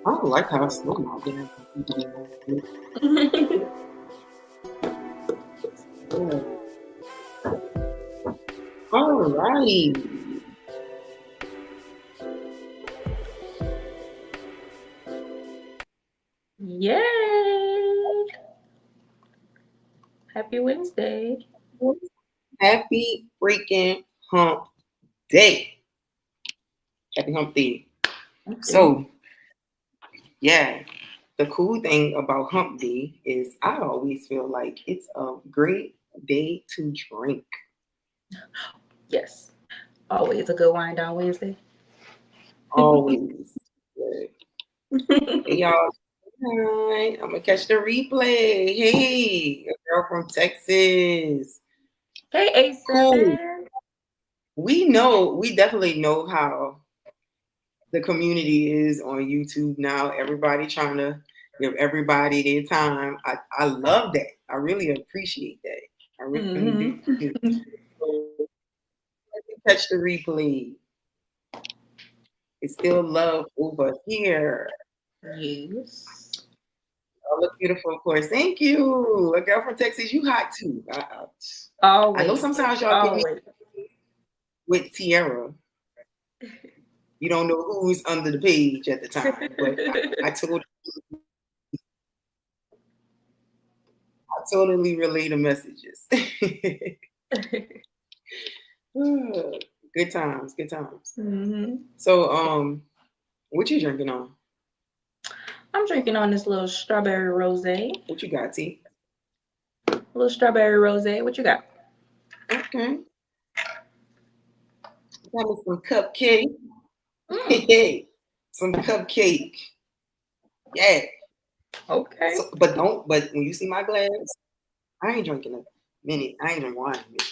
I don't like how slow my damn computer is. Yeah. All right. Yay! Happy Wednesday. Happy freaking hump day. Happy hump day. Okay. So, yeah, the cool thing about hump day is I always feel like it's a great day to drink. Yes. Always a good wind down Wednesday. Always. Good. Hey, y'all. Hi. I'm going to catch the replay. Hey, a girl from Texas. Hey, Cool. A7. We definitely know how the community is on YouTube now. Everybody trying to give everybody their time. I love that. I really appreciate that. I really do. Mm-hmm. So let me catch the replay. It's still love over here. Yes. Oh, look beautiful, of course. Thank you. A girl from Texas, you hot too. I know Always. sometimes y'all get me Always. with Tierra. You don't know who's under the page at the time, but I totally relay the messages. Good times, good times. Mm-hmm. So, what you drinking on? I'm drinking on this little strawberry rosé. What you got, T? Little strawberry rosé. What you got? Okay, got me some cupcake. Mm, Hey, some cupcake. Yeah. okay. So, but don't. But when you see my glass, I ain't drinking a minute. I ain't drinking wine. In a minute.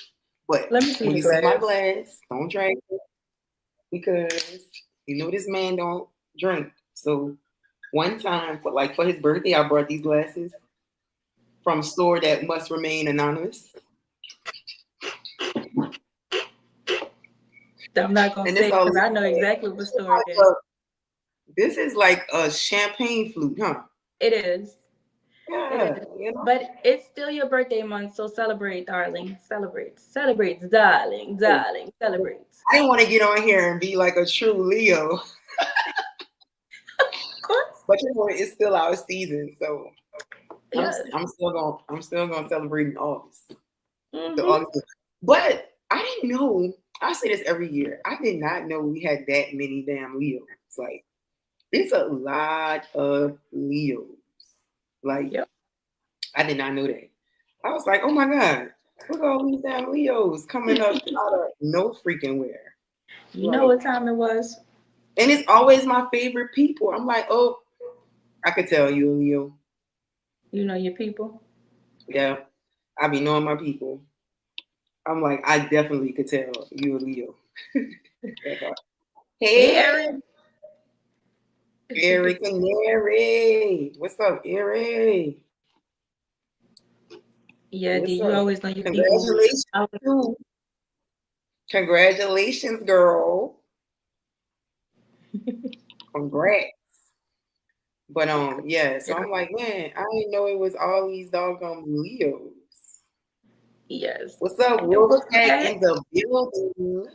But Let me see when the you see my glass. glass, don't drink it because you know this man don't drink. So one time, for his birthday, I brought these glasses from a store that must remain anonymous. I'm not gonna And say it's it all because I know exactly what store it is. this is like a champagne flute, huh? It is. It Yeah, is. you know. But it's still your birthday month, so celebrate, darling. Celebrate. Celebrate, darling. Darling. Celebrate. I didn't want to get on here and be like a true Leo, Of course. but you know it's still our season, so Yes. I'm still gonna celebrate in August. The Mm-hmm. August, but I didn't know. I say this every year. I did not know we had that many damn Leos. Like it's a lot of Leos. Like Yep. I did not know that. I was like, oh my god, look at all these damn Leos coming up out of no freaking where. You know Like, what time it was? and it's always my favorite people. I'm like, oh, I could tell you a Leo. You know your people. Yeah, I be knowing my people. I'm like, I definitely could tell you a Leo. Hey, Hey, Erin. Eric and Mary. What's up, Eric? Yeah, What's D, you up? always know your people. Congratulations. Always. Too. Congratulations, girl. Congrats. But yeah, so I'm like, man, I didn't know it was all these doggone Leos. Yes. What's up, Hey, Wolfpack Wolfpack. in the building?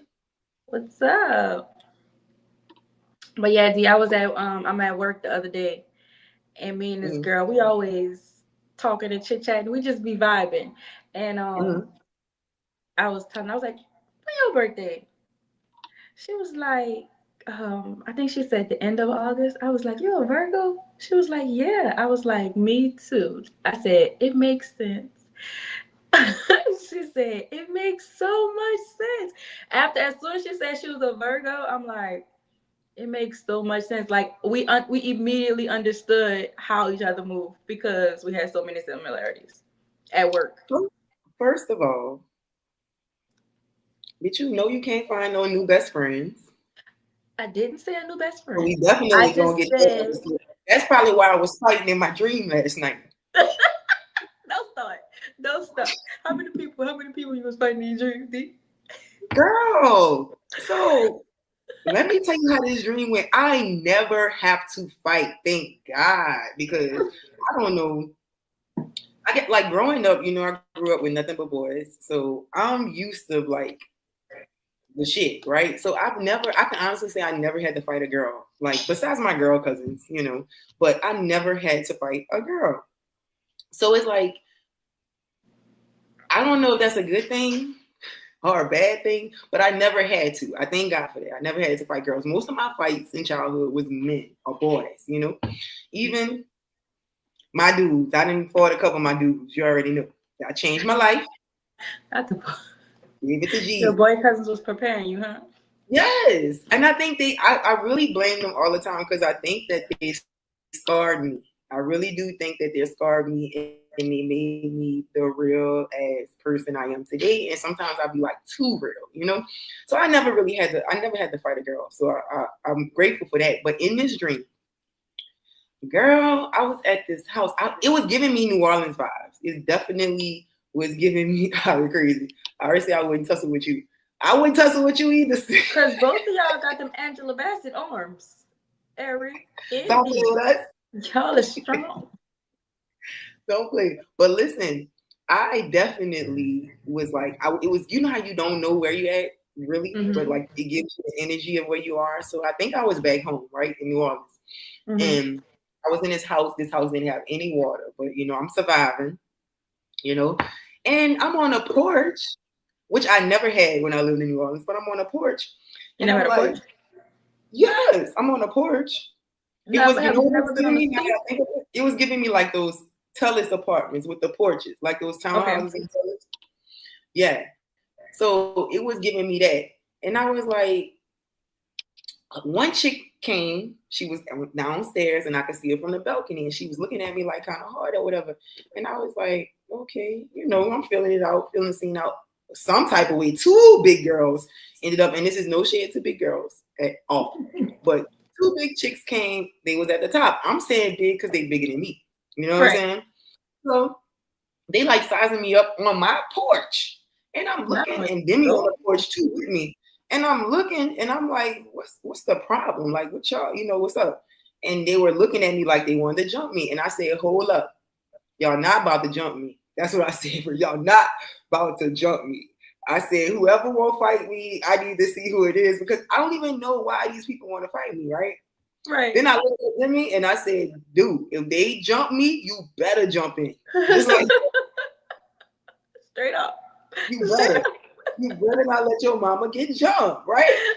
What's up? But yeah, D, I'm at work the other day, and me and this Mm-hmm. girl, we always talking and chit chatting. We just be vibing. And Mm-hmm. I was like, when your birthday? She was like, I think she said the end of August. I was like, you a Virgo? She was like, yeah. I was like, me too. I said, it makes sense. She said, it makes so much sense. As soon as she said she was a Virgo, I'm like, it makes so much sense. Like we immediately understood how each other move because we had so many similarities at work. First of all, did you know you can't find no new best friends? I didn't say a new best So friend. we I definitely gonna just get said, that. That's probably why I was fighting in my dream last night. don't start, don't start. How many people you was fighting in your dreams? D? Girl, so Let me tell you how this dream went. I never have to fight, thank God, because I don't know. I get like growing up, I grew up with nothing but boys, so I'm used to like the shit, right? So I can honestly say I never had to fight a girl, like besides my girl cousins, but I never had to fight a girl. So it's like, I don't know if that's a good thing or a bad thing, but I never had to. I thank God for that. I never had to fight girls. Most of my fights in childhood was men or boys. Even my dudes. I didn't fought a couple of my dudes. You already know. I changed my life. Not the Gave it to your Jesus. boy cousins was preparing you, huh? Yes. And I think I really blame them all the time because I think that they scarred me. I really do think that they scarred me and they made me the real ass person I am today. And sometimes I'll be like too real. So I never had to fight a girl. So I'm grateful for that. But in this dream, girl, I was at this house. It was giving me New Orleans vibes. It definitely was giving me I was crazy. I already said I wouldn't tussle with you. I wouldn't tussle with you either. Because both of y'all got them Angela Bassett arms. Eric, Don't play Indy. with us. Y'all are strong. Don't play. But listen, I definitely was like, it was, how you don't know where you at really, but Mm-hmm. like it gives you the energy of where you are. So I think I was back home, right, in New Orleans. Mm-hmm. And I was in this house. This house didn't have any water, but I'm surviving, you know. And I'm on a porch, which I never had when I lived in New Orleans, but I'm on a porch. You And never I'm had a like, porch? yes, I'm on a porch. It was, Never have you what it was never been giving on the me, now that stoop? I think of it, it was giving me like those Telus apartments with the porches, like those Okay. townhouses in Telus. Yeah. So it was giving me that. And I was like, one chick came, she was downstairs and I could see her from the balcony and she was looking at me like kind of hard or whatever. And I was like, okay, I'm feeling it out, feeling seen out some type of way. Two big girls ended up, and this is no shade to big girls at all, but two big chicks came, they was at the top. I'm saying big because they bigger than me. You know what I'm Right. saying? So they like sizing me up on my porch. And I'm Not looking, on and Demi on your the porch too with me. And I'm looking, and I'm like, what's the problem? Like, what y'all, what's up? And they were looking at me like they wanted to jump me. And I said, hold up. Y'all not about to jump me. That's what I said for y'all not about to jump me. I said, whoever will fight me, I need to see who it is because I don't even know why these people want to fight me, right? right. Then I looked at Demi and I said, dude, if they jump me, you better jump in. Just like Straight up. you Straight better. up. You better not let your mama get jumped, right?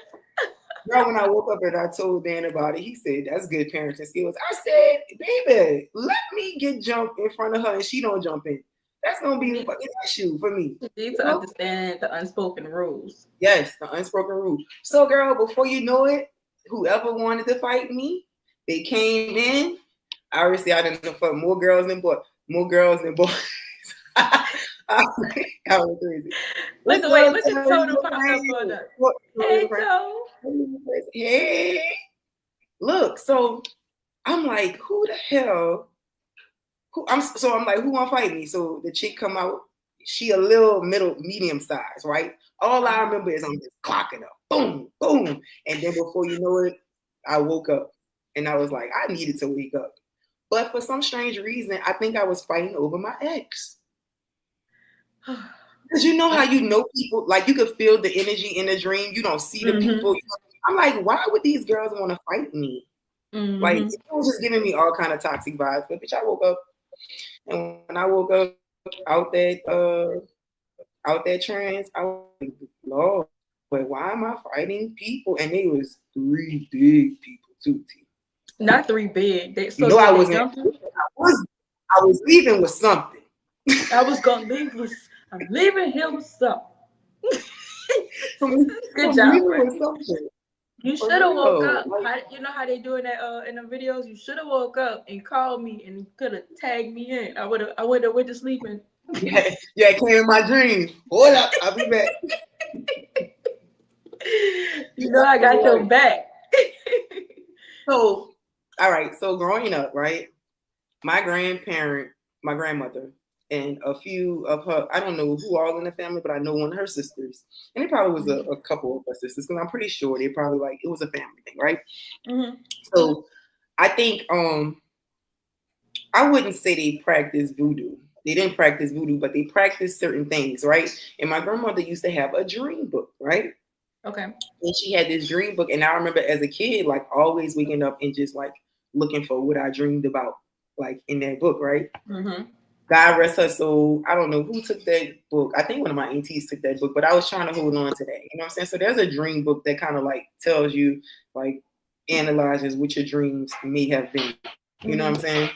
Girl, when I woke up and I told Dan about it, he said, that's good parenting skills. I said, baby, let me get jumped in front of her and she don't jump in. That's going to You be a need, fucking issue for me. you need You to know? understand the unspoken rules. Yes, the unspoken rule. So, girl, before you know it, whoever wanted to fight me, they came in. Obviously, I didn't know for more girls than boys. I was crazy. What's up, Look at Tony? Toto popped up on the. What, Hey, Toe. hey, look. So I'm like, who the hell? I'm like, who want to fight me? So the chick come out. She a little medium size, right? All I remember is I'm just clocking her, boom, boom, and then before you know it, I woke up, and I was like, I needed to wake up, but for some strange reason, I think I was fighting over my ex. Because you know how you know people, like you could feel the energy in a dream. You don't see the Mm-hmm. people. I'm like, why would these girls want to fight me? Like Mm-hmm. it was just giving me all kind of toxic vibes. But bitch, I woke up, and when I woke up out that trance, I was like, Lord, but why am I fighting people? And they was three big people too. T. Not three big. They, You so know, did they jump you? I was leaving with something. I was gonna leave with. I'm leaving him with something. Good I'm job, leaving Ray. with something. You For should have woke real. up. You know how they do in the videos. You should have woke up and called me and could have tagged me in. I would have went to sleep and. Yeah, yeah, it came in my dreams. Hold up, I'll be back. You know I got your back. So, all right. So growing up, right, my grandmother, and a few of her, I don't know who all in the family, but I know one of her sisters. And it probably was a couple of her sisters, because I'm pretty sure they probably like, it was a family thing, right? Mm-hmm. So I think I wouldn't say they practice voodoo. They didn't practice voodoo, but they practiced certain things, right? And my grandmother used to have a dream book, right? Okay. And she had this dream book, and I remember as a kid, like always waking up and just like looking for what I dreamed about, like in that book, right? Mm-hmm. God rest her soul. I don't know who took that book. I think one of my aunties took that book, but I was trying to hold on to that. You know what I'm saying? So there's a dream book that kind of like tells you, like, analyzes what your dreams may have been. You know what I'm Mm-hmm. saying?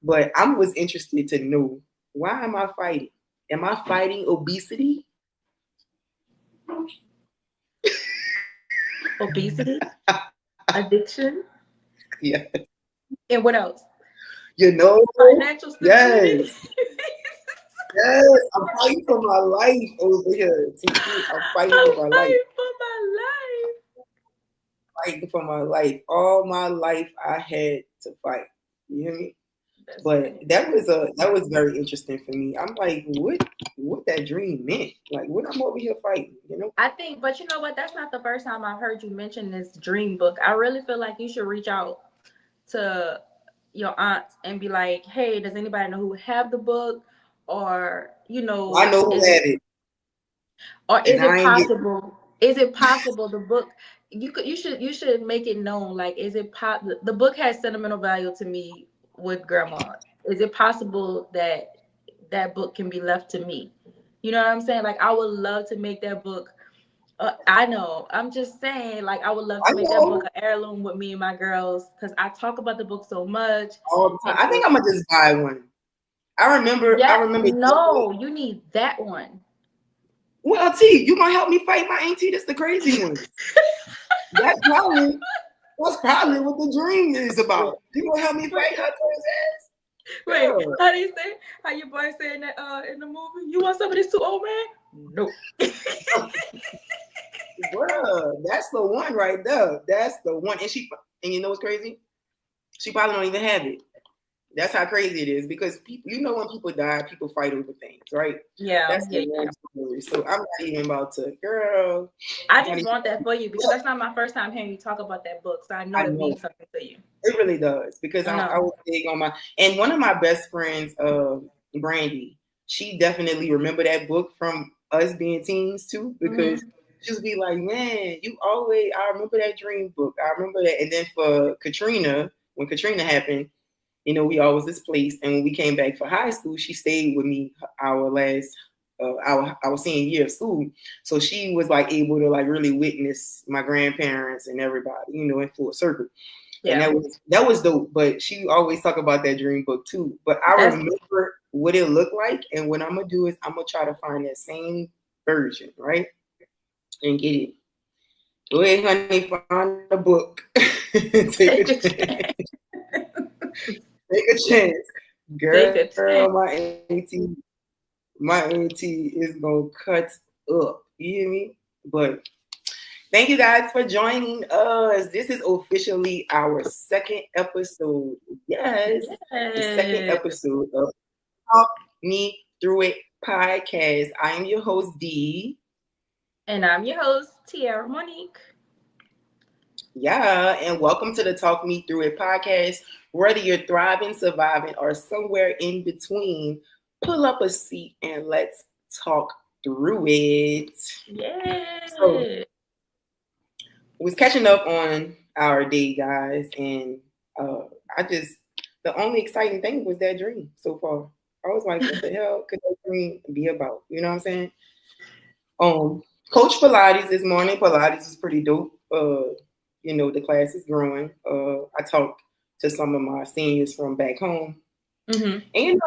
But I was interested to know, why am I fighting? Am I fighting obesity? Obesity, addiction, Yeah. and what else? You know? Financial stability. Yes. Yes. I'm fighting for my life over here. TT. I'm fighting I'm for my life. fighting for my life. Fighting for my life. All my life I had to fight. You hear me? That's But funny. that was very interesting for me. I'm like, what that dream meant? Like, what I'm over here fighting, you know? I think, but you know what? That's not the first time I've heard you mention this dream book. I really feel like you should reach out to your aunts and be like, "Hey, does anybody know who have the book, or I know who had it, and is it I ain't get. possible? Is it possible the book? You should make it known. Like, is it the book has sentimental value to me with grandma. Is it possible that that book can be left to me? You know what I'm saying? Like, I would love to make that book. I know. I'm just saying, like, I would love I to make that book know an heirloom with me and my girls because I talk about the book so much. all the time. And I think I'm gonna just buy one. I remember. I yeah, remember. no, you need that one. Well, T, you gonna help me fight my auntie? That's the crazy one. That's probably that's probably what the dream is Wait, about. You gonna help me wait, fight her ass? wait. Girl, How do you say? How your boy saying that in the movie? You want some of this too, old man? No. bruh, that's the one right there. That's the one. And you know what's crazy? She probably don't even have it. That's how crazy it is, because people, when people die, people fight over things, right? Yeah, That's the yeah, long yeah. story. So I'm not even about to, girl. I Not just even, want that for you because that's not my first time hearing you talk about that book, so I know I it know means something to you. it really does, because I I know. was big on and one of my best friends, Brandy, she definitely remember that book from us being teens too, because Mm-hmm. she'll be like, man, I remember that dream book. I remember that. And then for Katrina, when Katrina happened, we always displaced. And when we came back for high school, she stayed with me our last, our senior year of school. So she was like able to like really witness my grandparents and everybody, in full circle. And Yeah, that was dope. But she always talk about that dream book too. But I that's remember what it looked like, and what I'm gonna do is I'm gonna try to find that same version, right, and get it. Go ahead, honey, find a book. Take a take a chance. chance. Take a chance. Take a Girl, chance. my auntie is gonna cut up. You hear me? But thank you guys for joining us. This is officially our second episode. Yes, the second Yes. episode of Talk Me Through It podcast. I am your host, Dee. And I'm your host, Tiara Monique. Yeah, and welcome to the Talk Me Through It podcast. Whether you're thriving, surviving, or somewhere in between, pull up a seat and let's talk through it. So, Yeah. was catching up on our day, guys, and I just the only exciting thing was that dream so far. I was like, what the hell could that dream be about? You know what I'm saying? Um, Coach Pilates this morning. Pilates is pretty dope. The class is growing. I talked to some of my seniors from back home, Mm-hmm. and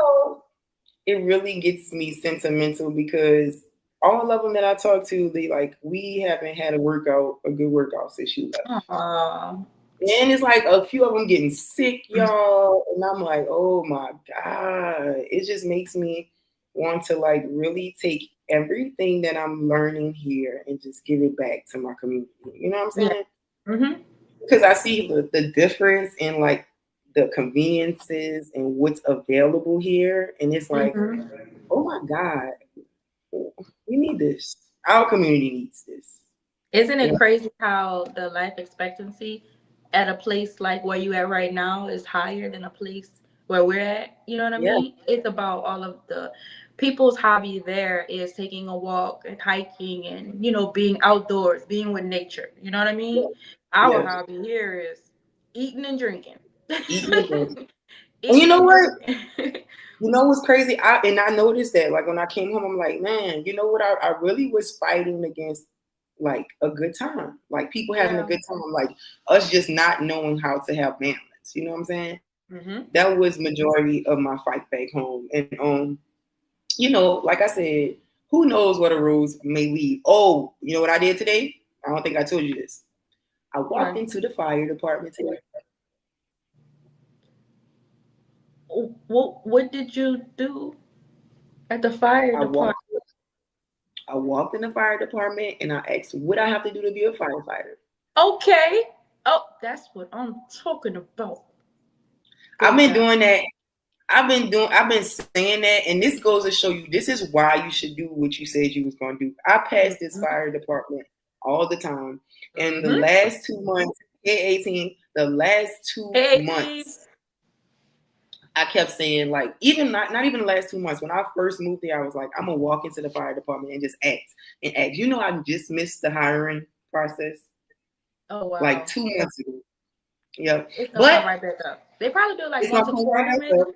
it really gets me sentimental, because all of them that I talk to, they like, we haven't had a good workout since you left. Aww. And it's like a few of them getting sick, y'all. And I'm like, oh my God. It just makes me want to like really take everything that I'm learning here and just give it back to my community. You know what I'm Yeah. saying? Mm-hmm. Because I see the difference in like the conveniences and what's available here. And it's like, Mm-hmm. oh my God, we need this. Our community needs this. Isn't You it know? crazy how the life expectancy at a place like where you at right now is higher than a place where we're at? You know what I Yeah, mean? It's about all of the people's hobby there is taking a walk and hiking and, being outdoors, being with nature. You know what I mean? yeah, Our yeah. hobby here is eating and drinking. Eating and drinking. And you Eating know and what? drinking. You know what's crazy? I noticed that like when I came home, I'm like, man, you know what? I really was fighting against like a good time, like people having a Yeah. good time, like us just not knowing how to have balance. You know what I'm saying? Hmm. That was majority of my fight back home. And like I said, who knows what a rose may lead. Oh, you know what I did today? I don't think I told you this. I walked Right. into the fire department today. What did you do at the fire I department? walked I walked in the fire department and I asked what I have to do to be a firefighter. Okay. Oh, that's what I'm talking about. I've Good been job. doing that. I've been saying that, and this goes to show you this is why you should do what you said you was gonna do. I passed this Mm-hmm. fire department all the time. And the Mm-hmm. last 2 months, at 18, the last two Hey, 18. months, I kept saying, like, even not even the last 2 months. When I first moved there, I was like, I'm gonna walk into the fire department and just ask and ask. You know, I just missed the hiring process Oh, like wow. 2 months ago. Yep. It's going to come But right back up. They probably do like it's gonna once or come right twice, back maybe. up.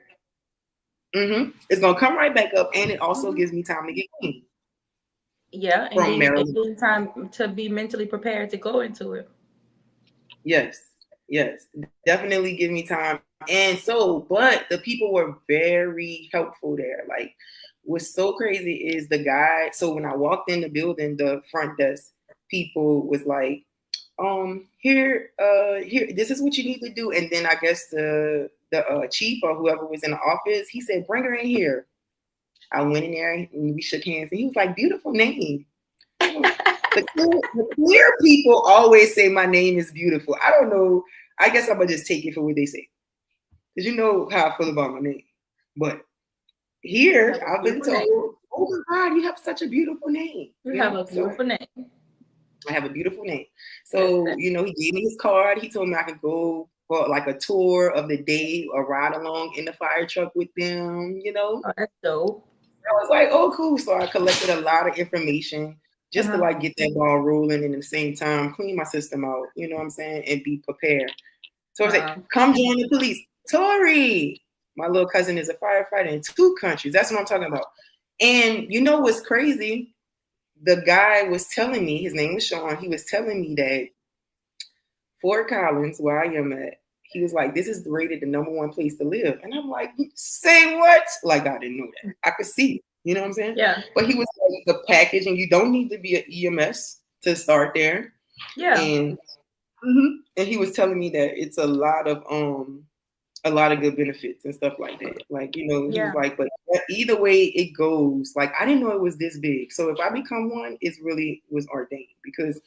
It's gonna come right back up, and it also Hmm. gives me time to get clean Yeah, and from Maryland. give you time to be mentally prepared to go into it. Yes, yes, definitely give me time. And so, but the people were very helpful there. Like, what's so crazy is the guy. So when I walked in the building, the front desk people was like, here, this is what you need to do. And then I guess the chief or whoever was in the office, he said, bring her in here. I went in there and we shook hands, and he was like, beautiful name. The clear people always say my name is beautiful. I don't know. I guess I'm gonna just take it for what they say, because you know how I feel about my name. But You here, have a I've been beautiful name. told, "Oh my God, you have such a beautiful name." You have a So beautiful name. I have a beautiful name. That's So that. he gave me his card. He told me I could go for like a tour of the day, a ride along in the fire truck with them. Oh, that's dope. I was like, oh, cool. So I collected a lot of information just to Uh-huh. like get that ball rolling and at the same time clean my system out, you know what I'm saying, and be prepared. So I was like, Uh-huh. come join the police. Tori, my little cousin is a firefighter in 2 countries. That's what I'm talking about. And you know what's crazy? The guy was telling me, his name was Sean, he was telling me that Fort Collins, where I am at, he was like, this is rated the #1 place to live. And I'm like, say what? Like, I didn't know that. I could see, you know what I'm saying? Yeah. But he was like, the package, and you don't need to be an EMS to start there. Yeah. And and he was telling me that it's a lot of good benefits and stuff like that. Like, he was Yeah. like, but either way it goes, like, I didn't know it was this big. So if I become one, it's really was ordained, because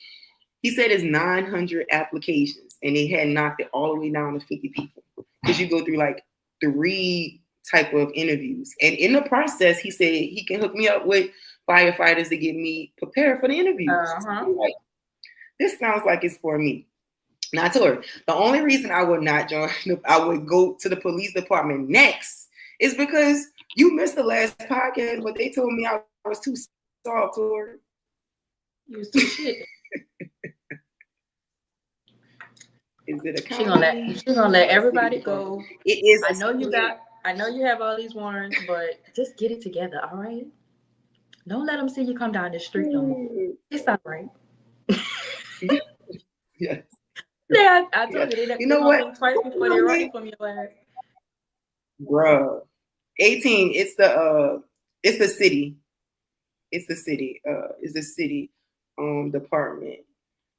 he said it's 900 applications and they had knocked it all the way down to 50 people, because you go through like 3 type of interviews. And in the process, he said he can hook me up with firefighters to get me prepared for the interviews. Uh-huh. I'm like, this sounds like it's for me. Not to her. The only reason I would not join, I would go to the police department next, is because you missed the last podcast, but they told me I was too soft to her. You was too shit. Is it a She gonna let county she gonna let or a city everybody department? go. It is I a know you city. got. I know you have all these warrants, but just get it together, all right? Don't let them see you come down the street no more. It's all right. Yeah, Yeah, I yeah. told you You they know gonna what? think twice before they run from your ass. Bruh. 18, it's the city. It's the city. It's the city department.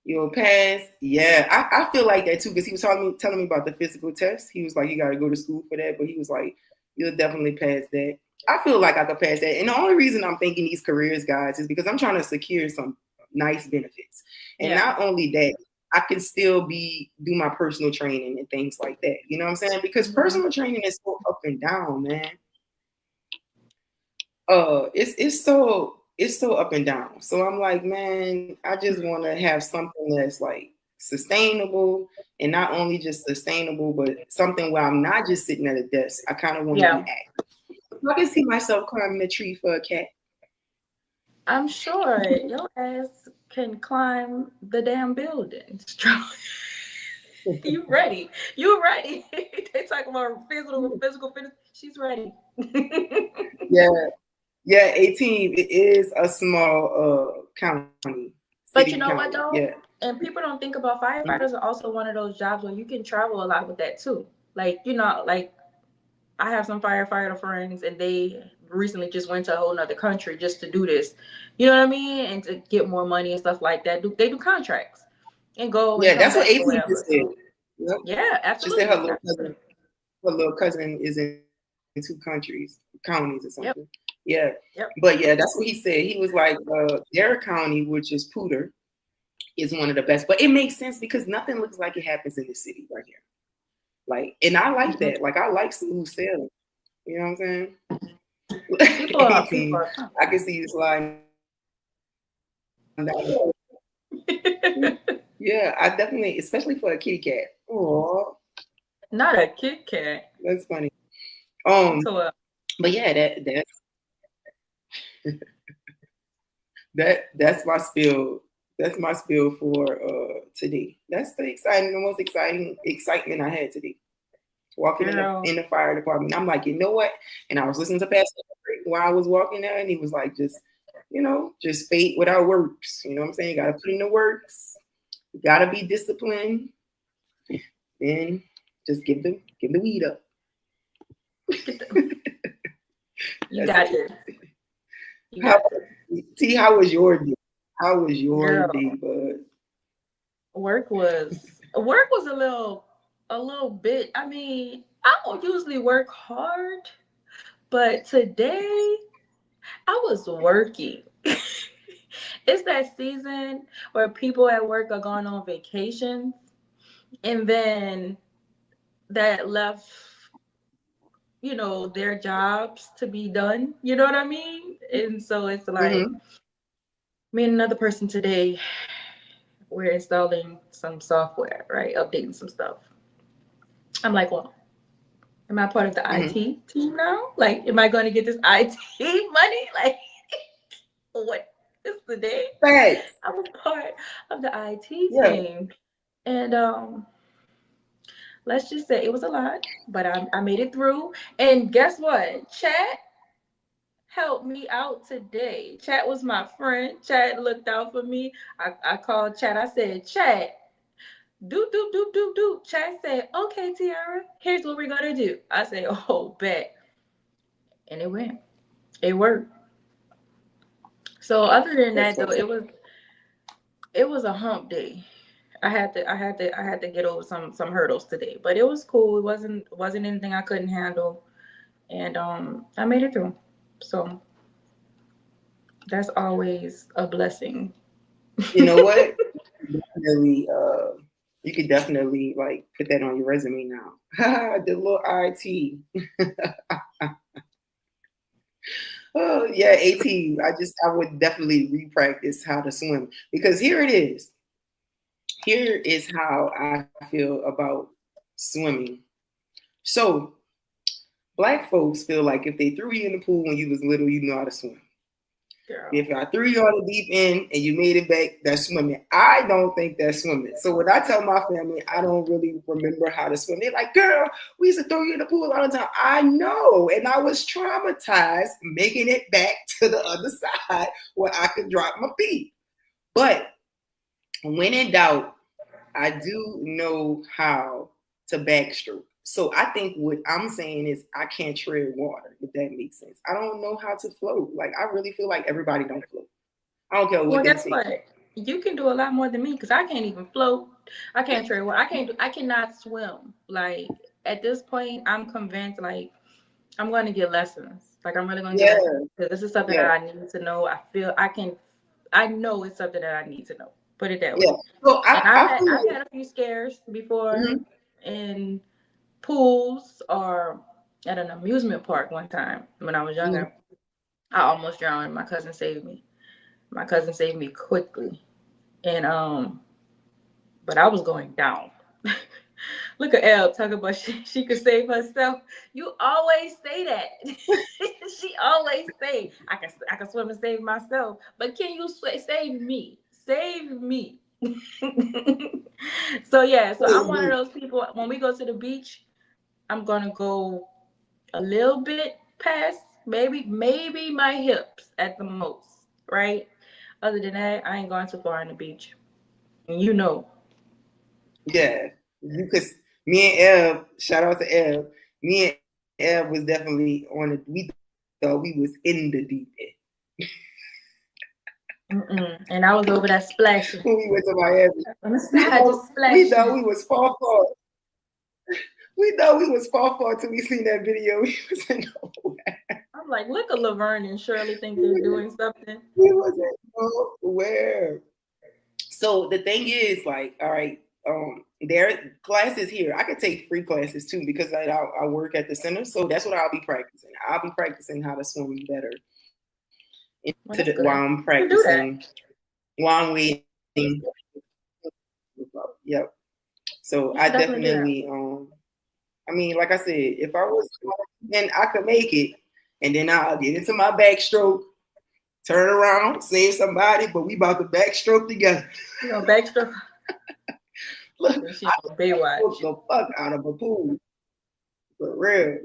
You'll pass. Yeah, I feel like that too, because he was telling me about the physical test. He was like, you gotta go to school for that, but he was like, you'll definitely pass that. I feel like I could pass that. And the only reason I'm thinking these careers, guys, is because I'm trying to secure some nice benefits. And Yeah. not only that, I can still do my personal training and things like that. You know what I'm saying? Because personal training is so up and down, man. It's so up and down. So I'm like, man, I just want to have something that's like sustainable, and not only just sustainable, but something where I'm not just sitting at a desk. I kind of want to be Yeah. active. So I can see myself climbing a tree for a cat. I'm sure your ass can climb the damn building. You ready? You ready? They talk about physical fitness. She's ready. Yeah, yeah. 18. It is a small county, city But you know county. what Yeah. though? And people don't think about firefighters are also one of those jobs where you can travel a lot with that too. Like, like I have some firefighter friends and they recently just went to a whole nother country just to do this. You know what I mean? And to get more money and stuff like that. They do contracts and go and Yeah, come that's what back or 18 whatever. just said. So Yep. yeah, She said her absolutely. Absolutely. little cousin is in two counties or something. Yep. Yeah. But Yep. yeah, that's what he said. He was like, their county, which is Pooter, is one of the best. But it makes sense because nothing looks like it happens in the city right here. Like, and I like Mhm. that. Like, I like smooth sailing. You know what I'm saying? People 18. are I can see you sliding down. Yeah, I definitely, especially for a kitty cat. Oh, not a Kit Kat. that's funny. Um, So but yeah, that's my spiel. That's my spill for today. That's the most exciting excitement I had today. Walking girl. in the fire department. I'm like, you know what? And I was listening to Pastor while I was walking there, and he was like, just fate without works. You know what I'm saying? You gotta put in the works, you gotta be disciplined, then just give the weed up. Get the, you That's got it. this. You How got this. T, how was your day? How was your day, Girl. bud? Work was a little bit. I mean, I don't usually work hard, but today I was working. It's that season where people at work are going on vacation and then that left, their jobs to be done. You know what I mean? And so it's like Mm-hmm. me and another person today, we're installing some software, right? Updating some stuff. I'm like, well, am I part of the Mm-hmm. IT team now? Like, am I going to get this IT money? Like, what is the day? Thanks. I'm a part of the IT Yeah. team. And let's just say it was a lot, but I made it through. And guess what? Chat helped me out today. Chat was my friend. Chat looked out for me. I called Chat. I said, Chat, do, do, do, do, do. Chat said, okay, Tiara, here's what we're going to do. I said, oh, bet. And it went. It worked. So other than That's that though, funny. it was a hump day. I had to get over some hurdles today, but it was cool. It wasn't anything I couldn't handle, and I made it through. So that's always a blessing. You know what? Definitely, you could definitely like put that on your resume now. The little IT. Oh yeah, 18. I would definitely repractice how to swim because here it is. Here is how I feel about swimming. So black folks feel like if they threw you in the pool when you was little, you know how to swim. Girl. If I threw you on the deep end and you made it back, that's swimming. I don't think that's swimming. So when I tell my family I don't really remember how to swim, they're like, girl, we used to throw you in the pool all the time. I know. And I was traumatized making it back to the other side where I could drop my feet. But when in doubt, I do know how to backstroke. So I think what I'm saying is I can't tread water, if that makes sense. I don't know how to float. Like I really feel like everybody don't float. I don't care Well, what they guess say. what? You can do a lot more than me because I can't even float. I can't trade water. I cannot swim. Like at this point, I'm convinced. Like I'm going to get lessons. Like I'm really going to get Yeah, lessons because this is something yeah. that I need to know. I feel I can. I know it's something that I need to know. Put it that Yeah. way. So And I feel I've like had a few scares before mhm, in pools or at an amusement park one time when I was mhm. younger. I almost drowned. My cousin saved me. My cousin saved me quickly. And but I was going down. Look at Elle talking about she could save herself. You always say that. She always say I can swim and save myself. But can you save me? Save me. So yeah, so I'm one of those people. When we go to the beach, I'm gonna go a little bit past maybe my hips at the most, right? Other than that, I ain't going too far on the beach. And you know. Yeah, because me and Ev, shout out to Ev. Me and Ev was definitely on it. We thought we was in the deep end And I was over there when splashing we went to Miami. on the side, just We thought splashing. we was far. We thought we was far till we seen that video. We was in nowhere. I'm like, look at Laverne and Shirley think they're doing something. We wasn't nowhere. So the thing is, like, all right, there are classes here. I could take free classes too because I work at the center, so that's what I'll be practicing. I'll be practicing how to swim better into the Well, while that's I'm good. You do practicing, that. while I'm waiting. Yep. So I You should definitely do definitely, that. I mean, like I said, if I was, then I could make it, and then I'll get into my backstroke, turn around, save somebody, but we about to backstroke together. You know, backstroke. Look, Then she I on Baywatch. broke the fuck out of a pool. For real.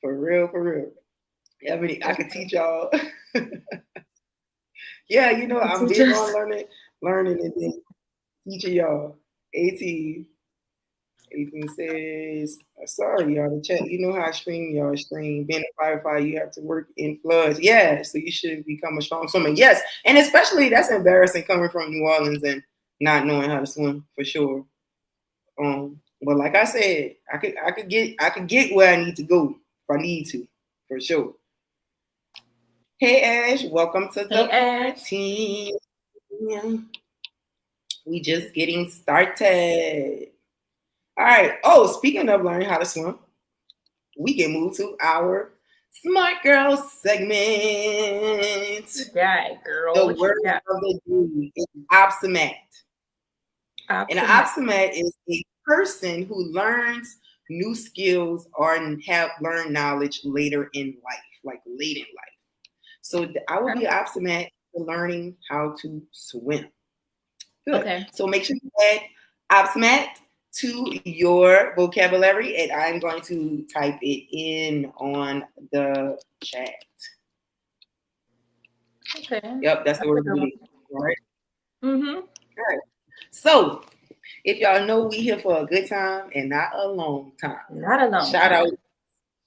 For real, for real. Yeah, I mean, I That's could teach y'all. Yeah, the I'm big on teachers. learning and then teaching y'all. 18, 18 says, sorry, y'all, the chat. You know how I stream, y'all stream. Being a firefighter, you have to work in floods. Yeah, so you should become a strong swimmer. Yes, and especially that's embarrassing coming from New Orleans and not knowing how to swim for sure. But like I said, I could get where I need to go if I need to, for sure. Hey Ash, welcome to Hey, the Ash. party. We just getting started. All right. Oh, speaking of learning how to swim, we can move to our Smart Girl segment. You got it, girl. The What you word got? of the day is opsimat. And an Optimal. opsimat is a person who learns new skills or have learned knowledge later in life, like late in life. So I will Okay. be an opsimat for learning how to swim. Good. Okay. So make sure you add opsimat to your vocabulary, and I'm going to type it in on the chat. Okay. Yep, that's the That's a word of good the one. day. All right. Mm-hmm. All right. So if y'all know we here for a good time and not a long time. Not a long Shout time. out,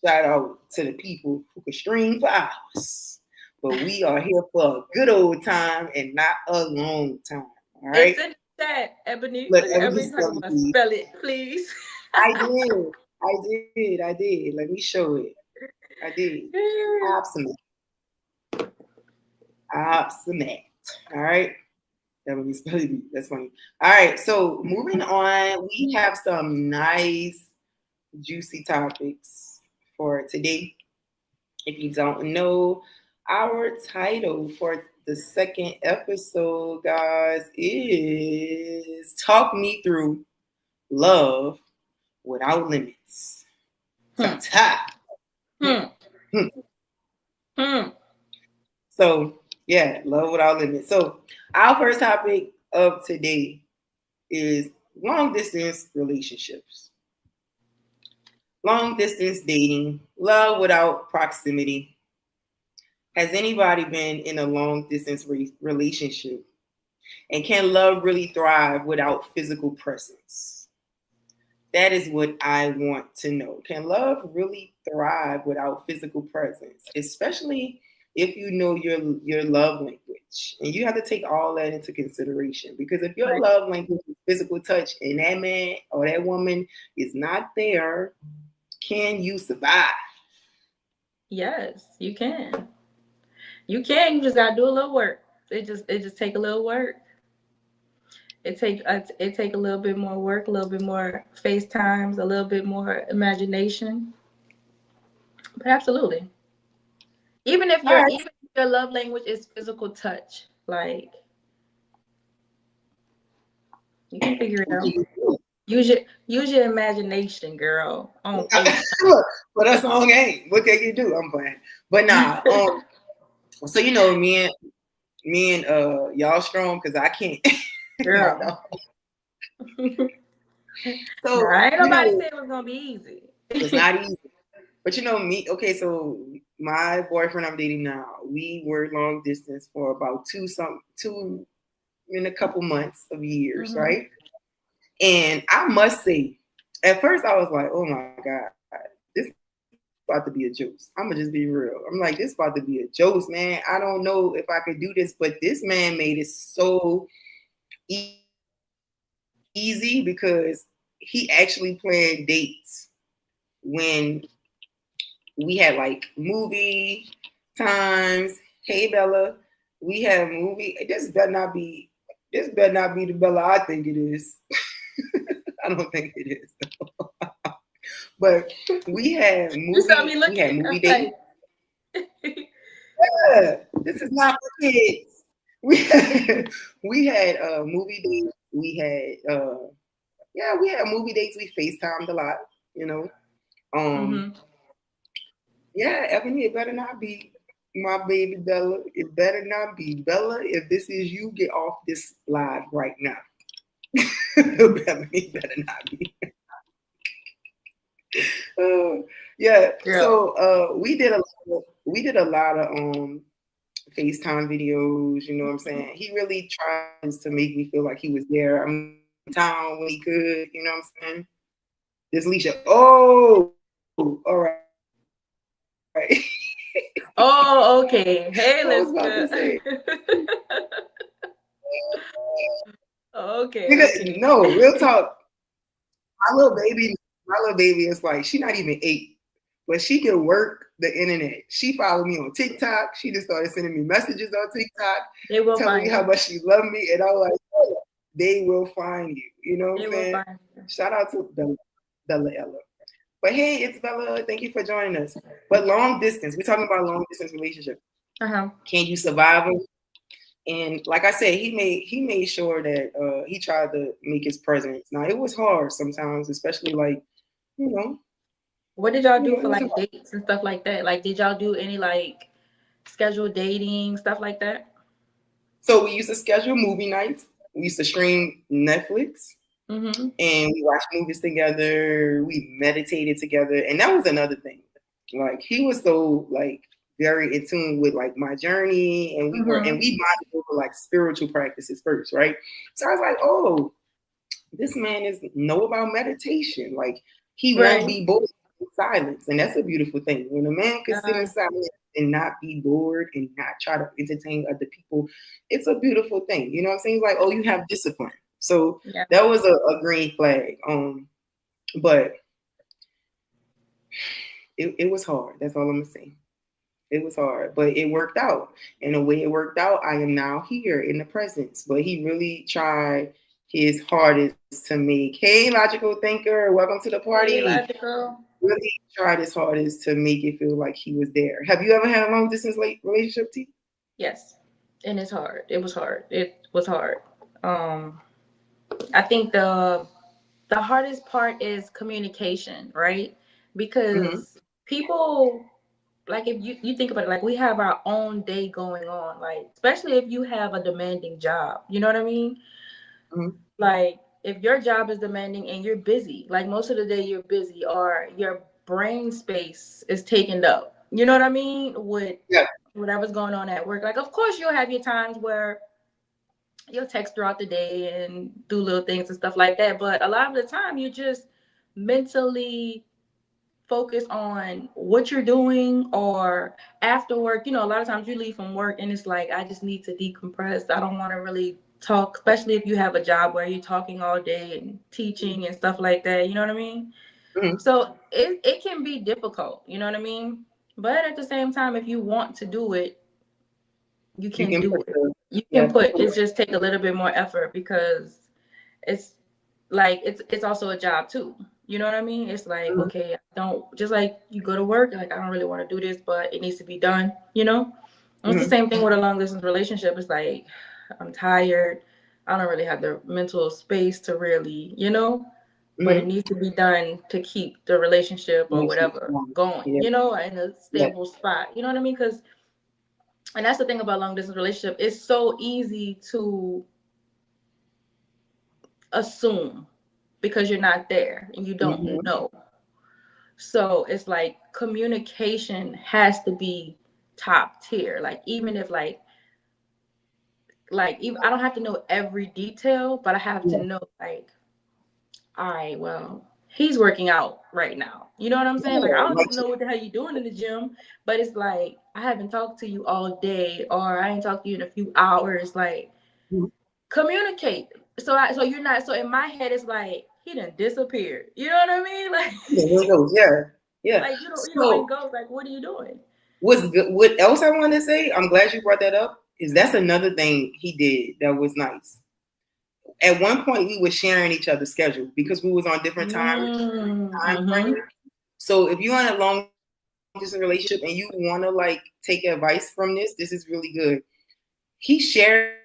shout out to the people who can stream for hours. But we are here for a good old time and not a long time. All It's right. in the chat, Ebony. Look, Look at let me Ebony just talking spell it about to you. spell it, please. I did. I did. Let me show it. I did. Opsimat. Opsimat. All right. That would be spelling. That's funny. All right. So moving on, we have some nice, juicy topics for today. If you don't know, our title for the second episode, guys, is Talk Me Through Love Without Limits. Ta Hmm. ta. Hmm. Hmm. So, yeah, love without limits. So, our first topic of today is long distance relationships, long distance dating, love without proximity. Has anybody been in a long distance relationship? And can love really thrive without physical presence? That is what I want to know. Can love really thrive without physical presence, especially if you know your love language? And you have to take all that into consideration because if your Right. love language is physical touch and that man or that woman is not there, can you survive? Yes, you can. You can. You just gotta do a little work. It just take a little work. It take a little bit more work, a little bit more FaceTimes, a little bit more imagination. But absolutely. All right. Even if your love language is physical touch, like you can figure it What can out. you do? Use your imagination, girl, on FaceTime. Look, but that song ain't. What can you do? I'm playing. But nah. So me and y'all strong because I can't. My Girl. dog. Now, So ain't nobody said it was gonna be easy. it's not easy. But me. Okay, so my boyfriend I'm dating now, we were long distance for about two in a couple months of years, Hmm. right? And I must say, at first I was like, oh my God, this about to be a juice. I'm gonna just be real. I'm like, this about to be a juice, man. I don't know if I could do this, but this man made it so easy because he actually planned dates when we had like movie times. Hey Bella, we have movie. This better not be the Bella I think it is. I don't think it is. But You saw me we had looking. I'm movie dates. like, Yeah, this is not for kids. We had, we had movie dates. We had movie dates. We FaceTimed a lot, you know. Um, hmm yeah, Ebony, it better not be my baby Bella. It better not be Bella. If this is you, get off this live right now. Ebony better not be. Yeah. girl. So we did a lot of FaceTime videos, you know what I'm saying? He really tries to make me feel like he was there. I mean, he was in town when he could, you know what I'm saying? This Leisha. Oh, all right. Oh, I was okay. about to Hey, say, Liska. Okay, nigga, okay. no, real talk. My little baby, my little baby is like, she not even 8, but she can work the internet. She followed me on TikTok. She just started sending me messages on TikTok, They will telling me find how you. much she loved me, and I was like, oh, they will find you. You know what I'm They will saying? find you. Shout out to Bella Ella. But hey, it's Bella. Thank you for joining us. But long distance, we're talking about long distance relationship. Uh-huh. Can you survive them? And like I said, he made sure that he tried to make his presence. Now it was hard sometimes, especially like you know, What did y'all do it for was like hard. dates and stuff like that? Like, did y'all do any like scheduled dating stuff like that? So we used to schedule movie nights. We used to stream Netflix Mm-hmm. and we watched movies together. We meditated together, and that was another thing. Like he was so like very in tune with like my journey, and Mm-hmm. we bonded over like spiritual practices first, right? So I was like, oh, this man is know about meditation. Like he won't Right. be bored in silence, and that's a beautiful thing. When a man can sit in Uh, silence and not be bored and not try to entertain other people, it's a beautiful thing. You know what I'm saying? It's like, oh, you have discipline. So yeah. that was a green flag. But it was hard. That's all I'm gonna say. It was hard, but it worked out. And the way it worked out, I am now here in the presence. But he really tried his hardest to make, hey, logical thinker, welcome to the Hey, party. logical. Really tried his hardest to make it feel like he was there. Have you ever had a long distance relationship, T? Yes. And it's hard. It was hard. It was hard. Um, I think the hardest part is communication, right? Mm-hmm. Because people, like, if you think about it, like we have our own day going on, like especially if you have a demanding job, you know what I mean? Mm-hmm. Like if your job is demanding and you're busy, like most of the day you're busy, or your brain space is taken up, you know what I mean, with Yeah. whatever's going on at work. Like of course you'll have your times where you'll text throughout the day and do little things and stuff like that, but a lot of the time you just mentally focus on what you're doing, or after work, a lot of times you leave from work and it's like, I just need to decompress. I don't want to really talk, especially if you have a job where you're talking all day and teaching and stuff like that. You know what I mean? Mm-hmm. So it can be difficult. You know what I mean? But at the same time, if you want to do it, you You can can do put it. the You yeah can put put the it's just take a little bit more effort because, it's like it's also a job too. You know what I mean? It's like, Mhm. okay, I don't, just like you go to work, like I don't really want to do this, but it needs to be done, you know? And it's the Mhm. same thing with a long distance relationship. It's like I'm tired. I don't really have the mental space to really, but it Mhm. needs to be done to keep the relationship or Makes you whatever strong. going, Yeah. in a Yeah. stable spot. You know what I mean? Because, and that's the thing about long distance relationship. It's so easy to assume because you're not there and you don't Mhm. know. So it's like communication has to be top tier. Like even if like even, I don't have to know every detail, but I have to Yeah. know like, all right, well, he's working out right now. You know what I'm saying? Like I Yeah. don't Like, need to know what the hell you're doing in the gym, but it's like I haven't talked to you all day, or I ain't talked to you in a few hours. Like mhm. communicate. So you're not. So in my head, it's like he done disappeared. You know what I mean? Like Yeah, there it goes. Yeah. Yeah. like you know, and So goes like, what are you doing? what's good? What else I want to say? I'm glad you brought that up. Is that's another thing he did that was nice. At one point, we were sharing each other's schedule because we was on different time Mm-hmm. frames. So if you're in a long distance relationship and you want to like take advice from this is really good. He shared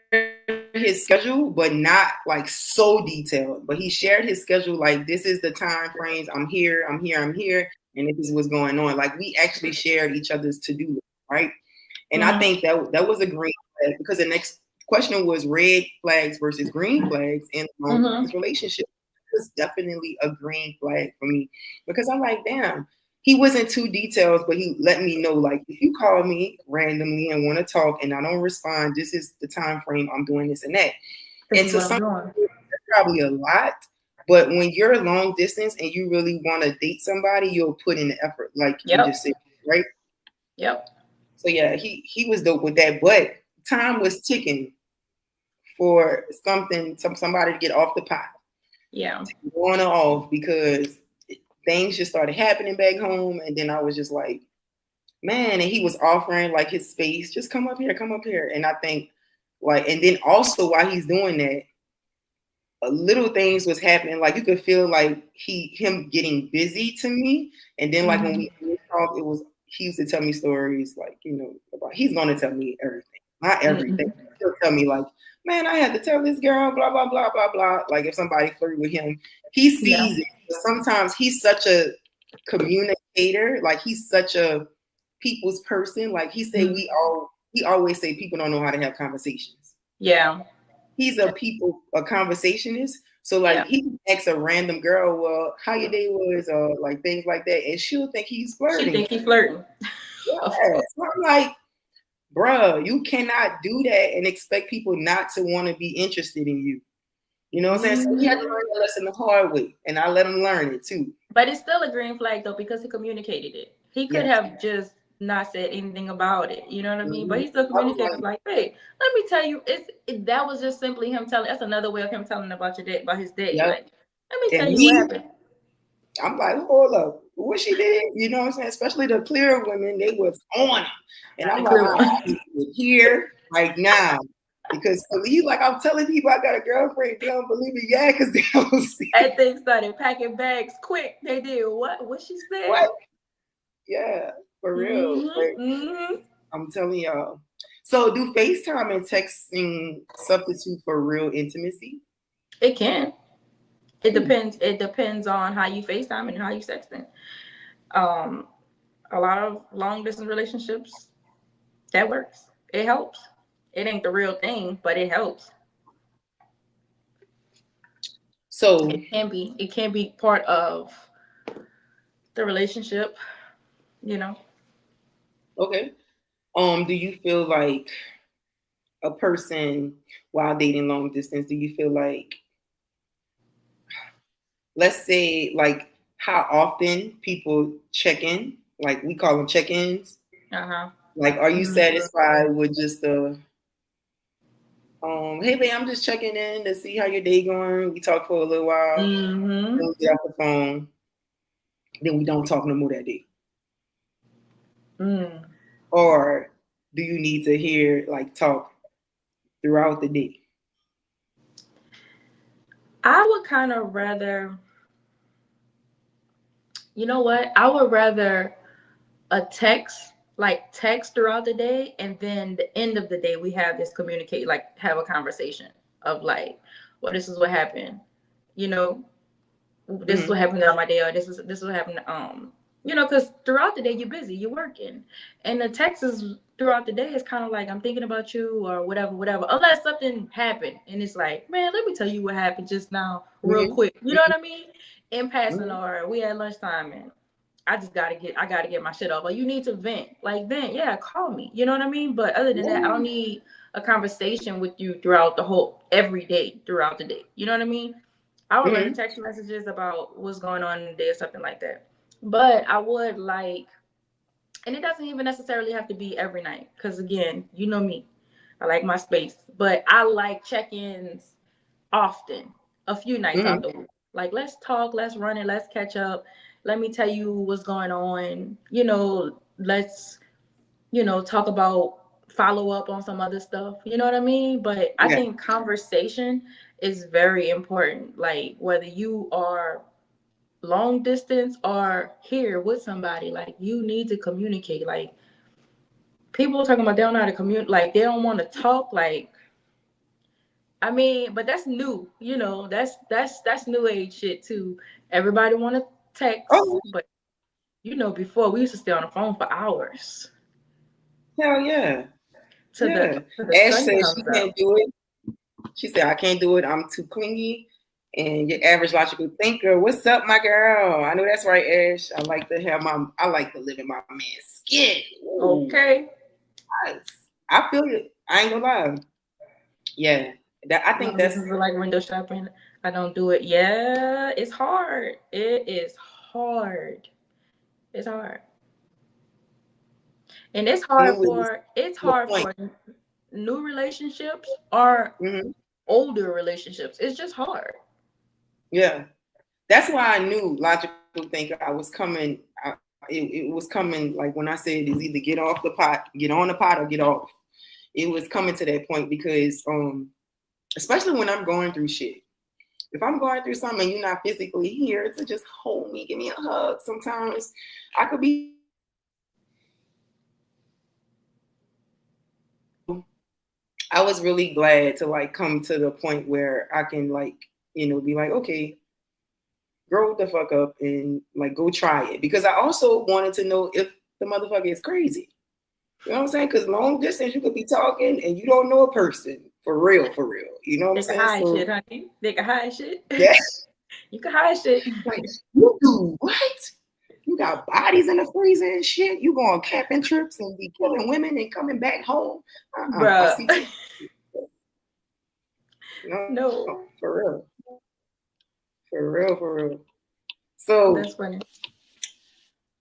his schedule, but not like so detailed. But he shared his schedule like this is the time frames. I'm here, and this is what's going on. Like we actually shared each other's to do list, right? And I think Mm-hmm. that was a green flag because the next question was red flags versus green flags in a long distance Mm-hmm. relationship. It was definitely a green flag for me because I'm like, damn, he wasn't too detailed, but he let me know like if you call me randomly and want to talk and I don't respond, this is the time frame I'm doing this and that. This And is to what I'm some doing. people, that's probably a lot. But when you're long distance and you really want to date somebody, you'll put in the effort, like you Yep. just said, right? Yep. So yeah, he was dope with that. But time was ticking for somebody to get off the pot, Yeah. on or off because things just started happening back home, and then I was just like, man, and he was offering like his space, just come up here, and I think like, and then also while he's doing that, little things was happening. Like you could feel like him getting busy to me. And then like when Mm-hmm. we did talk, it was he used to tell me stories like, about he's gonna tell me everything. Not everything. Mm-hmm. He'll tell me like, man, I had to tell this girl, blah, blah, blah, blah, blah. Like if somebody flirted with him, he Yeah. sees it. But sometimes he's such a communicator, like he's such a people's person. Like Mm-hmm. he always say people don't know how to have conversations. Yeah. He's a conversationist. So like Yeah. he asks a random girl, well, how your day was, or like things like that, and she'll think he's She flirting. think he flirting. Of Yeah. course. So I'm like, bruh, you cannot do that and expect people not to want to be interested in you. You know what I'm saying? So he had to Mm-hmm. learn that lesson the hard way, and I let him learn it too. But it's still a green flag though because he communicated it. He could Yes. have just not said anything about it. You know what I mean? But Mhm. he still I was communicated like, like, hey, let me tell you, that was just simply him telling. That's another way of him telling about your day, about his day. yep. Like, let me And tell you what me, happened. I'm like, hold up, what she did? You know what I'm saying? Especially the clear women, they was on him. And Not I'm the like, clear I one. need it here right now. Because he's like, I'm telling people I got a girlfriend. They don't believe me. Yeah, because they don't see And things started packing bags quick. They did what? What she said? what? Yeah, for real. But Mm-hmm. Mm-hmm. I'm telling y'all. So do FaceTime and texting substitute for real intimacy? It can. It Hmm. depends. It depends on how you FaceTime and how you sexting. Um, a lot of long distance relationships that works. It helps. It ain't the real thing, but it helps. So, It can be. It can be part of the relationship. You know. okay. Do you feel like a person while dating long distance, do you feel like, let's say, like how often people check in, like we call them check-ins, Uh huh. like are you Mm-hmm. satisfied with just the hey babe, I'm just checking in to see how your day going, we talk for a little while, Mm-hmm. then we get off the phone, then we don't talk no more that day? Mm. Or do you need to hear like talk throughout the day? I would kind of rather, you know what? I would rather a text, like text throughout the day, and then the end of the day we have this communicate, like have a conversation of like, well, this is what happened, you know, this is Mm-hmm. what happened on my day, or this is what happened. You know, because throughout the day you're busy, you're working, and the text is throughout the day is kind of like I'm thinking about you or whatever, whatever. Unless something happened and it's like, man, let me tell you what happened just now, real Mm-hmm. quick. You know what I mean? In passing, Mm-hmm. or we had lunchtime and I gotta get my shit off. Or you need to vent, like vent, yeah, call me. You know what I mean? But other than that, I don't Yeah. need a conversation with you throughout the whole every day throughout the day. You know what I mean? I would rather Mm-hmm. text messages about what's going on in the day or something like that. But I would like, and it doesn't even necessarily have to be every night, because again, you know me, I like my space. But I like check-ins often, a few nights out Mm-hmm. the week. Like let's talk, let's run it, let's catch up. Let me tell you what's going on. You know, let's talk about follow up on some other stuff. You know what I mean? But I Yeah. think conversation is very important. Like whether you are long distance or here with somebody, like you need to communicate. Like people talking about they don't know how to communicate, like they don't want to talk. Like I mean, but that's new. You know, that's new age shit too. Everybody want to text, Oh, but before we used to stay on the phone for hours hell yeah. till the Yeah. till the Ash sun says she comes can't up. do it. She said, I can't do it. I'm too clingy. And your average logical thinker, what's up, my girl? I know that's right, Ash. I like to live in my man's skin. Ooh, Okay. nice. I feel it. I ain't gonna lie. Yeah. I You think know, this that's is like window shopping. I don't do it. Yeah, it's hard. It is hard. It's hard. And new is it's your hard point. for new relationships or Hmm. older relationships. It's just hard. Yeah. That's why I knew logical thinker. I was coming. It was coming like when I said is either get off the pot, get on the pot, or get off. It was coming to that point because, especially when I'm going through shit. If I'm going through something and you're not physically here to just hold me, give me a hug, sometimes I could be I was really glad to like come to the point where I can like, be like, okay, grow the fuck up and like go try it. Because I also wanted to know if the motherfucker is crazy. You know what I'm saying? Because long distance, you could be talking and you don't know a person for real, for real. You know what I'm They can saying? hide shit, So honey. They can hide shit. yeah, You can hide shit. like you do what? You got bodies in the freezer and shit. You go on camping trips and be killing women and coming back home. I Bruh. see too. No, No. for real, for real, for real. So That's funny.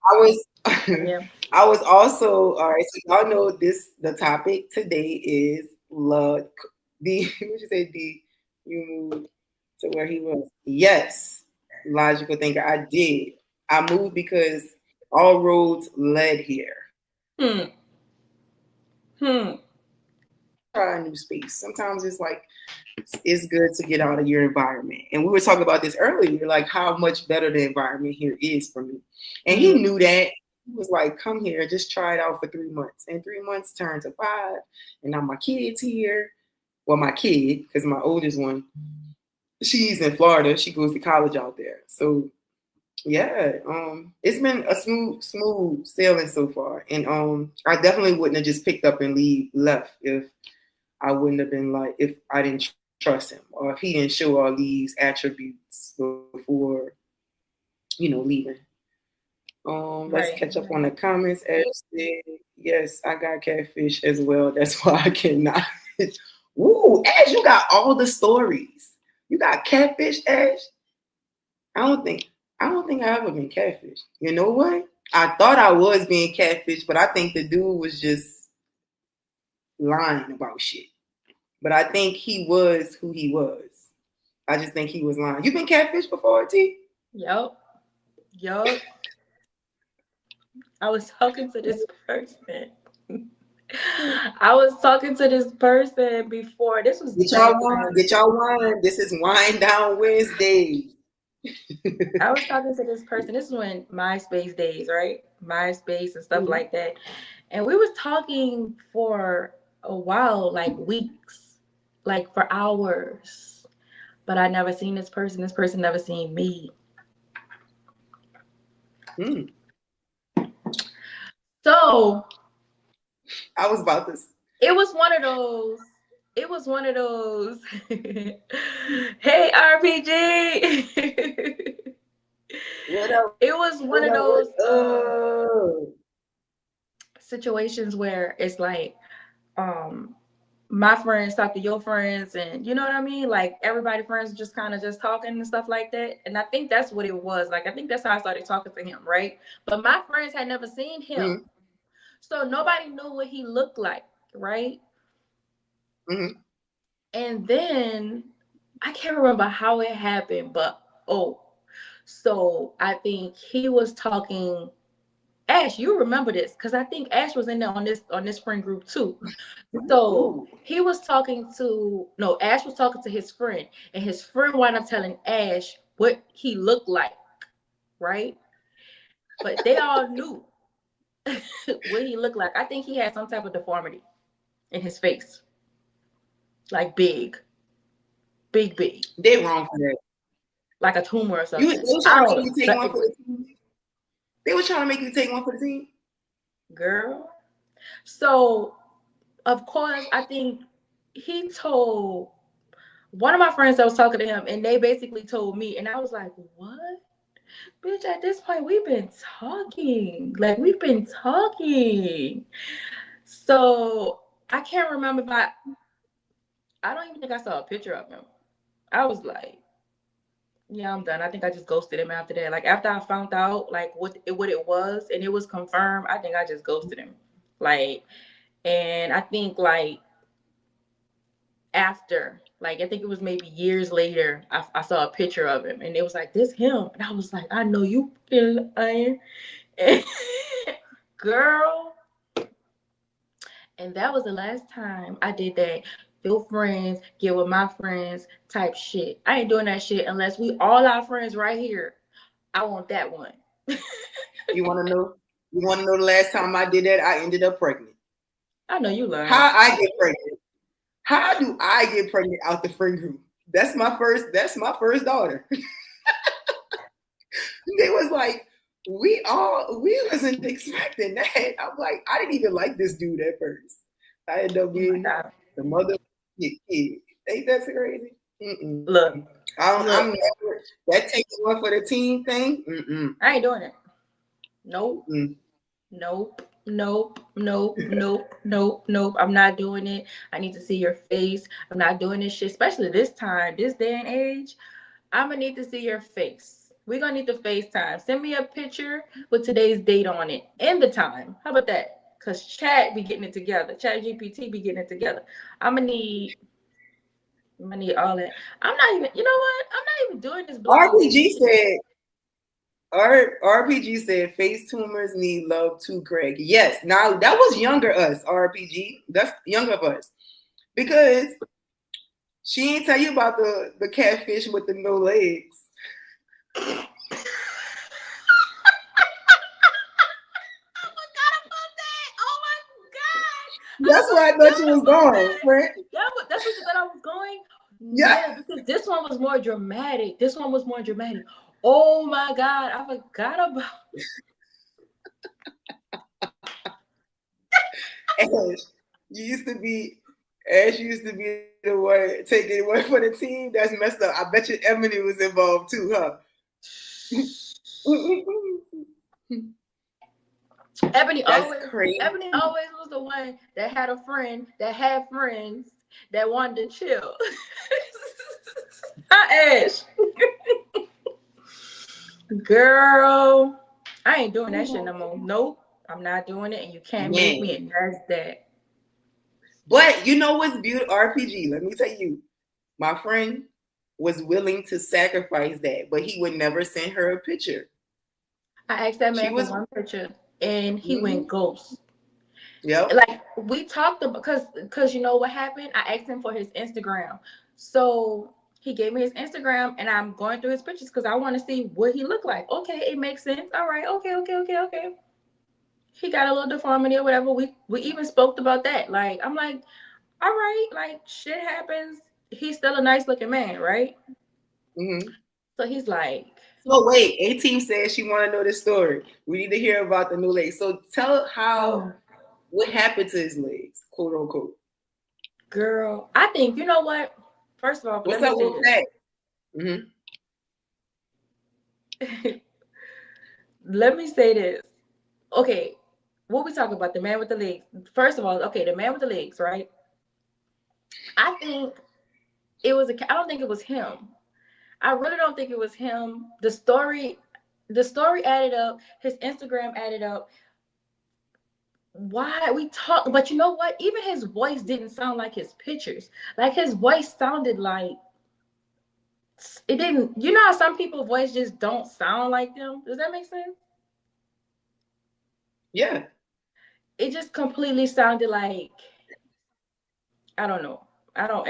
I was, Yeah. I was also all right. So y'all know this. The topic today is love. The what you say? The you moved to where he was. Yes, logical thinker. I did. I moved because all roads led here. Hmm. Hmm. Try a new space. Sometimes it's like it's good to get out of your environment. And we were talking about this earlier, like how much better the environment here is for me. And he Mm-hmm. knew that. He was like, come here, just try it out for 3 months. And 3 months turned to 5. And now my kid's here. Well, my kid, because my oldest one, she's in Florida. She goes to college out there. So yeah, it's been a smooth sailing so far. And I definitely wouldn't have just picked up and left if I wouldn't have been like if I didn't trust him or if he didn't show all these attributes before, leaving. Let's Right. catch up on Right. the comments. Ash said, yes, I got catfish as well. That's why I cannot. Woo, Ash, you got all the stories. You got catfish, Ash. I don't think I don't think I ever been catfish. You know what? I thought I was being catfish, but I think the dude was just lying about shit. But I think he was who he was. I just think he was lying. You been catfish before, T? Yup. Yup. I was talking to this person. I was talking to this person before. This was Get y'all back wine. when Get y'all wine. This is Wine Down Wednesday. I was talking to this person. This is when MySpace days, right? MySpace and stuff Mhm. like that. And we was talking for a while, like weeks, like for hours. But I never seen this person. This person never seen me. Mm. So I was about to. it was one of those. It was one of those. Hey RPG. What up? It was one What of up? What those up? situations where it's like um my friends talk to your friends, and you know what I mean, like everybody friends just kind of just talking and stuff like that. And I think that's what it was like. I think that's how I started talking to him, right? But my friends had never seen him, Mm-hmm. so nobody knew what he looked like, right? Mm-hmm. And then I can't remember how it happened, but oh, so I think he was talking. Ash, you remember this because I think Ash was in there on this friend group too. So Ooh. he was talking to no, Ash was talking to his friend, and his friend wound up telling Ash what he looked like, right? But they all knew what he looked like. I think he had some type of deformity in his face, like big, They wrong for that. like a tumor or You they something. was I trying to don't make know. you take one But for the team. They was trying to make you take one for the team. girl, so of course, I think he told one of my friends that was talking to him, and they basically told me, and I was like, "What, bitch? At this point, we've been talking. Like we've been talking." So I can't remember if I don't even think I saw a picture of him. I was like, "Yeah, I'm done." I think I just ghosted him after that. Like after I found out like what it was, and it was confirmed, I think I just ghosted him. Like, and I think like after like I think it was maybe years later I saw a picture of him and it was like this him and I was like I know you feel iron girl, and that was the last time I did that feel friends get with my friends type shit. I ain't doing that shit unless we all our friends right here. I want that one. You want to know? You want to know the last time I did that? I ended up pregnant. I know you lying. How I get pregnant? How do I get pregnant out the friend group? That's my first. That's my first daughter. They was like, we wasn't expecting that. I'm like, I didn't even like this dude at first. I ended up Oh my being god. the mother of the kid. Ain't that crazy? Mm-mm. Look, I'm look, never that takes one for the team thing. I ain't doing it. Nope. Mm-mm. Nope, nope, nope, nope, nope, nope. I'm not doing it. I need to see your face. I'm not doing this shit, especially this time, this day and age. I'm gonna need to see your face. We're gonna need to FaceTime. Send me a picture with today's date on it and the time. How about that? Cause chat be getting it together. Chat GPT be getting it together. I'm gonna need. I'm gonna need all that. I'm not even. You know what? I'm not even doing this blind dating RPG shit. said RPG said face tumors need love too, Craig. Yes. Now that was younger us, RPG. That's younger of us. Because she ain't tell you about the catfish with the no legs. I forgot about that. Oh my god. I That's where I thought you forgot was about going, that. friend. That's what you thought I was going? Yeah. No, because this one was more dramatic. This one was more dramatic. Oh my god, I forgot about. Ash, you used to be Ash used to be the one taking one for the team. That's messed up. I bet you Emily was involved too, huh? Ebony That's always crazy. Ebony always was the one that had a friend that had friends that wanted to chill. Not Ash. Girl, I ain't doing that shit no more. Nope. I'm not doing it, and you can't make me, Man. and that's that. But you know what's beautiful? RPG, let me tell you, my friend was willing to sacrifice that, but he would never send her a picture. I asked that She man for was one picture, and he went mhm. ghost. Yep. Like we talked about, because you know what happened? I asked him for his Instagram. So he gave me his Instagram and I'm going through his pictures because I want to see what he looked like. Okay, it makes sense. All right, okay. He got a little deformity or whatever. We even spoke about that. Like, I'm like, all right, like shit happens. He's still a nice looking man, right? Mm-hmm. So he's like, So wait, A Team says she want to know this story. We need to hear about the new legs. So tell how oh, what happened to his legs, quote unquote. girl. I think, you know what? First of all, let What's me up say with this. that? Mm-hmm. Let me say this. Okay, what we talk about, the man with the legs. First of all, okay, the man with the legs, right? I think I don't think it was him. I really don't think it was him. The story added up. His Instagram added up. Why we talk? But you know what? Even his voice didn't sound like his pictures. Like his voice sounded like it didn't. You know how some people's voice just don't sound like them. Does that make sense? Yeah. It just completely sounded like I don't know. I don't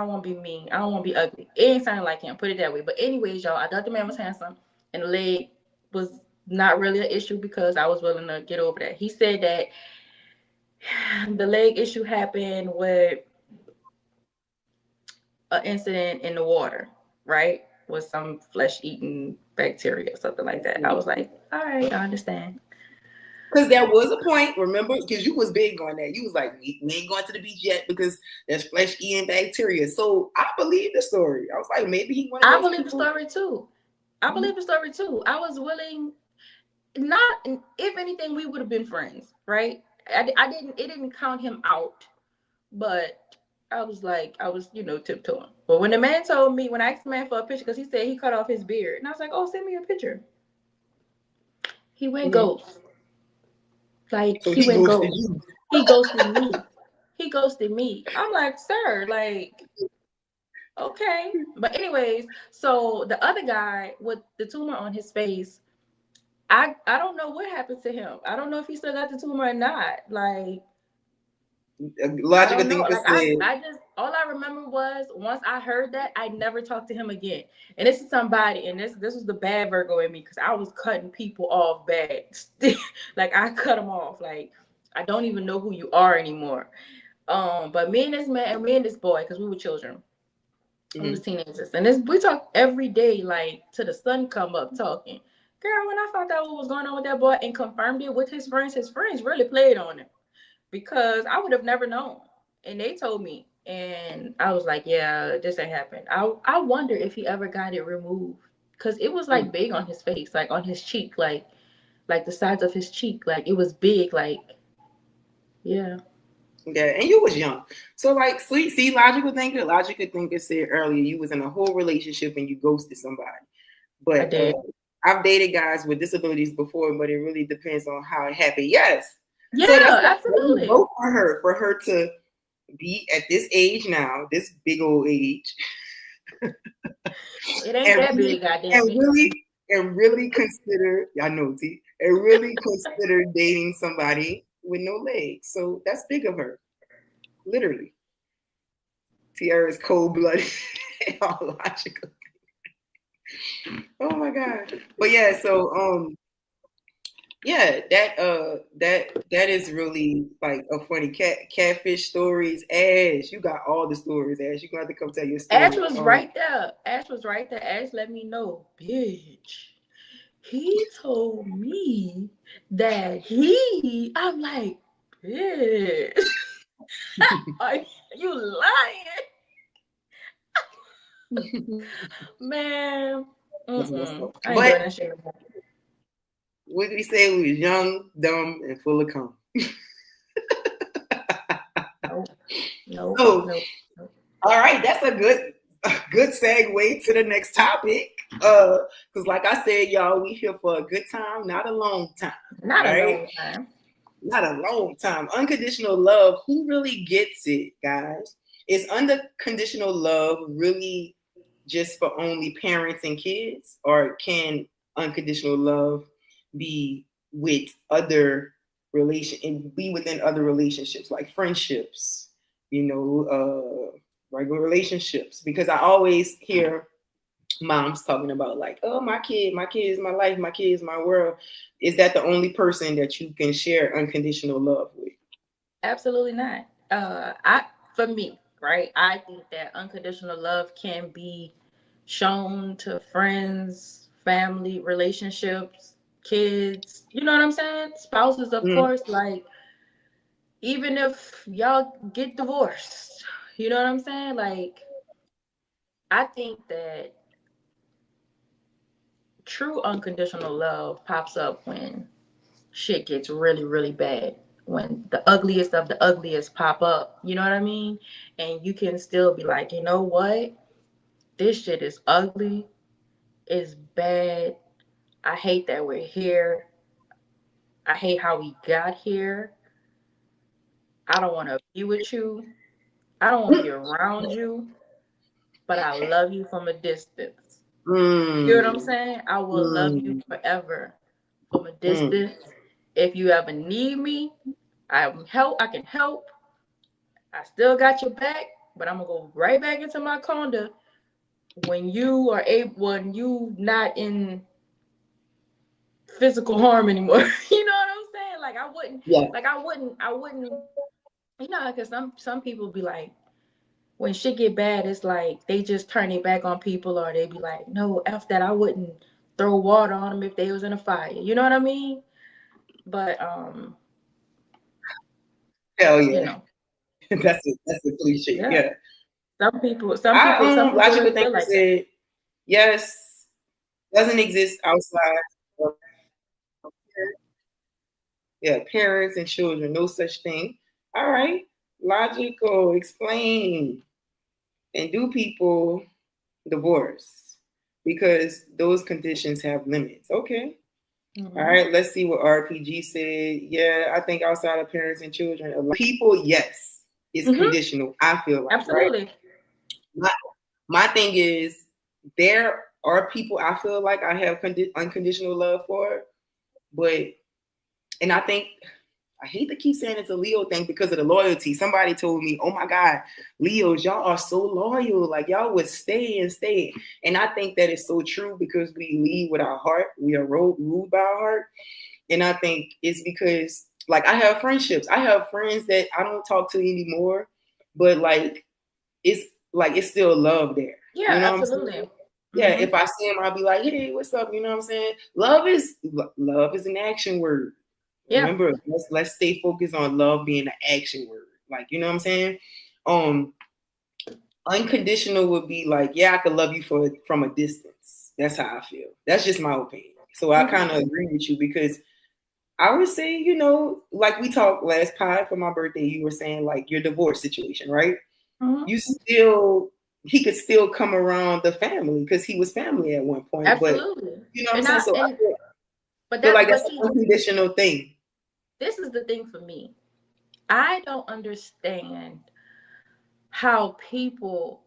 want to be mean. I don't want to be ugly. It ain't sounding like him. Put it that way. But anyways, y'all, I thought the man was handsome, and the leg was not really an issue because I was willing to get over that. He said that the leg issue happened with an incident in the water, right? With some flesh-eating bacteria or something like that. I was like, all right, I understand. Because there was a point, remember? Because you was big on that. You was like, we ain't going to the beach yet because there's flesh eating bacteria. So I believe the story. I was like, maybe he one of I those believe the people. story too. I believe the story too. I was willing. Not if anything, we would have been friends, right? I didn't. It didn't count him out, but I was like, tiptoeing. But when the man told me, when I asked the man for a picture, because he said he cut off his beard, and I was like, oh, send me a picture. He went Mm-hmm. ghost. Like So he he went ghosted ghost. you. He ghosted me. He ghosted me. I'm like, sir, like, okay. But anyways, so the other guy with the tumor on his face, I don't know what happened to him. I don't know if he still got the tumor or not. Like, I Logical don't know. thinker Like I, said, I just all I remember was once I heard that, I never talked to him again. And this is somebody, and this was the bad Virgo in me because I was cutting people off bad. Like I cut them off. Like I don't even know who you are anymore. But me and this man, me and this boy, because we were children, we was mm-hmm. teenagers, and this we talk every day, like till the sun come up, talking. Girl, when I found out what was going on with that boy and confirmed it with his friends really played on him because I would have never known. And they told me, and I was like, yeah, this ain't happened. I wonder if he ever got it removed because it was like big on his face, like on his cheek, like the sides of his cheek, like it was big, like yeah. Yeah, and you was young. So like see logical thinker said earlier you was in a whole relationship and you ghosted somebody. I But did. I've dated guys with disabilities before, but it really depends on how it happened. Yes. So Yeah, that's not really absolutely. vote for her to be at this age now, this big old age, It ain't and that really big, goddamn and it. really and really consider I know T and really consider dating somebody with no legs. So that's big of her, literally. Tiara is cold blooded, all logical. Oh my god! But yeah, so yeah, that is really like a funny catfish stories. Ash, you got all the stories. Ash, you gonna have to come tell your Ash story. was right there. Ash was right there. Ash let me know, bitch. He told me that I'm like, bitch, are you lying? Man, That's what's up. I ain't But doing that shit no more. what did we say? We was young, dumb, and full of cum. No, no, So, no, no. all right, that's a good segue to the next topic. Because like I said, y'all, we here for a good time, not a long time. Not a Right? long time. Not a long time. Unconditional love, who really gets it, guys? Is unconditional love really just for only parents and kids? Or can unconditional love be with other? relation and be within other relationships like friendships, regular relationships. Because I always hear moms talking about like, oh, my kid is my life, my kid is my world. Is that the only person that you can share unconditional love with? Absolutely not. I For me, right? I think that unconditional love can be shown to friends, family, relationships, kids. You know what I'm saying? Spouses, of Mm, course. Like even if y'all get divorced, you know what I'm saying? Like I think that true unconditional love pops up when shit gets really, really bad. When the ugliest of the ugliest pop up, you know what I mean? And you can still be like, you know what? This shit is ugly, it's bad. I hate that we're here. I hate how we got here. I don't want to be with you. I don't want to be around you, but I love you from a distance. You know what I'm mm, saying? I will love you mm, forever from a mm. distance. If you ever need me, I can help. I still got your back, but I'm gonna go right back into my condo when you not in physical harm anymore. You know what I'm saying? Yeah, I wouldn't. You know, because some people be like, when shit get bad, it's like they just turn it back on people, or they be like, no, f that. I wouldn't throw water on them if they was in a fire. You know what I mean? But hell you yeah. know, That's a cliche. yeah. Yeah. Some people Logical don't thinker feel like that. said, yes, doesn't exist outside of yeah, parents and children, no such thing. All right. Logical, explain. And do people divorce? Because those conditions have limits. Okay. All Hmm. right, let's see what RPG said. Yeah, I think outside of parents and children, a lot of people, yes, it's Hmm. conditional. I feel like, right? Absolutely. My, my thing is, there are people I feel like I have unconditional love for, but, and I think I hate to keep saying it's a Leo thing because of the loyalty. Somebody told me, "Oh my God, Leos, y'all are so loyal. Like y'all would stay and stay." And I think that is so true because we lead with our heart. We are ruled by our heart. And I think it's because, like, I have friendships. I have friends that I don't talk to anymore, but it's it's still love there. Yeah, You know what I'm saying? absolutely. Yeah, Hmm. if I see him, I'll be like, "Hey, what's up?" You know what I'm saying? Love is an action word. Yeah. Remember, let's stay focused on love being an action word. Like, you know what I'm saying? Um, Unconditional would be like, yeah, I could love you from a distance. That's how I feel. That's just my opinion. So I Hmm. kind of agree with you because I would say, like we talked last pod for my birthday, you were saying like your divorce situation, right? Hmm. You still He could still come around the family because he was family at one point, but Absolutely. you know what I'm And saying? I So and feel like that's but an see, unconditional thing. this is the thing for me. I don't understand how people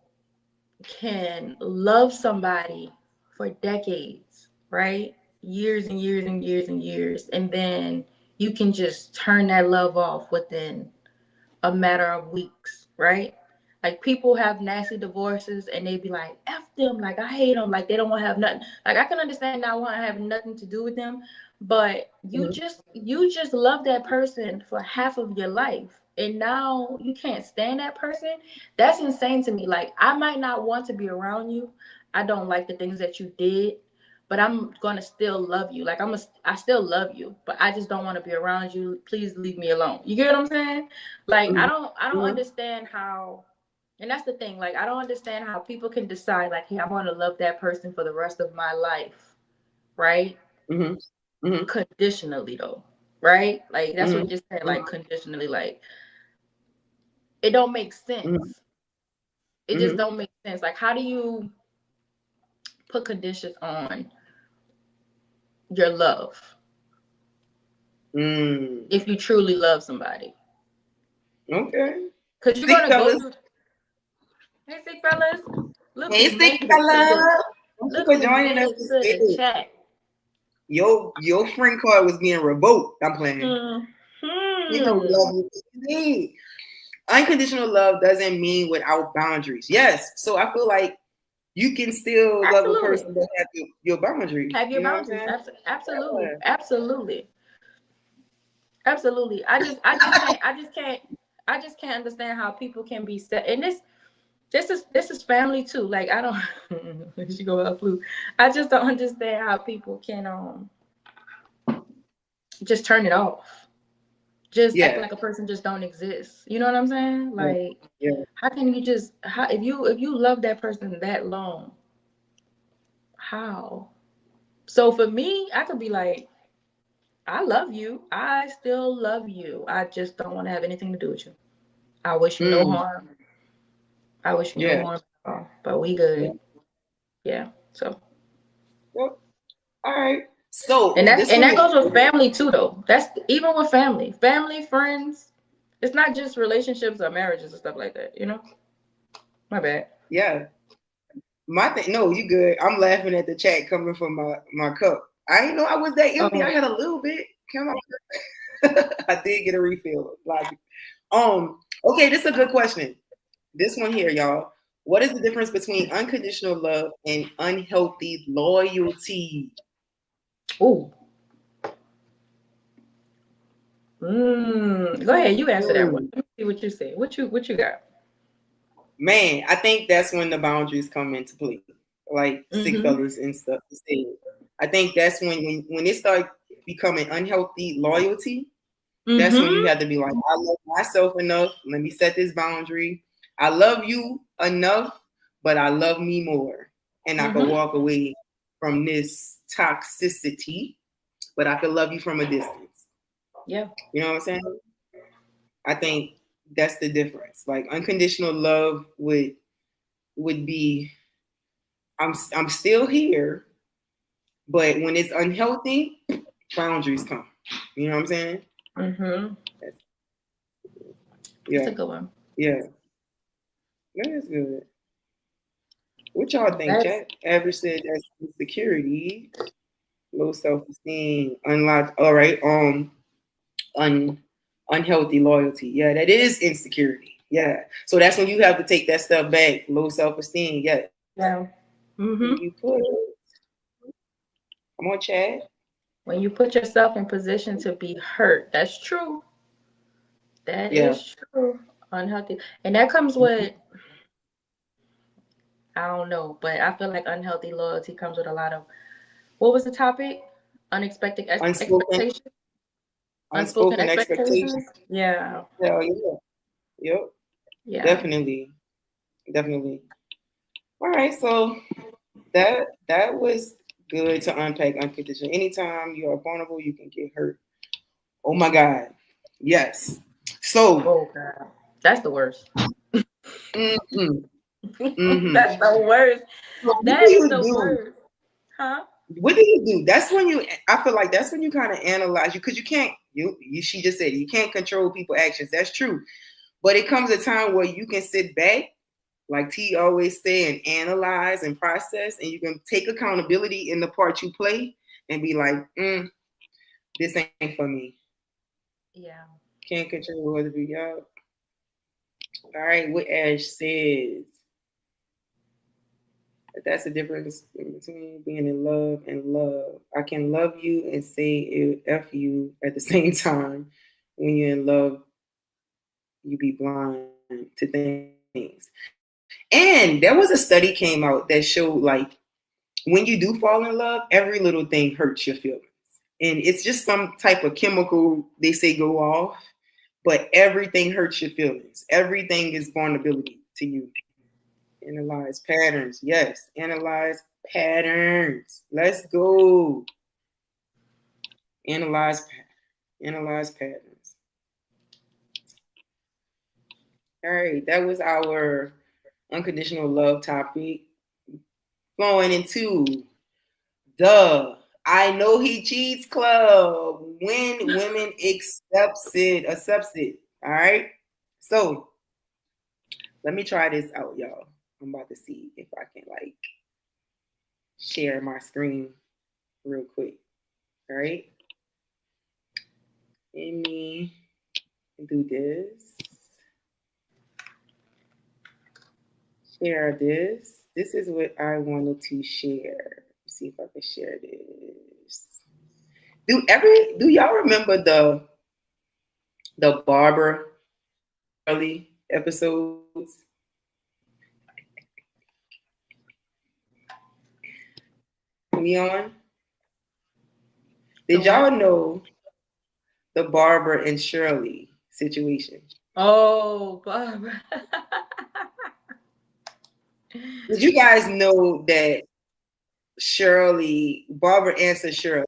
can love somebody for decades, right? Years and years and years and years, and then you can just turn that love off within a matter of weeks, right? Like people have nasty divorces and they be like, F them, like I hate them, like they don't want to have nothing. Like I can understand not want to have nothing to do with them, but Mhm. you just love that person for half of your life. And now you can't stand that person. That's insane to me. Like I might not want to be around you. I don't like the things that you did, but I'm gonna still love you. I still love you, but I just don't want to be around you. Please leave me alone. You get what I'm saying? Like Mhm. I don't Mhm. understand how, and that's the thing. Like I don't understand how people can decide like, hey, I want to love that person for the rest of my life, right? Mhm. Mhm. Conditionally though, right? Like that's what Mhm. you're saying, Mhm. like conditionally. Like it don't make Mhm. sense. It just Mhm. don't make sense. Like how do you put conditions on your love Mm. if you truly love somebody? Okay. Because you're Sick gonna go fellas. through. Hey, sick fellas. Look Hey, who sick made it to fella. the Thank you look for who joining made us it to to the stage. chat. Your friend card was being revoked. I'm playing. Hmm. You know, love me. Unconditional love doesn't mean without boundaries. Yes. So I feel like you can still love a Absolutely. person that have your boundaries. Have your You know what I'm boundaries. saying? Absolutely. Absolutely. Absolutely. I just can't understand how people can be set. And this is family too. Like I don't. She go out flu. I just don't understand how people can just turn it off. Just act Yeah. like a person just don't exist. You know what I'm saying? Yeah. Like Yeah. how can you just how if you love that person that long, how? So for me, I could be like, I love you. I still love you. I just don't want to have anything to do with you. I wish you no Mm, harm. I wish you no yeah. harm at all. But we Yeah. good. Yeah. So Yep. All right. So and that this and one that is goes with family too though. That's even with family. Family, friends. It's not just relationships or marriages and stuff like that, you know? My bad. yeah. My thing. No, you good. I'm laughing at the chat coming from my cup. I didn't know I was that empty. I Oh. had a little bit. Come on. I did get a refill. Like, okay, this is a good question. This one here, y'all. What is the difference between unconditional love and unhealthy loyalty? Ooh. Go ahead, you answer that one. Mm. Let me see what you say. What you got? Man, I think that's when the boundaries come into play. Like sick Mm-hmm. fellas and stuff said. I think that's when it starts becoming unhealthy loyalty. That's when you Mm-hmm. have to be like, I love myself enough. Let me set this boundary. I love you enough, but I love me more. And I could Mm-hmm. walk away from this toxicity, but I could love you from a distance. Yeah. You know what I'm saying? I think that's the difference. Like unconditional love would be I'm still here, but when it's unhealthy, boundaries come. You know what I'm saying? Mm-hmm. That's, That's yeah, a good one. yeah, that is good. What y'all think, That's chat? Average said that's insecurity, low self-esteem, unlocked. All right, un unhealthy loyalty. Yeah, that is insecurity. Yeah, so that's when you have to take that step back. Low self-esteem. Yes. yeah. When you Mm-hmm. put, come on, chat. When you put yourself in position to be hurt, that's true. That Yeah. is true. Unhealthy, and that comes with I don't know, but I feel like unhealthy loyalty comes with a lot of what was the topic? Unexpected Unspoken, expectations, unspoken unspoken expectations. expectations. Yeah, Hell yeah. Yep. yeah. Definitely. Definitely. All right. So that was good to unpack unconditional. Anytime you are vulnerable, you can get hurt. Oh my God. Yes. So Oh God, that's the worst. mm-hmm, mm-hmm. That's the worst. So what do That is you the do? worst. Huh? What do you do? That's when you I feel like that's when you kind of analyze you because you can't you she just said you can't control people's actions. That's true. But it comes a time where you can sit back, like T always say, and analyze and process, and you can take accountability in the part you play and be like, this ain't for me. Yeah. Can't control whether we out. All right, what Ash says. That's the difference between being in love and love. I can love you and say F you at the same time. When you're in love, you be blind to things. And there was a study came out that showed like when you do fall in love, every little thing hurts your feelings. And it's just some type of chemical they say go off, but everything hurts your feelings. Everything is vulnerability to you. Analyze patterns. Yes, analyze patterns. Let's go. Analyze analyze patterns. All right, that was our unconditional love topic. Flowing into the I know he cheats club when women accepts it. All right. So let me try this out, y'all. I'm about to see if I can like share my screen real quick. All right. Amy. Do this. Share this. This is what I wanted to share. Let's see if I can share this. Do y'all remember the Barbara Shirley episodes? Neon? The Did what? y'all know the Barbara and Shirley situation? Oh, Barbara. Did you guys know that Barbara answered Shirley?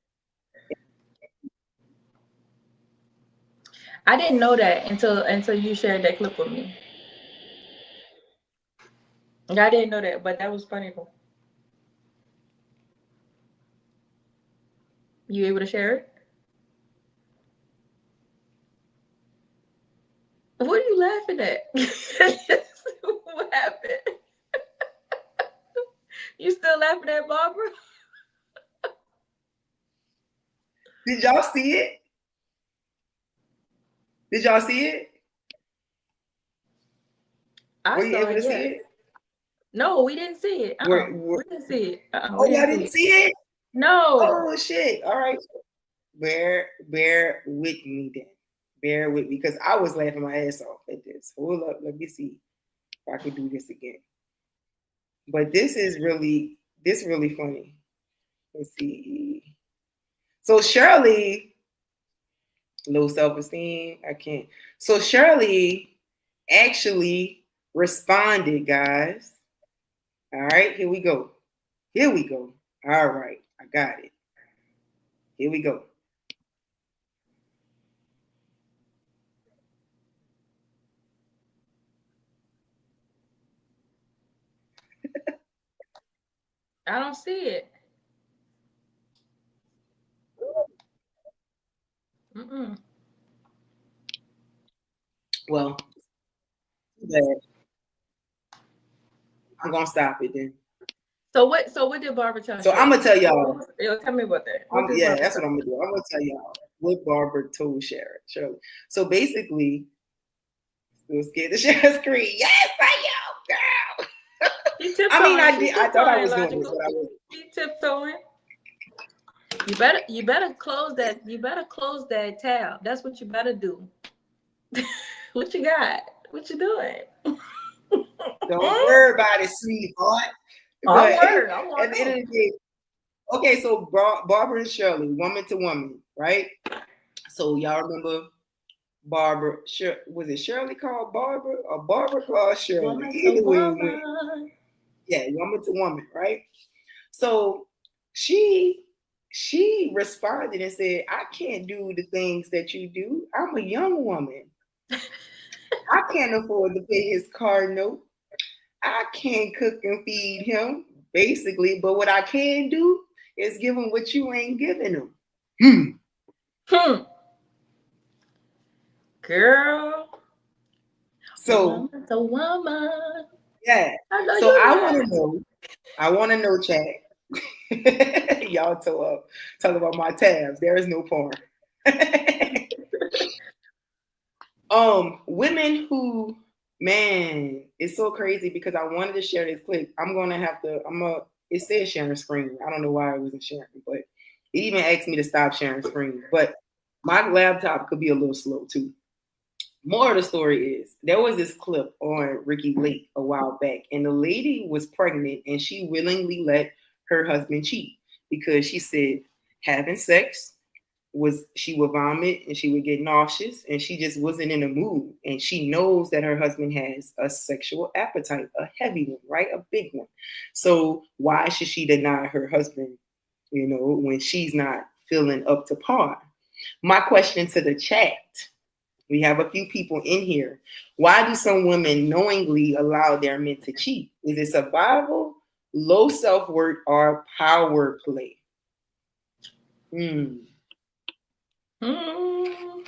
I didn't know that until you shared that clip with me. I didn't know that, but that was funny though. You able to share it? What are you laughing at? What happened? You still laughing at Barbara? Did y'all see it? Did y'all see it? I Were you saw able it, to see yes. it? No, we didn't see it. Were We didn't see it. oh, We y'all didn't see didn't it. see it? No. Oh shit! All right, bear with me then. Bear with me because I was laughing my ass off at this. Hold up, let me see if I can do this again. But this really funny. Let's see. So Shirley, low self esteem. I can't. So Shirley actually responded, guys. All right, here we go. Here we go. All right, I got it. Here we go. I don't see it. Mm-mm. Well, too bad. I'm gonna stop it then. So what did Barbara tell So I'm gonna Shirley? tell y'all. Tell me about that. What did Yeah, Barbara that's what tell? I'm gonna do. I'm gonna tell y'all what Barbara told Sharon. Shirley. So basically, still scared to share a screen. Yes, I am, girl. She I mean, tiptoeing. I She did. I thought I tiptoeing was doing this, logical. but I was. She tiptoeing. You better close that. You better close that tab. That's what you better do. What you got? What you doing? Don't worry about it, sweetheart. I'm But worried. I at want the to end of know. the day, okay. So Barbara and Shirley, woman to woman, right? So y'all remember Barbara? Was it Shirley called Barbara or Barbara called Shirley? Woman to Either way it went. woman. Yeah, woman to woman, right? So she responded and said, I can't do the things that you do. I'm a young woman. I can't afford to pay his car note. I can't cook and feed him, basically. But what I can do is give him what you ain't giving him. Hmm. Hmm. Girl. So Woman to woman. yeah. I know So you I want to right. know. I want to know, chat. Y'all talk about my tabs. There is no porn. Women who, man, it's so crazy because I wanted to share this clip. It says sharing screen. I don't know why I wasn't sharing, but it even asked me to stop sharing screen. But my laptop could be a little slow too. More of the story is there was this clip on Ricky Lake a while back, and the lady was pregnant and she willingly let her husband cheat because she said having sex was she would vomit and she would get nauseous and she just wasn't in the mood. And she knows that her husband has a sexual appetite, a heavy one, right? A big one. So why should she deny her husband, when she's not feeling up to par? My question to the chat, we have a few people in here. Why do some women knowingly allow their men to cheat? Is it survival, low self-worth, or power play? Hmm. Hmm.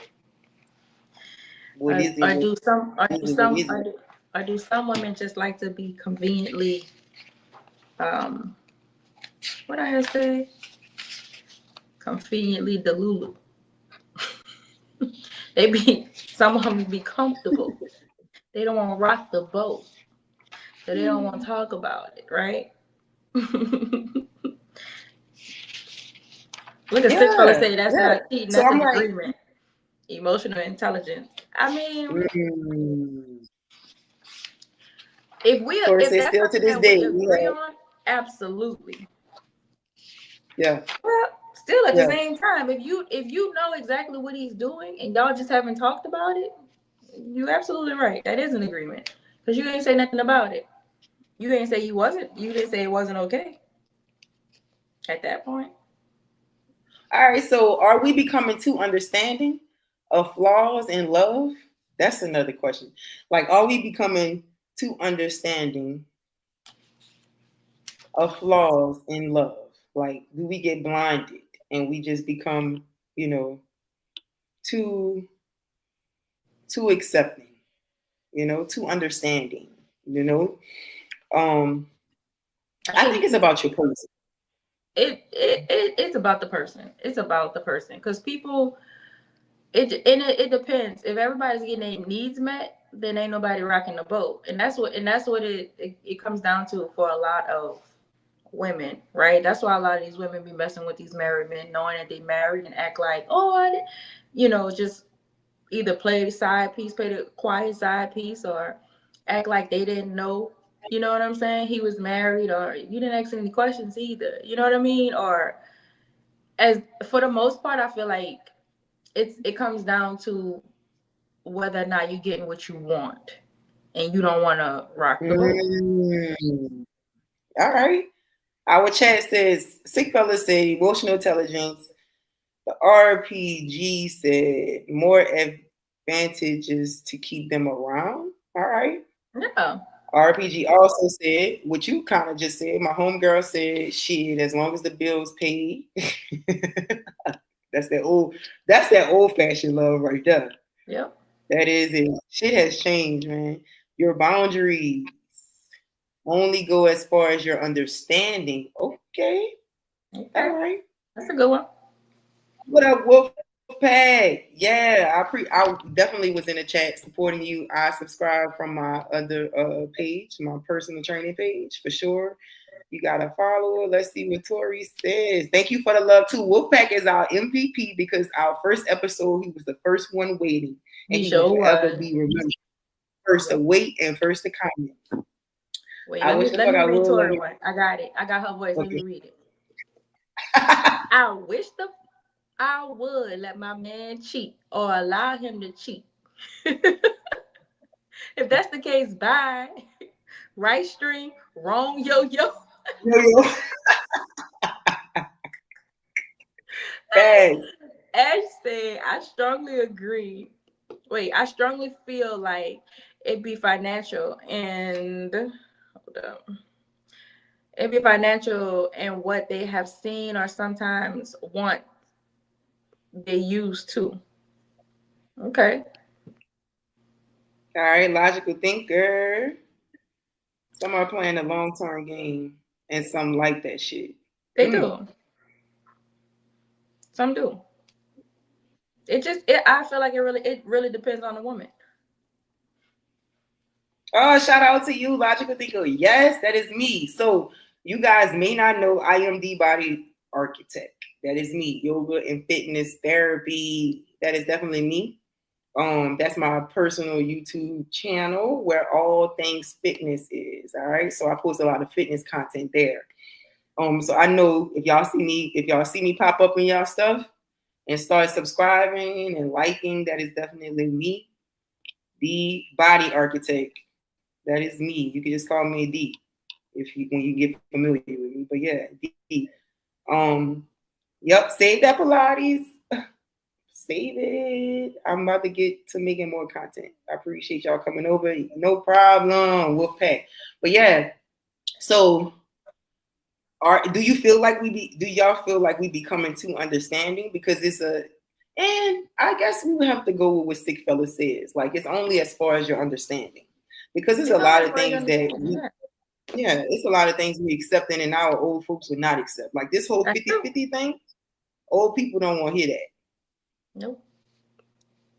What is it? I What do some. I is do it? What some. is it? I do some women just like to be conveniently. Um. What I have say? Conveniently delulu. They be Some of them be comfortable. They don't want to rock the boat. So they don't want to talk about it, right? Look at sick fella Yeah, say that's yeah. not cheating, So that's I'm an like, agreement. Emotional intelligence. I mean, mm. Tori if says that's still to something this that day, we we agree have, on, absolutely. yeah, Well, still at the yeah. same time, if you know exactly what he's doing and y'all just haven't talked about it, you're absolutely right. That is an agreement because you ain't say nothing about it. You ain't say you wasn't. You didn't say it wasn't okay at that point. All right, so are we becoming too understanding of flaws in love? That's another question. Like, are we becoming too understanding of flaws in love? Like, do we get blinded and we just become, you know, too too accepting, too understanding, you know? Um, I I think think it's about your person. it's about the person. It's about the person because people it depends. If everybody's getting their needs met, then ain't nobody rocking the boat, and that's what it comes down to for a lot of women, right? That's why a lot of these women be messing with these married men, knowing that they married and act like, oh, just either play the side piece, play the quiet side piece, or act like they didn't know. You know what I'm saying? He was married, or you didn't ask any questions either. You know what I mean? Or as for the most part, I feel like it comes down to whether or not you're getting what you want, and you don't want to rock the boat. Mm. All right. Our chat says, Sick Fella said emotional intelligence. The RPG said more advantages to keep them around. All right. Yeah. RPG also said what you kind of just said. My homegirl said, "Shit, as long as the bills paid." that's that old. That's that old fashioned love right there. Yep. That is it. Shit has changed, man. Your boundaries only go as far as your understanding. Okay, all Okay. right. That's a good one. What up, Wolfpack? Yeah, I definitely was in the chat supporting you. I subscribe from my other page, my personal training page for sure. You got a follower. Let's see what Tori says. Thank you for the love too. Wolfpack is our MVP because our first episode, he was the first one waiting, and He he will sure forever was. be remembered. First to Yep. wait and first to comment. Wait, I let wish me the let fuck me I read would let Tori me. one. I got it. I got her voice. Let me Okay. read it. I wish I would let my man cheat or allow him to cheat. If that's the case, bye. Right string, wrong yo yo. Yo, yo. Facts. Ash said, I strongly agree. Wait, I strongly feel like it'd be financial and hold up. It'd be financial and what they have seen or sometimes want they use too. Okay. All right, logical thinker. Some are playing a long term game, and some like that shit. They Mm. do. Some do. I feel like it really depends on the woman. Oh, shout out to you, logical thinker. Yes, that is me. So you guys may not know I am the body architect. That is me. Yoga and fitness therapy. That is definitely me. That's my personal YouTube channel where all things fitness is. All right. So I post a lot of fitness content there. So I know if y'all see me pop up in y'all stuff and start subscribing and liking, that is definitely me, the body architect. That is me. You can just call me D if you when you get familiar with me. But yeah, D. Um, yep, save that Pilates. Save it. I'm about to get to making more content. I appreciate y'all coming over. No problem. Wolfpack. But yeah, so do y'all feel like we becoming too understanding? Because and I guess we would have to go with what Sick Fella says. Like it's only as far as your understanding. Because there's a It's only lot as of far as you things that understand. we Yeah. yeah, it's a lot of things we accepting and our old folks would not accept. Like this whole That's true. 50-50 thing, old people don't want to hear that. Nope.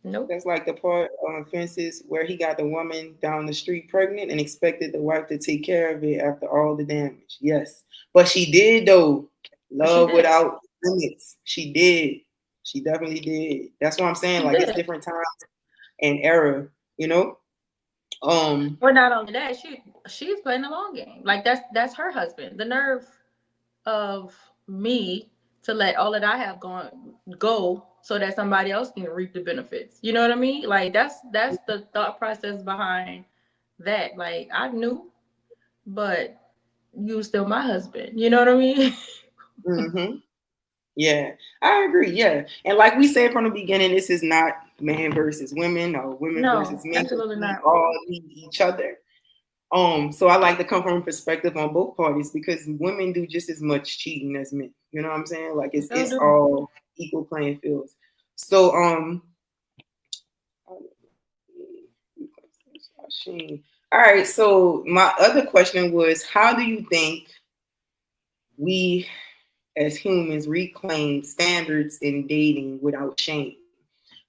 Nope. That's like the part on Fences where he got the woman down the street pregnant and expected the wife to take care of it after all the damage. Yes. But she did though. But she Love did. without limits. She did. She definitely did. That's what I'm saying. She Like it's did. different times and era, you know? Um Well, not only that, she's playing the long game. Like that's her husband. The nerve of me to let all that I have gone go so that somebody else can reap the benefits. You know what I mean? Like that's the thought process behind that. Like I knew, but you still my husband. You know what I mean? hmm Yeah, I agree. Yeah. And like we said from the beginning, this is not man versus women or women versus No, men. absolutely We not. all need each other. So I like to come from a perspective on both parties because women do just as much cheating as men. You know what I'm saying? Like They'll it's do. all equal playing fields. So all right. So my other question was, how do you think we as humans reclaim standards in dating without shame?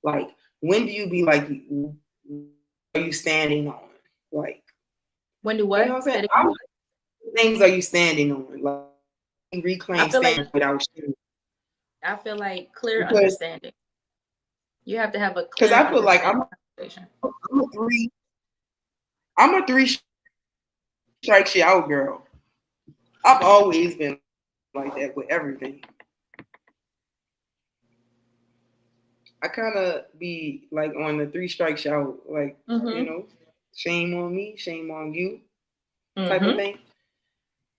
Like, when do you be like, are you standing on? Like, When do you know what? what I'm saying? Say it again. Things are you standing on? Like, I reclaim feel like standards without shame. I feel like clear Because understanding. You have to have a because clear I feel like understanding conversation. I'm a three I'm a three strike shit out girl. I've always been like that with everything. I kind of be like on the three strikes out, like Mm-hmm. shame on me, shame on you, type of Mm-hmm. thing.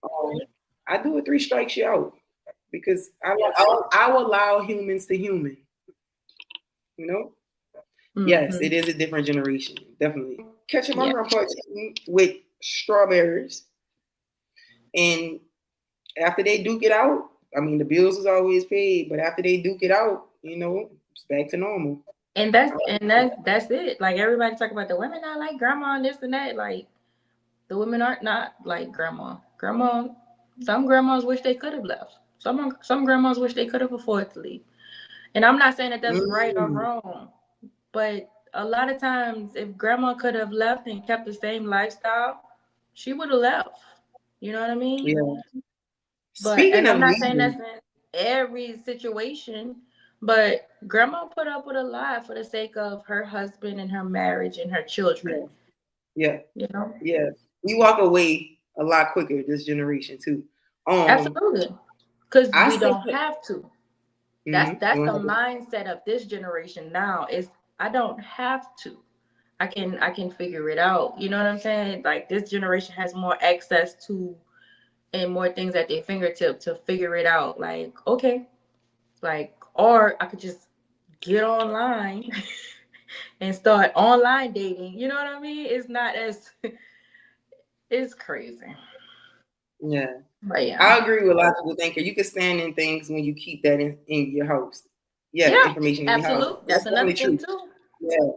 Um, I do a three strikes you out because I'll allow humans to human. You know, yes, Mm-hmm. it is a different generation, definitely. Catching my Yeah. grandpa with strawberries, and after they duke it out, I mean the bills was always paid, but after they duke it out, it's back to normal. And that's it. Like everybody talk about the women not like grandma and this and that. Like the women aren't not like grandma. Grandma, some grandmas wish they could have left. Some grandmas wish they could have afforded to leave. And I'm not saying that that's right or Mm, wrong, but a lot of times if grandma could have left and kept the same lifestyle, she would have left. You know what I mean? yeah. But Speaking and of I'm not saying leaving, that's in every situation, but grandma put up with a lot for the sake of her husband and her marriage and her children. yeah, yeah, You know? yeah. We walk away a lot quicker this generation too. Um, Absolutely. Because I we say, don't have to. That's the mm-hmm. mindset of this generation now is I don't have to. I can figure it out. You know what I'm saying? Like this generation has more access to and more things at their fingertip to figure it out. Like, okay, like, or I could just get online and start online dating. You know what I mean? It's not as it's crazy. Yeah. But yeah. I agree with a lot of people thinking you can stand in things when you keep that in your house. Yeah, Yeah, information in your house. absolute. That's That's another definitely thing true. too. Yeah,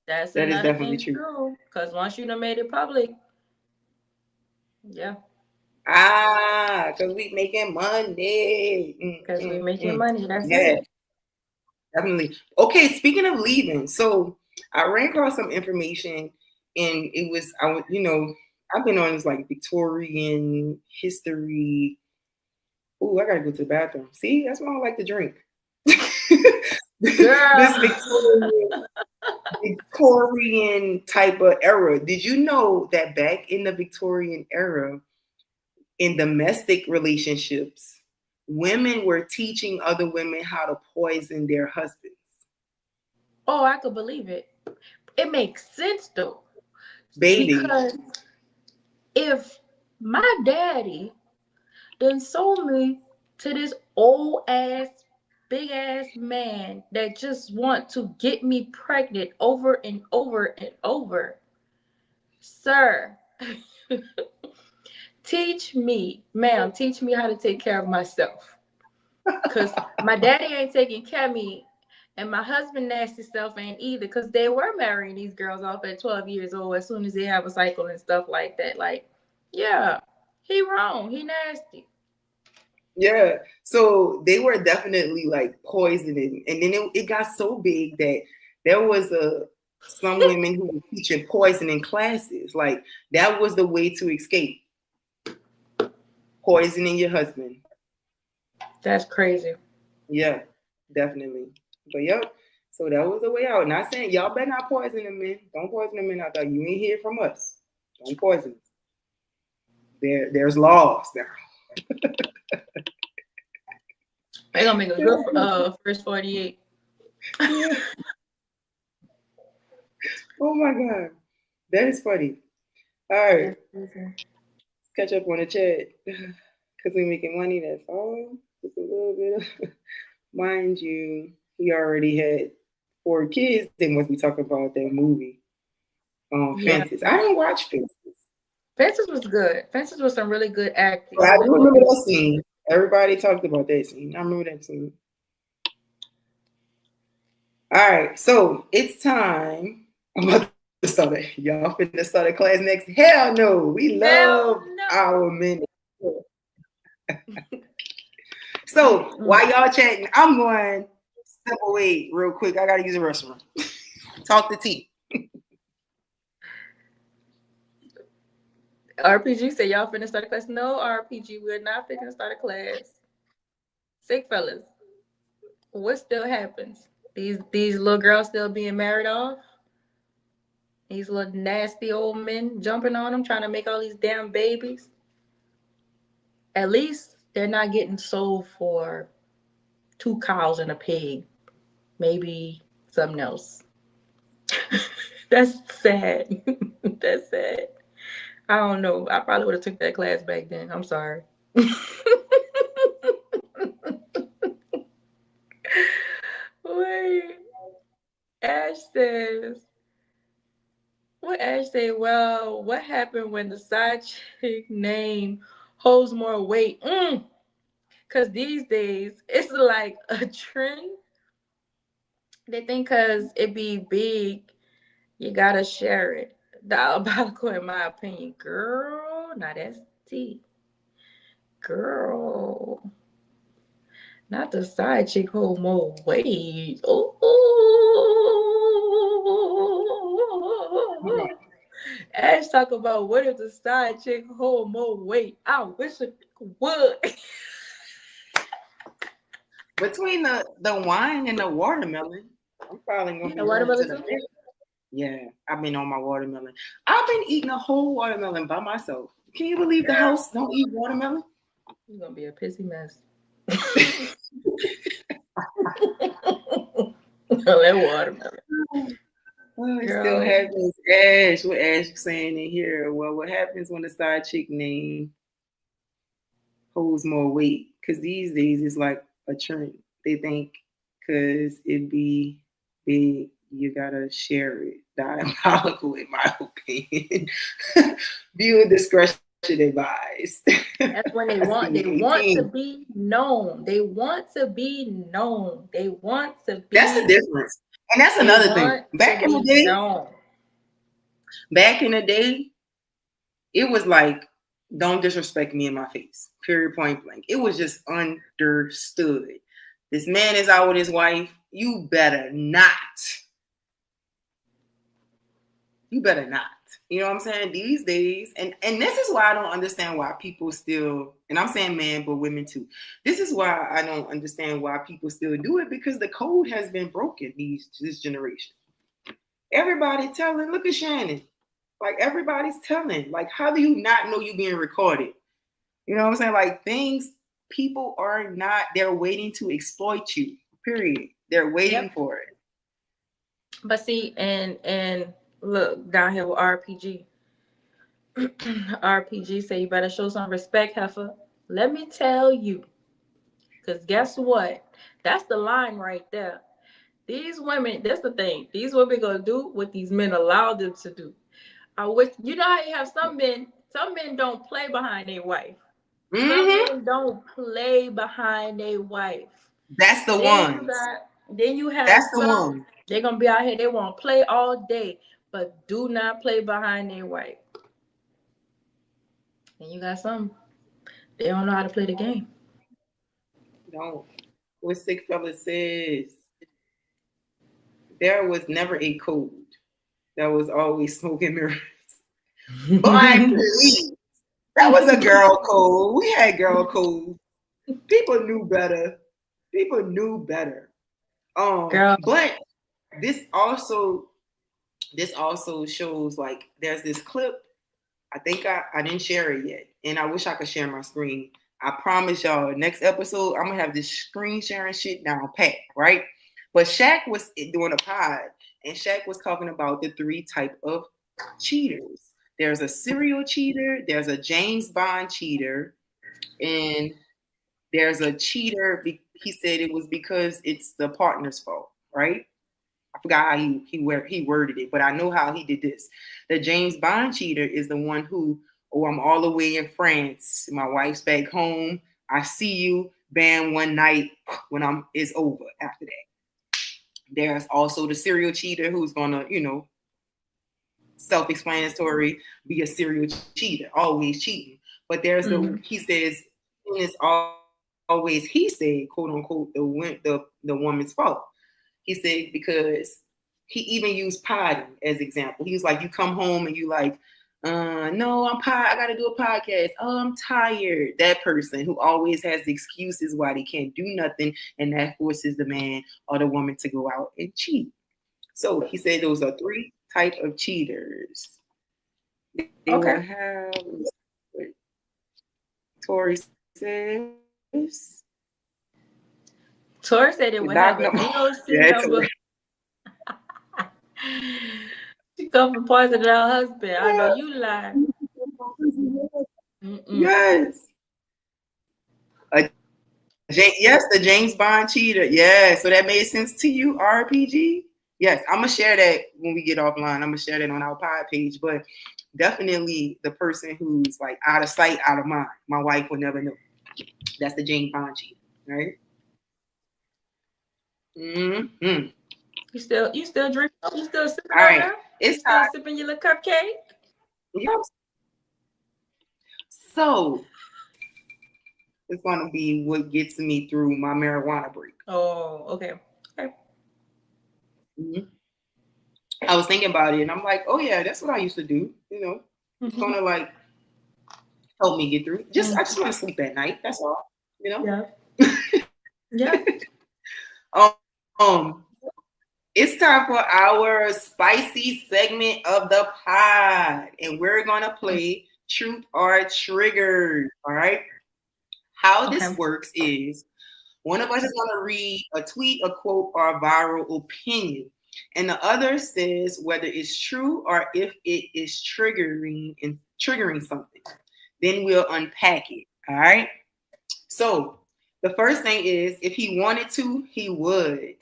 That's that is another definitely thing true. too. Cause once you done made it public, yeah. Because we making money. Cause we making money. That's Yeah, it. definitely. Okay, speaking of leaving, so I ran across some information, and it was I've been on this like Victorian history. Oh, I gotta go to the bathroom. See, that's why I don't like to drink. Girl. This Victorian type of era. Did you know that back in the Victorian era, in domestic relationships, women were teaching other women how to poison their husbands? Oh, I could believe it. It makes sense though. Baby. Because if my daddy done sold me to this old ass, big ass man that just want to get me pregnant over and over and over, sir, teach me, ma'am, teach me how to take care of myself. Cause my daddy ain't taking care of me, and my husband nasty self ain't either. Cause they were marrying these girls off at 12 years old as soon as they have a cycle and stuff like that. Like, yeah, he wrong. He nasty. Yeah. So they were definitely like poisoning. And then it got so big that there was some women who were teaching poison in classes. Like that was the way to escape poisoning your husband. That's crazy. Yeah, definitely. But yep. So that was the way out. Not saying y'all better not poison them men. Don't poison them men out there. You ain't hear from us. Don't poison us. There's laws there. They're gonna make a good first 48. Yeah. Oh my god. That is funny. All right. Catch up on the chat. Because we're making money, that's all. Just a little bit of, mind you, he already had 4 kids. They must be talking about that movie, Yeah. Fences. I didn't watch Fences. Fences was good. Fences was some really good acting. But I do remember that scene. Everybody talked about that scene. I remember that scene. All right, so it's time. I'm about to start it. Y'all finna start a class next. Hell no. We love our men. So while y'all chatting, I'm going to step away real quick. I gotta use the restroom. Talk to T. RPG said y'all finna start a class. No, RPG, we're not finna start a class. Sick fellas. What still happens? These little girls still being married off? These little nasty old men jumping on them, trying to make all these damn babies? At least they're not getting sold for 2 cows and a pig. Maybe something else. That's sad. That's sad. I don't know. I probably would have took that class back then. I'm sorry. Wait. Ash says, what Ash say? Well, what happened when the side chick name holds more weight? Because these days, it's like a trend. They think because it be big, you gotta share it. Diabolical, in my opinion. Girl, now that's T. Girl. Not the side chick hold more weight. Oh. Ash talk about what if the side chick hold more weight. I wish it would. Between the wine and the watermelon, I'm probably gonna be running to the milk. Yeah, I've been on my watermelon. I've been eating a whole watermelon by myself. Can you believe the house don't eat watermelon? You're gonna be a pissy mess. That watermelon. Well, it still happens. Ash, what Ash saying in here? Well, what happens when the side chick name holds more weight? Because these days it's like a trend. They think because it be big, you gotta share it. Diabolical, in my opinion. Viewer discretion advised. That's when they want to be known. They want to be known. They want to be. That's the difference. And that's another thing. Back in the day, it was like, don't disrespect me in my face. Period, point blank. It was just understood. This man is out with his wife. You better not. You better not. You know what I'm saying? These days, and this is why I don't understand why people still, and I'm saying men, but women too. This is why I don't understand why people still do it, because the code has been broken this generation. Everybody telling, look at Shannon. Like everybody's telling. Like, how do you not know you being recorded? You know what I'm saying? Like people are not, they're waiting to exploit you. Period. They're waiting for it. But see, and look down here with RPG. RPG say you better show some respect, heifer. Let me tell you. Because guess what? That's the line right there. These women, that's the thing. These women gonna do what these men allow them to do. I wish, you know how you have some men don't play behind their wife. Mm-hmm. Some men don't play behind their wife. That's the one. Then you have that's some, the one. They're gonna be out here, they want to play all day, but do not play behind their wife. And you got some, they don't know how to play the game. No. What Sick Fella says. there was never a code. There was always smoke and mirrors. Boy, please. That was a girl code. We had girl codes. People knew better. People knew better. Girl. But this also shows like there's this clip. I think I didn't share it yet, and I wish I could share my screen. I promise y'all, next episode I'm gonna have this screen sharing shit down pat, right? But Shaq was doing a pod, and Shaq was talking about the three type of cheaters. There's a serial cheater, there's a James Bond cheater, and there's a cheater. He said it was because it's the partner's fault, right? I forgot how he worded it, but I know how he did this. The James Bond cheater is the one who, oh, I'm all the way in France. My wife's back home. I see you, bam, one night when it's over after that. There's also the serial cheater who's gonna, self-explanatory, be a serial cheater, always cheating. But there's he says, and it's always he said, quote unquote, the woman's fault. He said because he even used potting as example. He was like, you come home and you like, no, I got to do a podcast. Oh, I'm tired. That person who always has excuses why they can't do nothing, and that forces the man or the woman to go out and cheat. So he said those are three types of cheaters. They will have what Tori says. Tori said it would have a VOC number. She come from poisoning her husband. I know you lie. Yes. Yes, the James Bond cheater. Yeah, so that made sense to you, RPG? Yes, I'm going to share that when we get offline. I'm going to share that on our pod page. But definitely the person who's like out of sight, out of mind. My wife will never know. That's the James Bond cheater, right? Mm-hmm. You still drink? You still sipping All right. It's still sipping your little cupcake? Yep. So it's gonna be what gets me through my marijuana break. Oh, okay. Mm-hmm. I was thinking about it, and I'm like, oh yeah, that's what I used to do. It's gonna like help me get through. I just want to sleep at night. That's all. Yeah. Yeah. It's time for our spicy segment of the pod, and we're gonna play Truth or Triggered. All right. How this works is one of us is gonna read a tweet, a quote, or a viral opinion, and the other says whether it's true or if it is triggering something. Then we'll unpack it. All right. So the first thing is, if he wanted to, he would.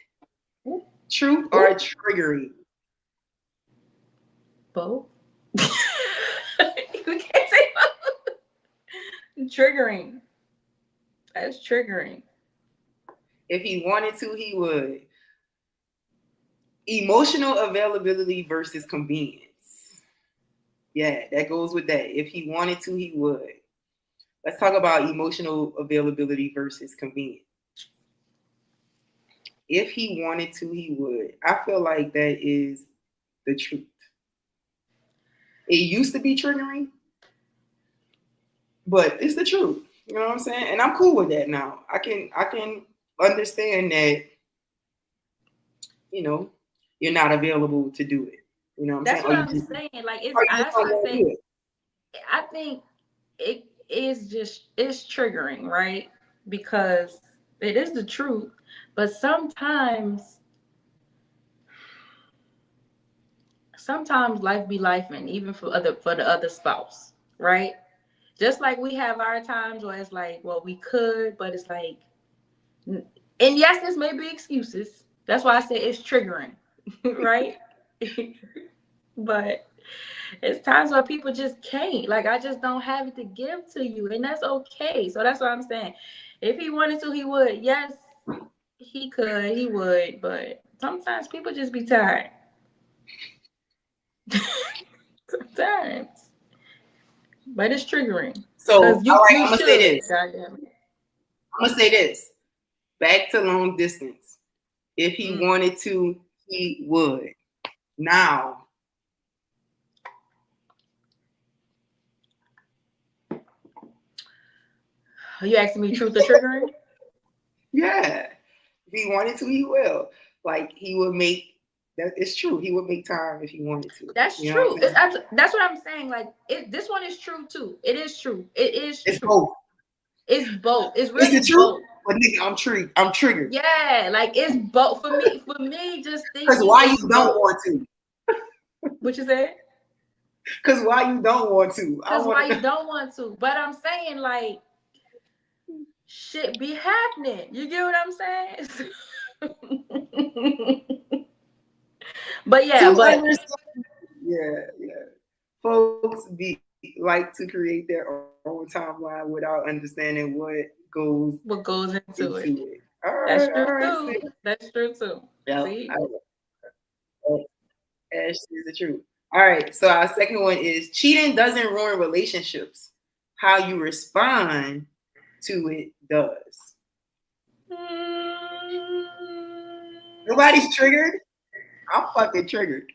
Truth or triggering? Both. We can't say both. Triggering. That's triggering. If he wanted to, he would. Emotional availability versus convenience. Yeah, that goes with that. If he wanted to, he would. Let's talk about emotional availability versus convenience. If he wanted to, he would. I feel like that is the truth. It used to be triggering, but it's the truth. You know what I'm saying? And I'm cool with that now. I can understand that, you're not available to do it. You know what I'm saying? That's what I'm saying. Like I think it is it's triggering, right? Because it is the truth. But sometimes life be life, and even for the other spouse, right? Just like we have our times where it's like, well, we could, but it's like, and yes, this may be excuses. That's why I say it's triggering, right? But it's times where people just can't. Like, I just don't have it to give to you, and that's okay. So that's what I'm saying. If he wanted to, he would. Yes, he could, he would, but sometimes people just be tired. Sometimes. But it's triggering. So, all right, I'm going to say this. I'm going to say this. Back to long distance. If he wanted to, he would. Now, Are you asking me truth or triggering? yeah, if he wanted to, he will. Like he would make that. It's true. He would make time if he wanted to. That's You know what I'm true. saying? That's what I'm saying. Like this one is true too. It is true. It is It's true. both. It's both. It's It's the really truth, both. but nigga, I'm triggered. I'm triggered. Yeah, like it's both for me. For me, just Cause thinking why it's you don't both. want to? What you said? Cause why you don't want to? I Cause why want you to. don't want to? But I'm saying like shit be happening. You get what I'm saying? But yeah, To but understand. Yeah, yeah. Folks like to create their own timeline without understanding what goes what goes into into it? it. That's All true right, see. too. That's true too. Yeah, See? Ash is the truth. All right, so our second one is cheating doesn't ruin relationships. How you respond to it does. Nobody's triggered. I'm fucking triggered.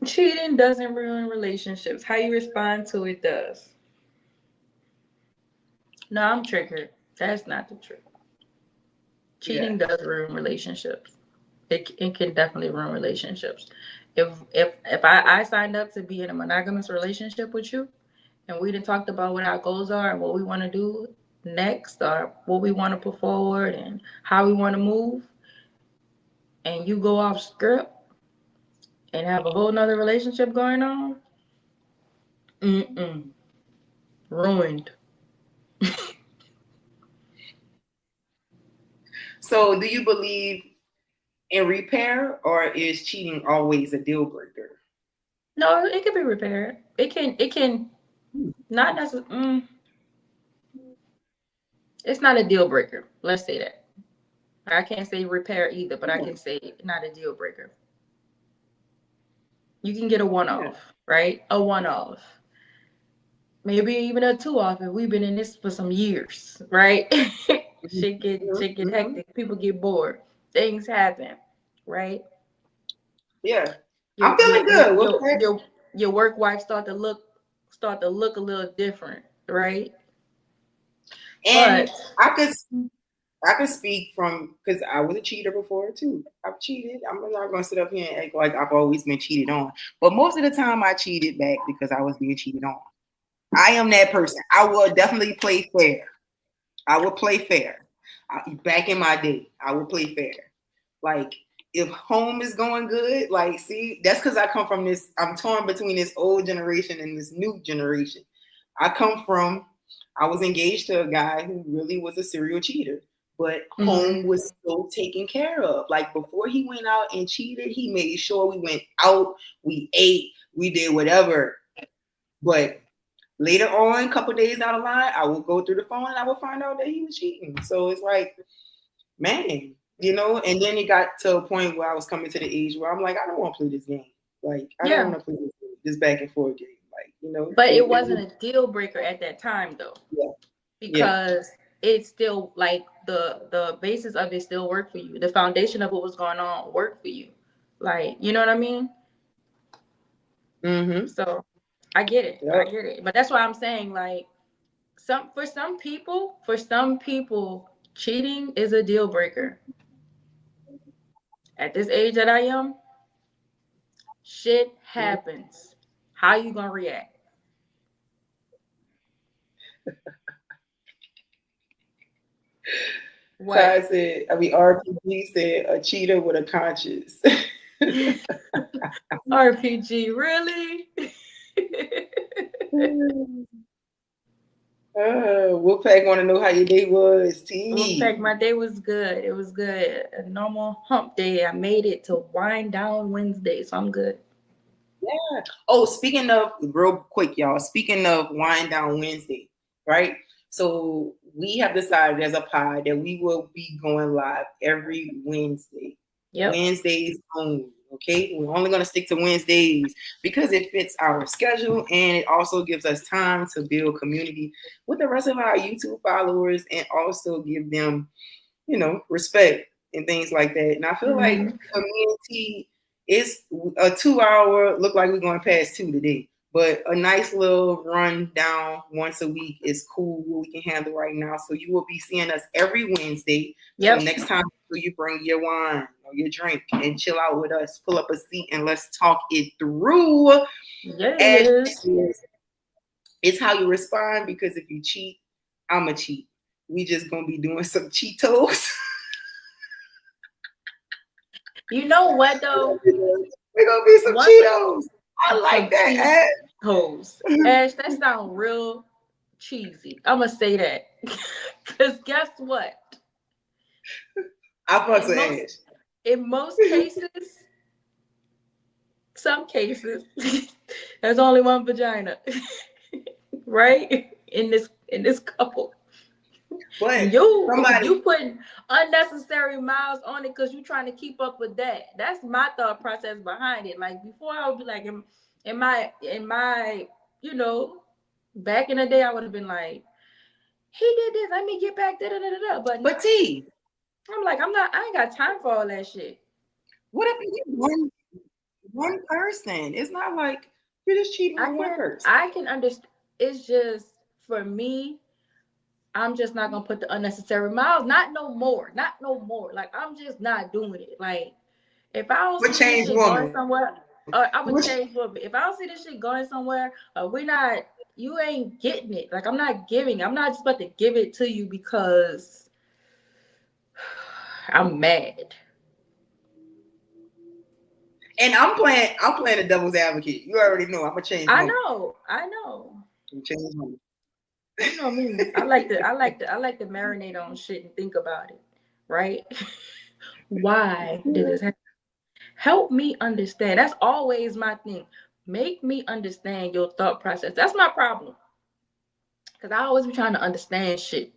Cheating doesn't ruin relationships. How you respond to it does. No, I'm triggered. That's not the truth. Yeah. Cheating does ruin relationships. It can definitely ruin relationships. If I signed up to be in a monogamous relationship with you and we done talked about what our goals are and what we want to do next or what we want to put forward and how we want to move and you go off script and have a whole nother relationship going on, mm-mm, ruined. So, do you believe in repair, or is cheating always a deal breaker? No, it can be repaired. It can not necessarily. It's not a deal breaker. Let's say that. I can't say repair either, but I Yeah. can say not a deal breaker. You can get a one Yeah. off, right? A one off. Maybe even a two off if we've been in this for some years, right? Shit get Mm-hmm. hectic. People get bored. Things happen, right? Yeah. Your I'm your feeling your good. What's your that? your, your work wife start to look a little different, right? And But I could I could speak from because I was a cheater before too. I've cheated. I'm not gonna sit up here and act like I've always been cheated on. But most of the time I cheated back because I was being cheated on. I am that person. I will definitely play fair. I would play fair. Back in my day, I would play fair. Like if home is going good, like see, that's because I come from this. I'm torn between this old generation and this new generation. I come from. I was engaged to a guy who really was a serial cheater, but mhm. home was still taken care of. Like before he went out and cheated, he made sure we went out, we ate, we did whatever. But later on, a couple days down the line, I would go through the phone and I would find out that he was cheating. So it's like, man, and then it got to a point where I was coming to the age where I'm like, I don't want to play this game. Like, I don't Yeah. want to play this back and forth game. Like, But it it wasn't was, a deal breaker at that time though. yeah, yeah. Because it's still like the basis of it still worked for you. The foundation of what was going on worked for you. Like, you know what I mean? Mm-hmm. So I get it. I Yep. get it. But that's why I'm saying like for some people, cheating is a deal breaker. At this age that I am, shit happens. How you gonna react? What? Ty said, RPG said, a cheater with a conscience. RPG, really? Wolfpack want to know how your day was, Wolfpack, T. my day was good. It was good. A normal hump day. I made it to wind down Wednesday, so I'm good. Yeah. Oh, speaking of, real quick, y'all, speaking of Wind Down Wednesday, right? So we have decided as a pod that we will be going live every Wednesday. Yep. Wednesdays only. Okay. We're only going to stick to Wednesdays because it fits our schedule and it also gives us time to build community with the rest of our YouTube followers and also give them, respect. and things like that. And I feel like Mm-hmm. for me and T, it's a 2 hour. Look like we're going past 2 today, but a nice little run down once a week is cool. We can handle right now. So you will be seeing us every Wednesday. So Yep. next time you bring your wine or your drink and chill out with us, pull up a seat and let's talk it through. As Yes. it's how you respond, because if you cheat, I'ma cheat. We just gonna be doing some Cheetos. You know what though? We're gonna be some One thing, Cheetos. I like some that, Cheetos. Ash, that sound real cheesy. I'ma say that. Cause guess what? I fucks In with most Ash. in most cases, some cases, there's only one vagina. Right? In this couple. But somebody, You putting unnecessary miles on it because you trying to keep up with that. That's my thought process behind it. Like before, I would be like, in my, you know, back in the day, I would have been like, he did this. Let me get back. Da da da da. But now but T, I'm like, I'm not. I ain't got time for all that shit. what if you get one person? It's not like you're just cheating I on one can person. I can understand. It's just for me. I'm just not gonna put the unnecessary miles. Not no more. Not no more. Like I'm just not doing it. Like if I don't What see this changed shit going woman? somewhere, I would Which change for it. If I don't see this shit going somewhere, we're not. You ain't getting it. Like I'm not giving. I'm not just about to give it to you because I'm mad. and I'm playing the devil's advocate. You already know I'm a changed I woman. know. I know. I'm a changed woman. You know me. I like to marinate on shit and think about it. Right? Why did this happen? Help me understand. That's always my thing. Make me understand your thought process. That's my problem. Because I always be trying to understand shit,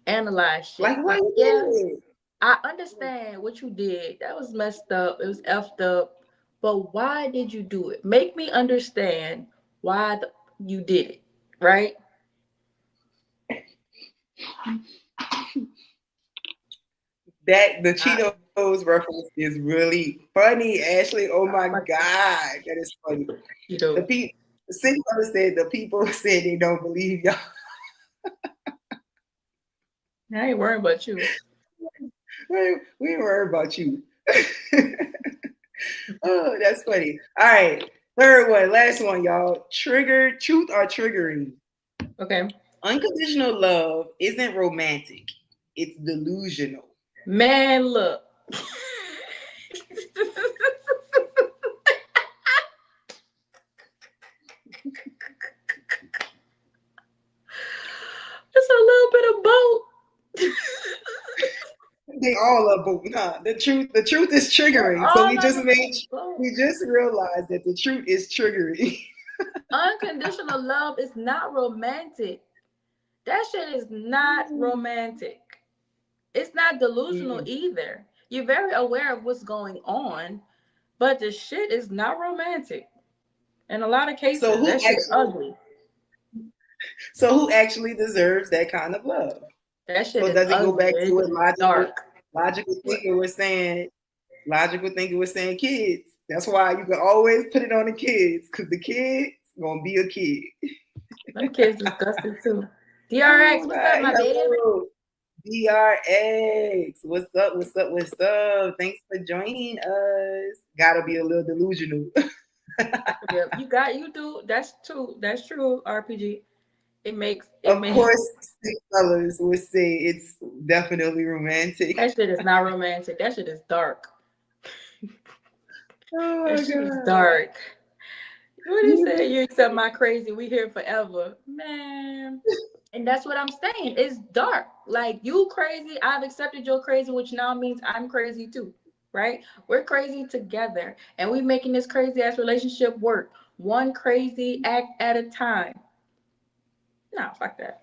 analyze Like shit. why Like, you yeah, did it? I understand what you did. That was messed up. It was effed up. But why did you do it? Make me understand why you did it. Right? That the I, Cheetos reference is really funny, Ashley. Oh my I God, fuck with that is funny. The Cheetos. people, Six said the people said they don't believe y'all. I ain't worrying about you. We ain't worried about you. Oh, that's funny. All right, third one, last one, y'all. Trigger, truth or triggering. Okay. Unconditional love isn't romantic. It's delusional. Man, look. It's a little bit of both. They all are both, huh? The truth is triggering. So All of them is both. we just realized that the truth is triggering. Unconditional love is not romantic. That shit is not romantic. It's not delusional Mm. either. You're very aware of what's going on, but the shit is not romantic. In a lot of So cases, who that shit actually ugly. so who actually deserves that kind of love? That shit So is does it go ugly. back to It what is dark. logical What? thinking was saying? Logical thinking was saying kids. That's why you can always put it on the kids, because the kids gonna be a kid. Them kids disgusting too. DRX, Oh what's up, my, my baby? hello. DRX. What's up? What's up? What's up? Thanks for joining us. Gotta be a little delusional. You do. That's true. That's true. RPG. It Of makes course, six fellas would say it's definitely romantic. that shit is not romantic. That shit is dark. Oh That my shit is god. dark. What do you say? You accept my crazy. We here forever, man. And that's what I'm saying. It's dark. Like you crazy. I've accepted your crazy, which now means I'm crazy too. Right? We're crazy together, and we making this crazy ass relationship work. One crazy act at a time. Nah, fuck that.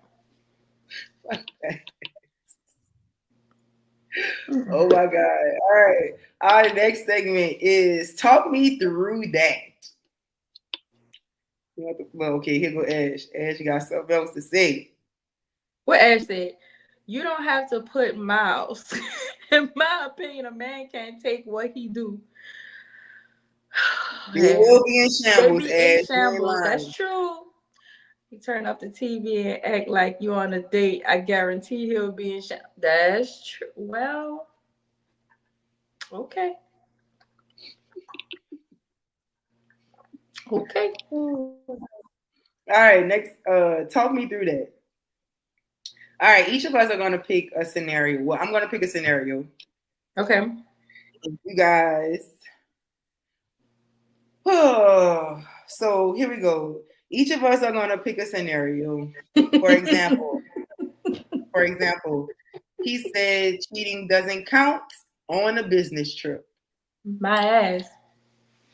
Oh Mm-mm. my god. All right. Our next segment is talk me through that. Well, okay, here go Ash. Ash, you got something else to say. What Ash said. You don't have to put miles. In my opinion, a man can't take what he do. They will be in They shambles, be in Ash. You ain't shambles. That's lying. true. You turn off the TV and act like you on a date. I guarantee he'll be in shambles. That's true. Well, okay. Okay. All right, next, talk me through that. All right, each of us are gonna pick a scenario. Well, I'm gonna pick a scenario. Okay. You guys. Oh, so here we go. Each of us are gonna pick a scenario. For example, for example, he said cheating doesn't count on a business trip, My ass.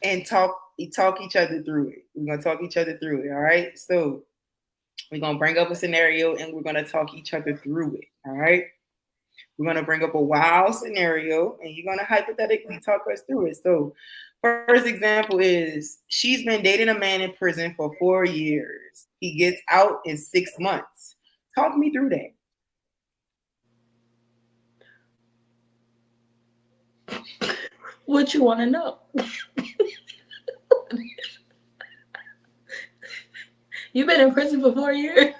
and talk each other through it. We're gonna talk each other through it. All right. So we're gonna bring up a scenario and we're gonna talk each other through it. All right. We're gonna bring up a wild scenario and you're gonna hypothetically talk us through it. So first example is she's been dating a man in prison for 4 years. He gets out in 6 months. Talk me through that. What you want to know? You been in prison for 4 years.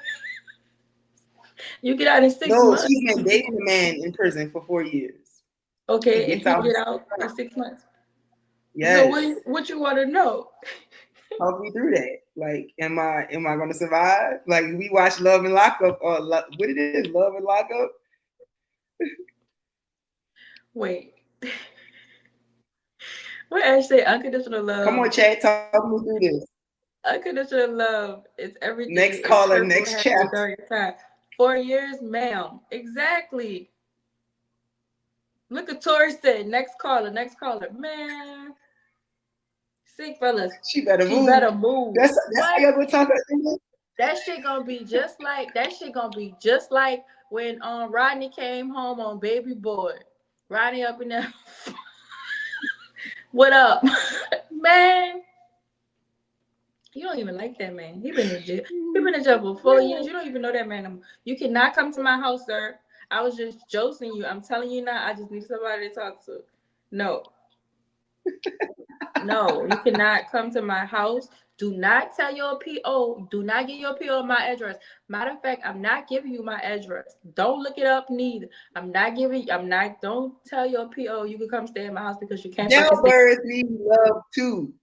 You get out in six No, months. she's been dating a man in prison for 4 years. He Okay, and gets he out. get out in 6 months. So Yes. what you want to know? Talk me through that. Like, am I gonna survive? Like we watch Love and Lockup or what it is, Love and Lockup. Wait. What I say? Unconditional Come on, love. Chad, talk me through this. Unconditional love is everything. Next It's caller, purple next happy chapter. during time. 4 years, ma'am. Exactly. Look at Tori said. Next caller. Next caller. Man, sick fellas. She better She move. better move. That's how What? y'all gonna talk about this. That shit gonna be just like that. Shit gonna be just like when Rodney came home on Baby Boy. Rodney up in there. What up, man? You don't even like that man. He been in jail. He been in jail for 4 years. You don't even know that man. You cannot come to my house, sir. I was just joking you. I'm telling you now. I just need somebody to talk to. No, no, you cannot come to my house. Do not tell your PO. Do not get your PO my address. Matter of fact, I'm not giving you my address. Don't look it up neither. I'm not giving. I'm not. Don't tell your PO you can come stay at my house because you can't fucking stay. Jailbirds need love too.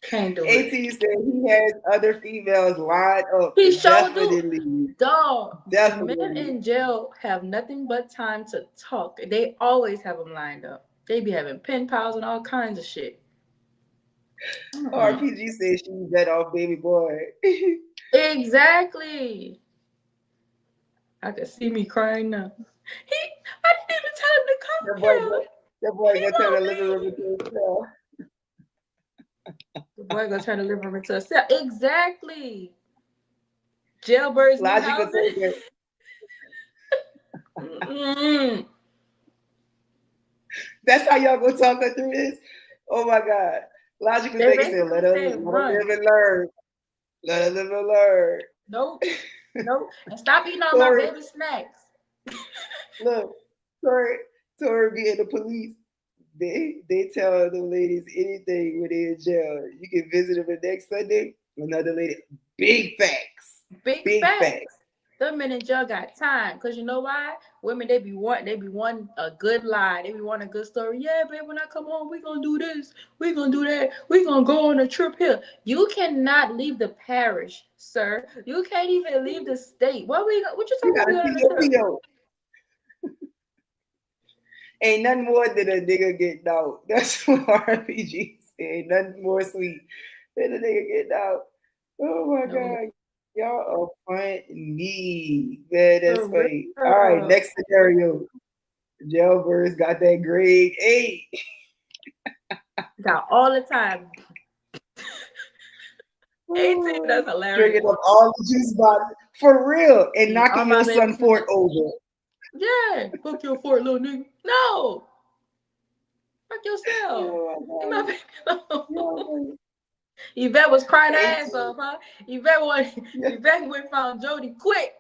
Can't do AT it. said he has other females lined up. He sure do. Definitely. Dog, men Definitely. in jail have nothing but time to talk. They always have them lined up. They be having pen pals and all kinds of shit. Mm-mm. RPG said she's that off baby boy. Exactly. I could see me crying now. I didn't even tell him to come that boy, here. that boy He gonna turn the won't living room leave. into a cell. The boy gonna turn the living room into a cell. Exactly. Jailbirds need Logical housing. thinker. Mm-mm. That's how y'all gonna talk her through this? Oh my God. Logical They thinker said, basically say let her run. live and learn. Let her live and learn. Nope. Nope. And stop eating all my Tori, baby snacks. look, Tori being the police. They tell the ladies anything when they're in jail. You can visit them the next Sunday. Another lady, big facts, Big big facts. facts. Them men in jail got time. Cause you know why? Women they be wanting a good lie. They be wanting a good story. Yeah, babe, when I come home, we gonna do this, we gonna do that, we gonna go on a trip here. You cannot leave the parish, sir. You can't even leave the state. What you You talking about we gotta going see on a your trip? PO. Ain't nothing more than a nigga getting out. That's what RPG said. Ain't nothing more sweet than a nigga getting out. Oh my No, God. Y'all are funny. Man, that's for funny. All right, real. next scenario. Jailbirds got that grade 8. Got all the time. 18, that's Drinking hilarious. up all the juice boxes. For real. And All knocking my your baby son Fort snacks. over. Yeah, fuck your fort, little nigga. No, fuck yourself. Leave my Oh baby my alone. God. Yvette was crying her ass 18. off, huh? Yvette Yeah. went and found Jody quick.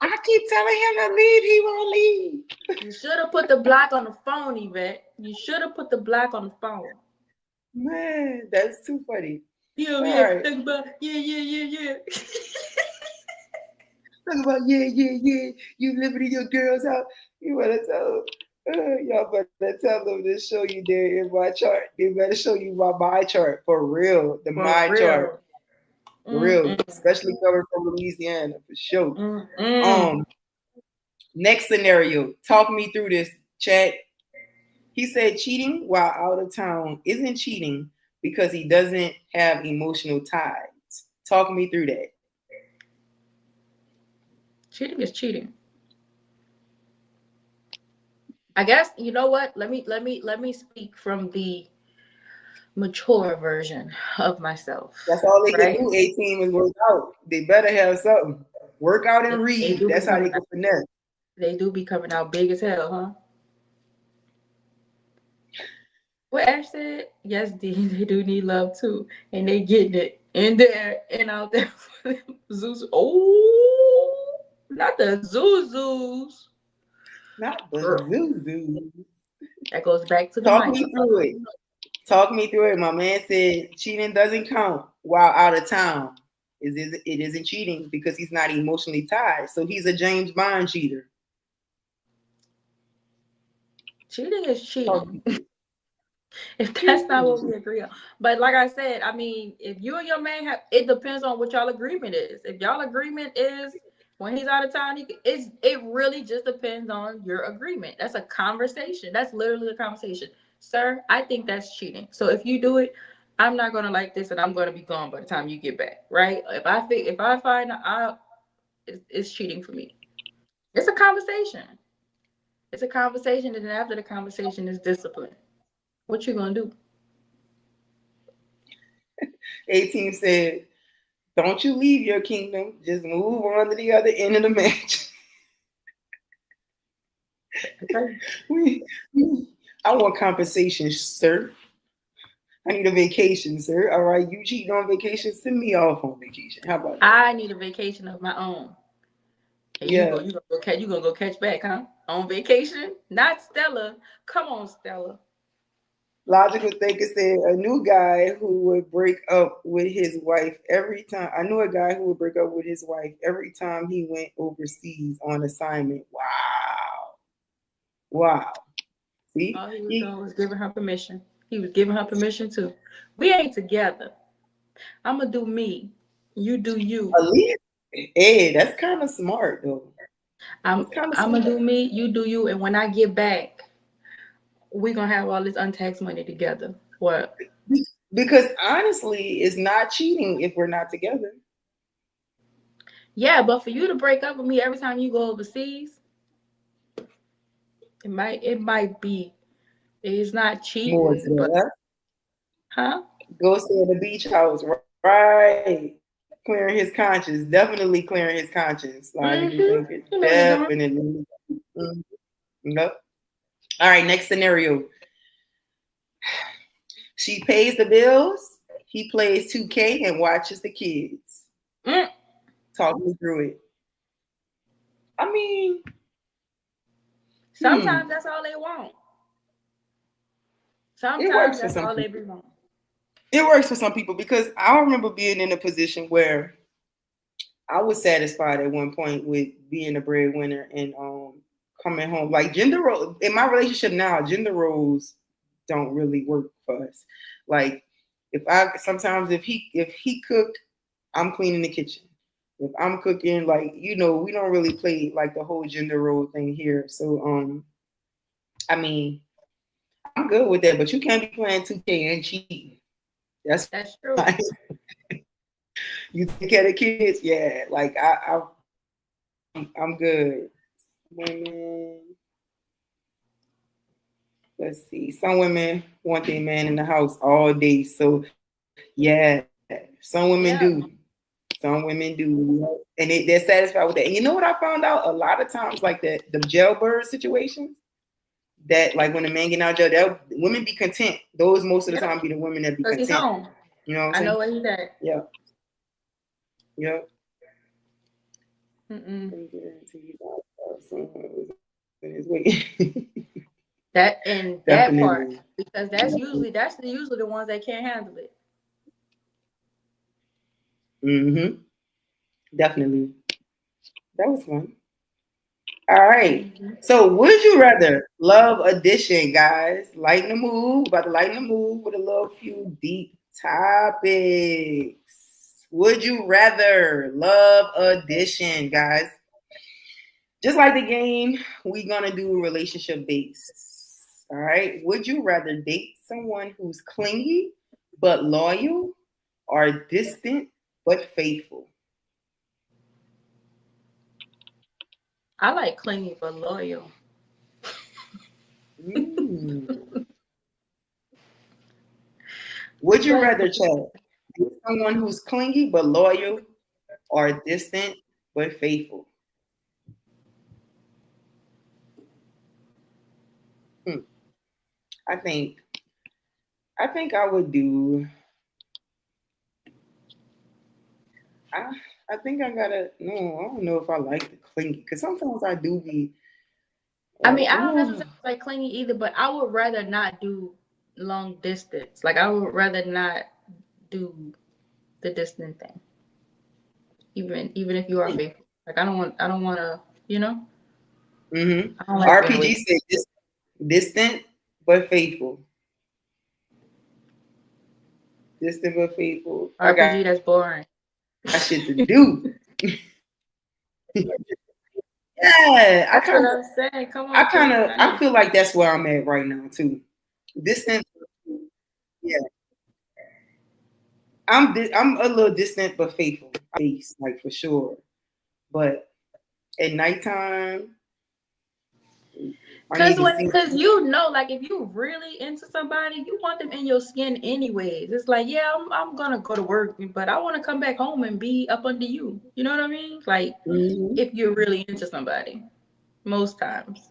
I keep telling him to leave. He won't leave. You should have put the block on the phone, Yvette. You should have put the block on the phone. Man, that's too funny. Yeah, All yeah, right. think about yeah. Talk about yeah. You living in your girl's house. You better tell them. Y'all better tell them to show you there in my chart. They better show you my chart for real. The For my chart. real. For real. Mm-mm, Especially coming from Louisiana for sure. mm-mm. Next scenario. Talk me through this, chat. He said cheating while out of town isn't cheating because he doesn't have emotional ties. Talk me through that. Cheating is cheating. I guess you know what? Let me speak from the mature version of myself, That's all they can right? do. 18 is work out. They better have something. Work out and They read. do be That's how coming they out. can finesse. They do be coming out big as hell, huh? What Ash said, yes, D, they do need love too, and they getting it in there and out there for them Zeus. Oh, not the Zuzus. Not the Girl, zoo. that goes back to the Talk me mindset. through it. Talk me through it. My man said cheating doesn't count while out of town. It isn't cheating because he's not emotionally tied. So he's a James Bond cheater. Cheating is Talk cheating. me through If that's not what it. we agree on. But like I said, I mean, if you and your man have, it depends on what y'all agreement is. If y'all agreement is when he's out of town, it really just depends on your agreement. That's a conversation. That's literally a conversation. Sir, I think that's cheating. So if you do it, I'm not gonna like this, and I'm gonna be gone by the time you get back. Right? If I find out, it's cheating for me. It's a conversation. It's a conversation, and then after the conversation is discipline. What you gonna do? 18 said, don't you leave your kingdom. Just move on to the other end of the match. Okay. we, I want compensation, sir. I need a vacation, sir. All right, you cheating on vacation, send me off on vacation. How about that? I need a vacation of my own. And Yeah. you gonna go catch back, huh? On vacation? Not Stella. Come on, Stella. Logical thinker said a new guy who would break up with his wife every time. I knew a guy who would break up with his wife every time he went overseas on assignment. Wow. Wow. See? All he was doing was giving her permission. He was giving her permission too. We ain't together. I'ma do me. You do you. At least, hey, that's kind of smart though. That's kind of I'ma smart. do me, you do you, and when I get back, we gonna have all this untaxed money together. What? Because honestly, it's not cheating if we're not together. Yeah, but for you to break up with me every time you go overseas, it might be. It's not More to cheating, but that. huh? Go stay in the beach house, right? Clearing his conscience, definitely clearing his conscience. Logically thinking, You know what you're doing. definitely. Mhm. Yep. All right, next scenario. She pays the bills. He plays 2K and watches the kids. Mm. Talk me through it. I mean, Sometimes that's all they want. it Sometimes works for that's some all they people. be want. It works for some people because I remember being in a position where I was satisfied at one point with being a breadwinner and coming home. Like gender role in my relationship now, gender roles don't really work for us. Like if he cook, I'm cleaning the kitchen. If I'm cooking, like we don't really play like the whole gender role thing here. So I mean, I'm good with that, but you can't be playing 2K and cheating. That's That's fine. true. You take care of the kids, yeah. Like I'm good. Women, let's see. Some women want their man in the house all day. So yeah, some women do. Yeah. Some women do, and they're satisfied with that. And you know what I found out? A lot of times, like the jailbird situations, that like when the man get out of jail, women be content. Those most of the Yep. time be the women that be Because he's content. home. You know what I'm I know saying? where he's at. Yeah, yeah. Mm-mm. Let me get into you guys. Someone was in his way. That and that Definitely. part, because that's usually the ones that can't handle it. Mm-hmm. Definitely. That was fun. All right. Mm-hmm. So, would you rather love edition, guys? Lighten the mood. About to lighten the mood with a little few deep topics. Would you rather love edition, guys? Just like the game, we gonna do relationship based. All right. Would you rather date someone who's clingy but loyal, or distant but faithful? I like clingy but loyal. Mm. Would Go you ahead. rather, Chad, date someone who's clingy but loyal, or distant but faithful? Hmm. I think I would do. I I think I gotta. No, I don't know if I like the clingy because sometimes I do be I like, mean, I don't oh. necessarily like clingy either, but I would rather not do long distance. Like I would rather not do the distant thing, even if you are faithful. Like I don't want to, you know, Mm-hmm. I don't like being RPG away. said distant but faithful. Distant but faithful. I got RPG, that's shit to boring. do. Yeah, That's what I'm saying. Come on, choose a I lane. feel like that's where I'm at right now too. Distant, yeah. I'm a little distant but faithful. Face, like for sure. But at nighttime, I need to see. Cause you know, like if you really into somebody, you want them in your skin anyways. It's like, yeah, I'm gonna go to work, but I want to come back home and be up under you. You know what I mean? Like Mm-hmm. if you're really into somebody, most times.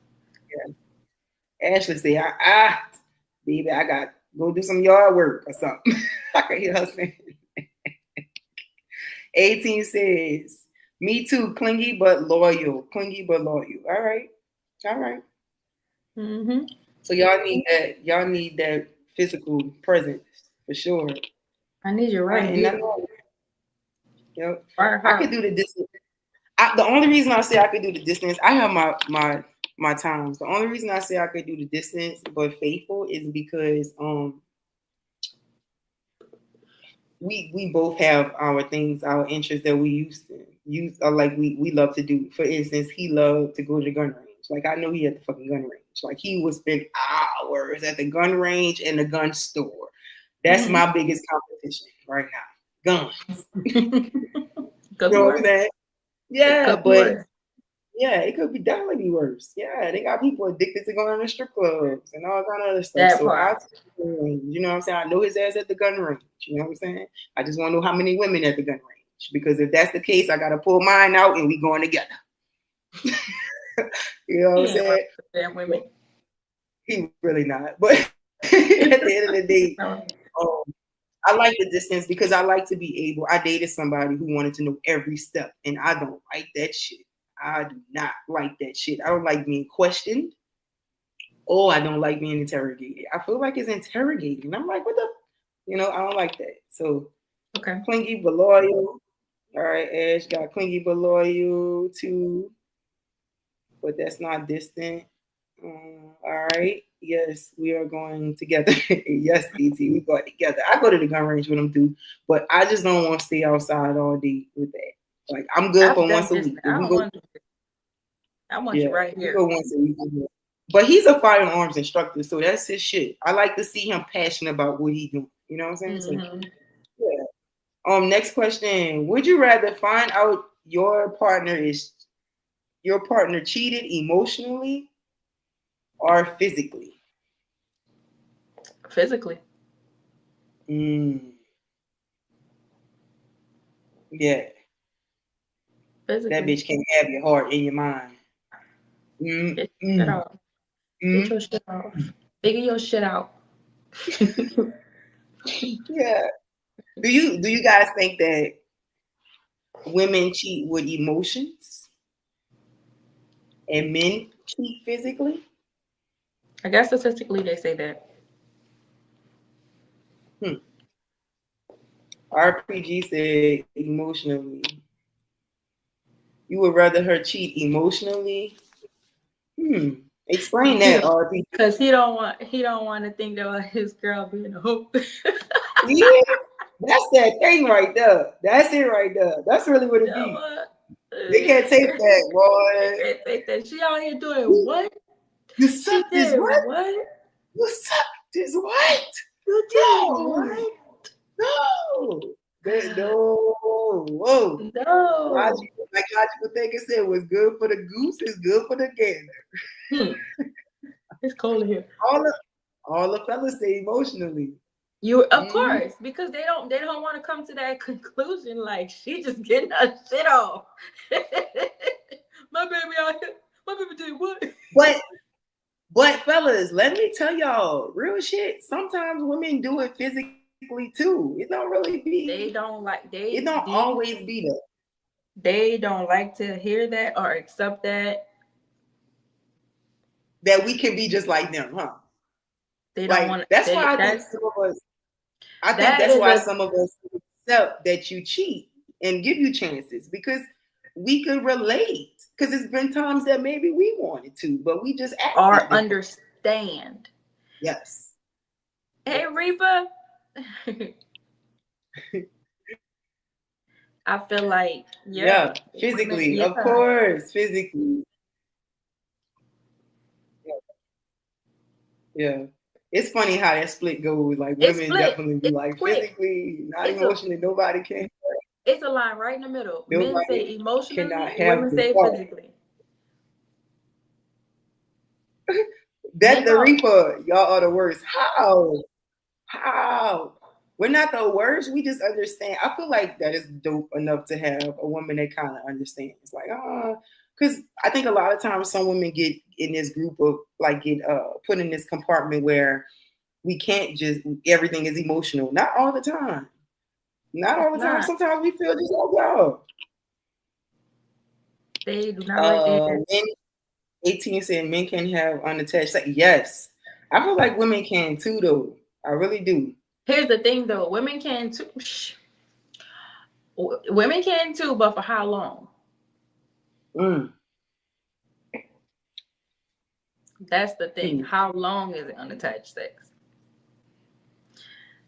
Ashley say, baby, I got go do some yard work or something. I can hear her saying. 18 says, me too, clingy but loyal. Clingy but loyal. All right. All right. Mm-hmm. So y'all need that physical presence for sure. I need you right And I here, know, you know, right I could heart. do the distance. The only reason I say I could do the distance, I have my times. The only reason I say I could do the distance but faithful is because we both have our things, our interests that we used to use, or like we love to do. For instance, he loved to go to the gun range. Like I know he at the fucking gun range. Like he would spend hours at the gun range and the gun store. That's Mm-hmm. my biggest competition right now. Guns. Could You be know what I'm worse. saying? It Yeah, could be but worse. yeah, it could be definitely worse. Yeah, they got people addicted to going to strip clubs and all kind of other stuff. That So part. you know what I'm saying? I know his ass at the gun range. You know what I'm saying? I just want to know how many women at the gun range. Because if that's the case, I gotta pull mine out and we going together. You know what I'm He ain't running saying? for damn women. He really not. But at the end of the day, um, I like the distance because I like to be able. I dated somebody who wanted to know every step, and I don't like that shit. I do not like that shit. I don't like being questioned. Oh, I don't like being interrogated. I feel like it's interrogating. I'm like, what the? I don't like that. So Okay. clingy but loyal. All right, Ash got clingy but loyal too, but that's not distant. All right. Yes, we are going together. Yes, ET, we going together. I go to the gun range with them too, but I just don't want to stay outside all day with that. Like I'm good I've for done once a this. week. If I we don't go, want. I want you yeah, right we here. go once a week. But he's a firearms instructor, so that's his shit. I like to see him passionate about what he doing. You know what I'm saying? So Mm-hmm. yeah. Next question. Would you rather find out your partner cheated emotionally or physically? Physically. Mm, yeah, that Physically. bitch can't have your heart in your mind. Mm, Get your shit mm, off. Get mm. your shit off. Figure your shit out. Yeah. Do you guys think that women cheat with emotions? and men cheat physically? I guess statistically they say that. Hmm. RPG said emotionally. You would rather her cheat emotionally? Hmm. Explain that, RPG. Cause he don't want to think about his girl being a hoop. Yeah, that's that thing right there. That's it right there. That's really what it That be. what? They can't take that, They boy. can't take that. She out here doing You, what? you She suck this did what? what? You suck this what? You did No, what? no, no. Whoa. No. Logical thinking said what's good for the goose is good for the gander. Hmm. It's cold in here. All the all the fellas say emotionally. You, of Mm-hmm. course, because they don't want to come to that conclusion. Like she just getting her shit off. My baby out here. My baby did what? But fellas, let me tell y'all, real shit. Sometimes women do it physically too. It don't really be. They don't like It don't always be that. they don't like to hear that or accept that. That we can be just like them, huh? They don't Like want that's they why I think that's some of us. I think that that's is why a some of us accept that you cheat and give you chances because we can relate. Because it's been times that maybe we wanted to, but we just acted or different. understand. Yes. Hey Yes. Reba. I feel like Yeah. yeah, women Physically, of yeah. course. Physically. Yeah. Yeah. It's funny how that split goes. Like It's women split. definitely be It's like quick. physically, not It's a emotionally. Nobody can. it's a line right in the middle. Men say Nobody cannot emotionally, have women the say thought. physically. That Men the don't. Reaper, y'all are the worst. How? How? We're not the worst. We just understand. I feel like that is dope enough to have a woman that kind of understands. Like, because I think a lot of times some women get in this group of like get put in this compartment where we can't just everything is emotional. Not all the time. Not It's all the time. not. Sometimes we feel just like y'all. They do not like that. Men 18 said men can have unattached sex. Yes. I feel like women can too though. I really do. Here's the thing though, women can too. Women can too, but for how long? Mm. That's the thing. Hmm. How long is it unattached sex?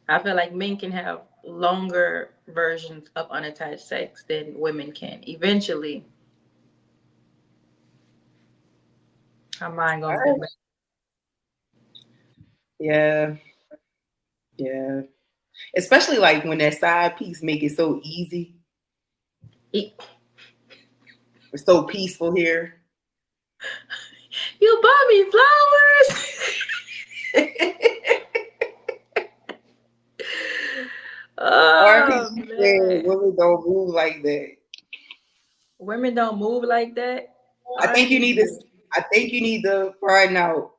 I feel like men can have longer versions of unattached sex than women can. Eventually, our mind gonna get back. Yeah, yeah. Especially like when that side piece make it so easy. It's so peaceful here. You bought me flowers. Oh RPG said man, women don't move like that. women don't move like that. I think you need RPG. to. I think you need to find out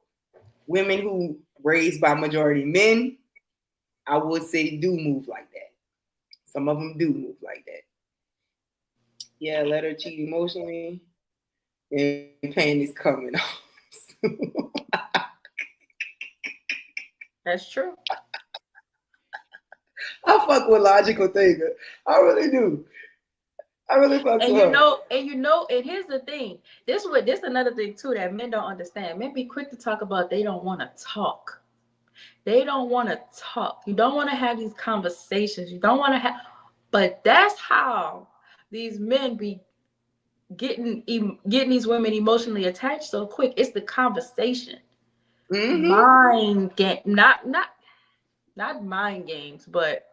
women who raised by majority men. I would say do move like that. Some of them do move like that. Yeah, let her cheat emotionally, and pain is coming off. That's true. I fuck with logical thinker. I really do. I really fucks And with her. and here's the thing. This another thing too that men don't understand. Men be quick to talk about they don't want to talk. They don't want to talk. You don't want to have these conversations. You don't want to have, but that's how these men be getting these women emotionally attached so quick. It's the conversation. Mm-hmm. Mind game, not mind games, but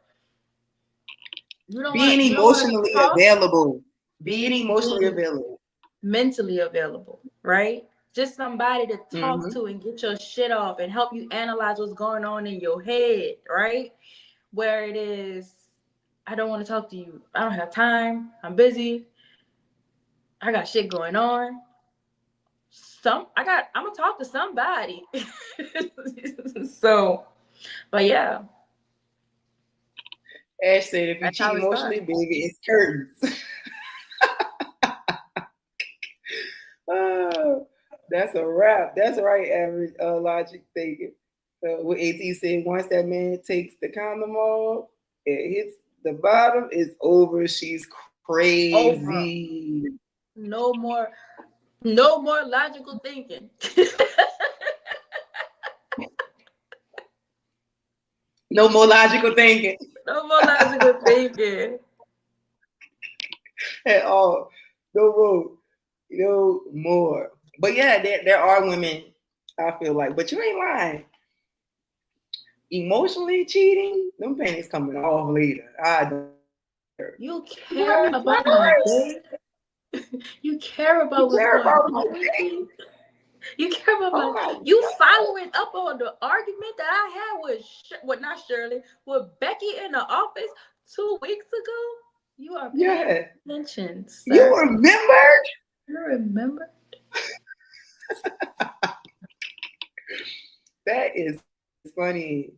Being you don't want to emotionally talk. available. Being emotionally Being available. mentally available, right? Just somebody to talk Mm-hmm. to and get your shit off and help you analyze what's going on in your head, right? Where it is, I don't want to talk to you. I don't have time. I'm busy. I got shit going on. I'm gonna talk to somebody. So, but yeah, Ash said, if you that's how cheat it starts. emotionally, baby, it's curtains. That's a wrap. That's right, average logic thinking. What AT said, once that man takes the condom off, it hits the bottom, it's over. She's Over. crazy. No more, no more logical thinking. No more logical thinking No more logical thinking. at all. No more. No more. But yeah, there are women, I feel like, but you ain't lying. Emotionally cheating, them panties coming off later. I don't care. You You brought care me about my flowers. day. You care You about what's care going about my on with day. me. You care about Oh my. my You god. following up on the argument that I had with, well, not Shirley, with Becky in the office 2 weeks ago. You are paying Yeah. attention, You sir. remembered? You remember? That is funny.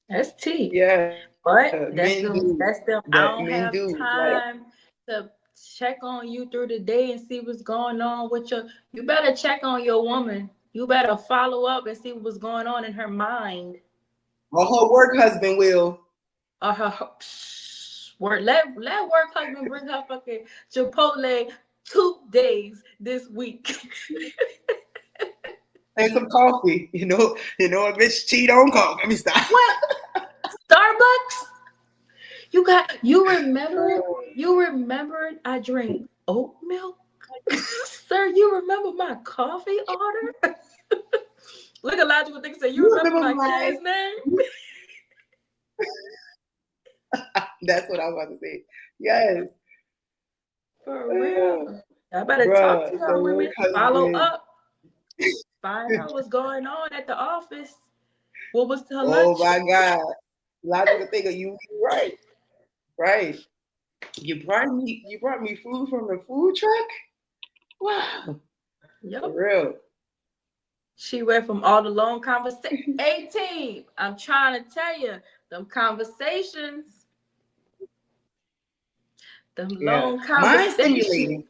That's T. Yeah. Men But do. that's them. That I men don't do. have Like time to check on you through the day and see what's going on with your. You better check on your woman. You better follow up and see what's going on in her mind a whole work husband will. or her work. Let work husband bring her fucking Chipotle 2 days this week. And some coffee. A bitch cheat on coffee. Let me stop. What? Starbucks? You remembered I drink oat milk? Sir, you remember my coffee order? Look at logical thing say, you You remember remember my my kid's name? that's what I was about to say. Yes. For Uh, real. I better talk to bruh, the y'all work women. Follow husband. up. Find out what's going on at the office. What was her Oh lunch? my God. Logical thinker, you right. Right. You brought me food from the food truck? Wow. For Yep. real. She went from all the long conversations. 18. I'm trying to tell you, them conversations, them Yeah. long Mind conversations. stimulating.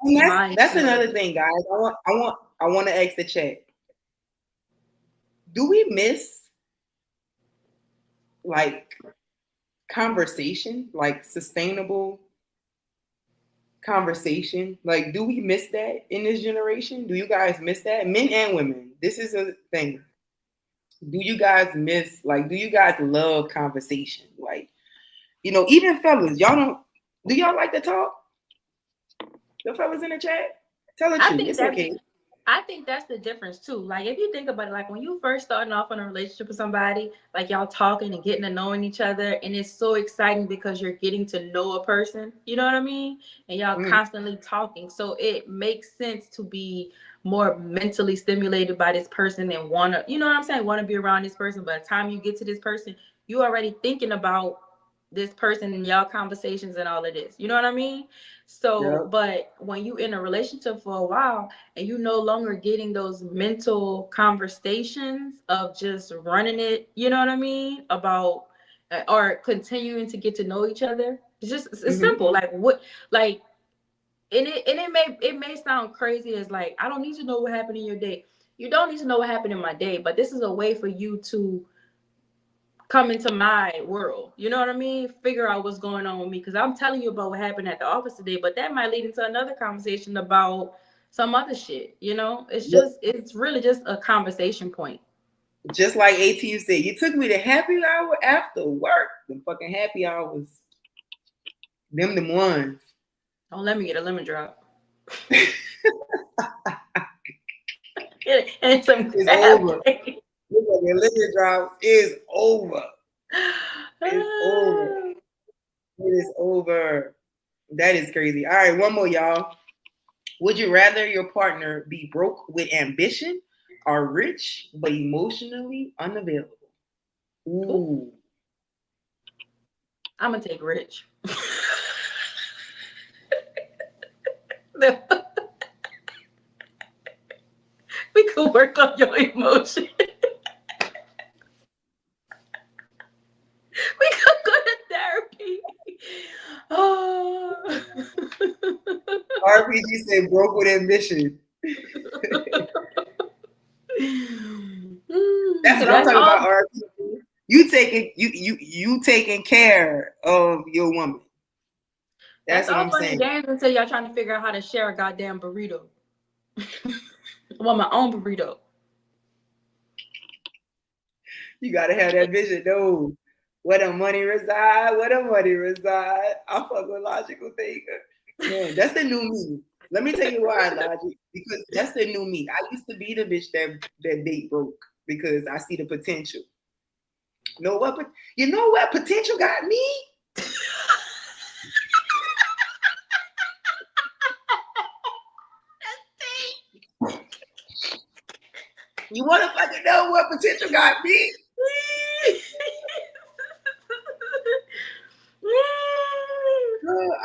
And Mind that's another stimulating. thing, guys. I want to ask the chat. Do we miss like conversation, like sustainable conversation? Like, do we miss that in this generation? Do you guys miss that? Men and women. This is a thing. Do you guys miss, like, do you guys love conversation? Like, even fellas, y'all don't, do y'all like to talk? The fellas in the chat? Tell the I truth. think It's that's okay. I think that's the difference too. Like if you think about it, like when you first starting off in a relationship with somebody, like y'all talking and getting to knowing each other, and it's so exciting because you're getting to know a person. You know what I mean? And y'all Mm, constantly talking, so it makes sense to be more mentally stimulated by this person and wanna, you know what I'm saying, wanna be around this person. By the time you get to this person, you already thinking about this person and y'all conversations and all of this. You know what I mean? So, yep. but when you in a relationship for a while and you no longer getting those mental conversations of just running it, you know what I mean? About or continuing to get to know each other. It's Hmm. simple. Like what like it may sound crazy as like I don't need to know what happened in your day. You don't need to know what happened in my day, but this is a way for you to come into my world. You know what I mean? Figure out what's going on with me because I'm telling you about what happened at the office today, but that might lead into another conversation about some other shit. It's really just a conversation point. Just like ATU said, you took me to happy hour after work. The fucking happy hours, them ones. Don't let me get a lemon drop. And some It's over. caffeine. Look at your liquor drops is over. It's over. It is over. That is crazy. All right, one more, y'all. Would you rather your partner be broke with ambition or rich but emotionally unavailable? Ooh, Ooh. I'm gonna take Rich. We could work on your emotion. We could go to therapy. Oh. RPG said broke with ambition. I'm That's talking about all. our people. You taking care of your woman. That's That's what all I'm fun and saying. games until y'all trying to figure out how to share a goddamn burrito. I want my own burrito. You gotta have that vision. No, where the money reside, where the money reside. I fuck with logical thinker. Man, that's the new me. Let me tell you why, Logic. Because that's the new me. I used to be the bitch that date broke because I see the potential. Know what? You know what potential got me? You want to fucking know what potential got me?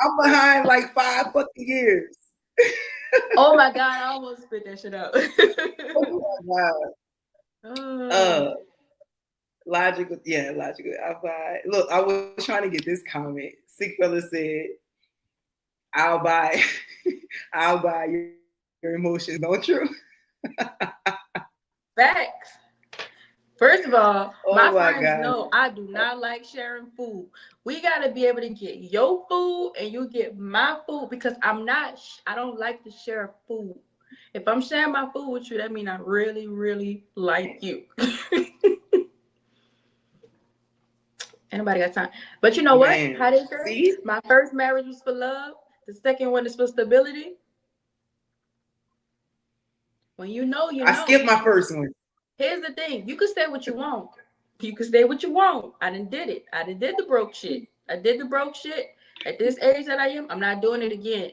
I'm behind like 5 fucking years. Oh my god, I almost spit that shit out. Oh my god. Logical, yeah, logical. Look, I was trying to get this comment. Sick fella said, "I'll buy, I'll buy your emotions." Don't true. Facts. First of all, Oh my my friends god, know I do not like sharing food. We gotta be able to get your food and you get my food because I don't like to share food. If I'm sharing my food with you, that means I really, really like you. Anybody got time? But you know what? man. How they say? See, My first marriage was for love. The second one is for stability. When you know, you I know. skipped my first one. Here's the thing: you can say what you want. You can say what you want. I done did it. I done did the broke shit. I did the broke shit. At this age that I am, I'm not doing it again.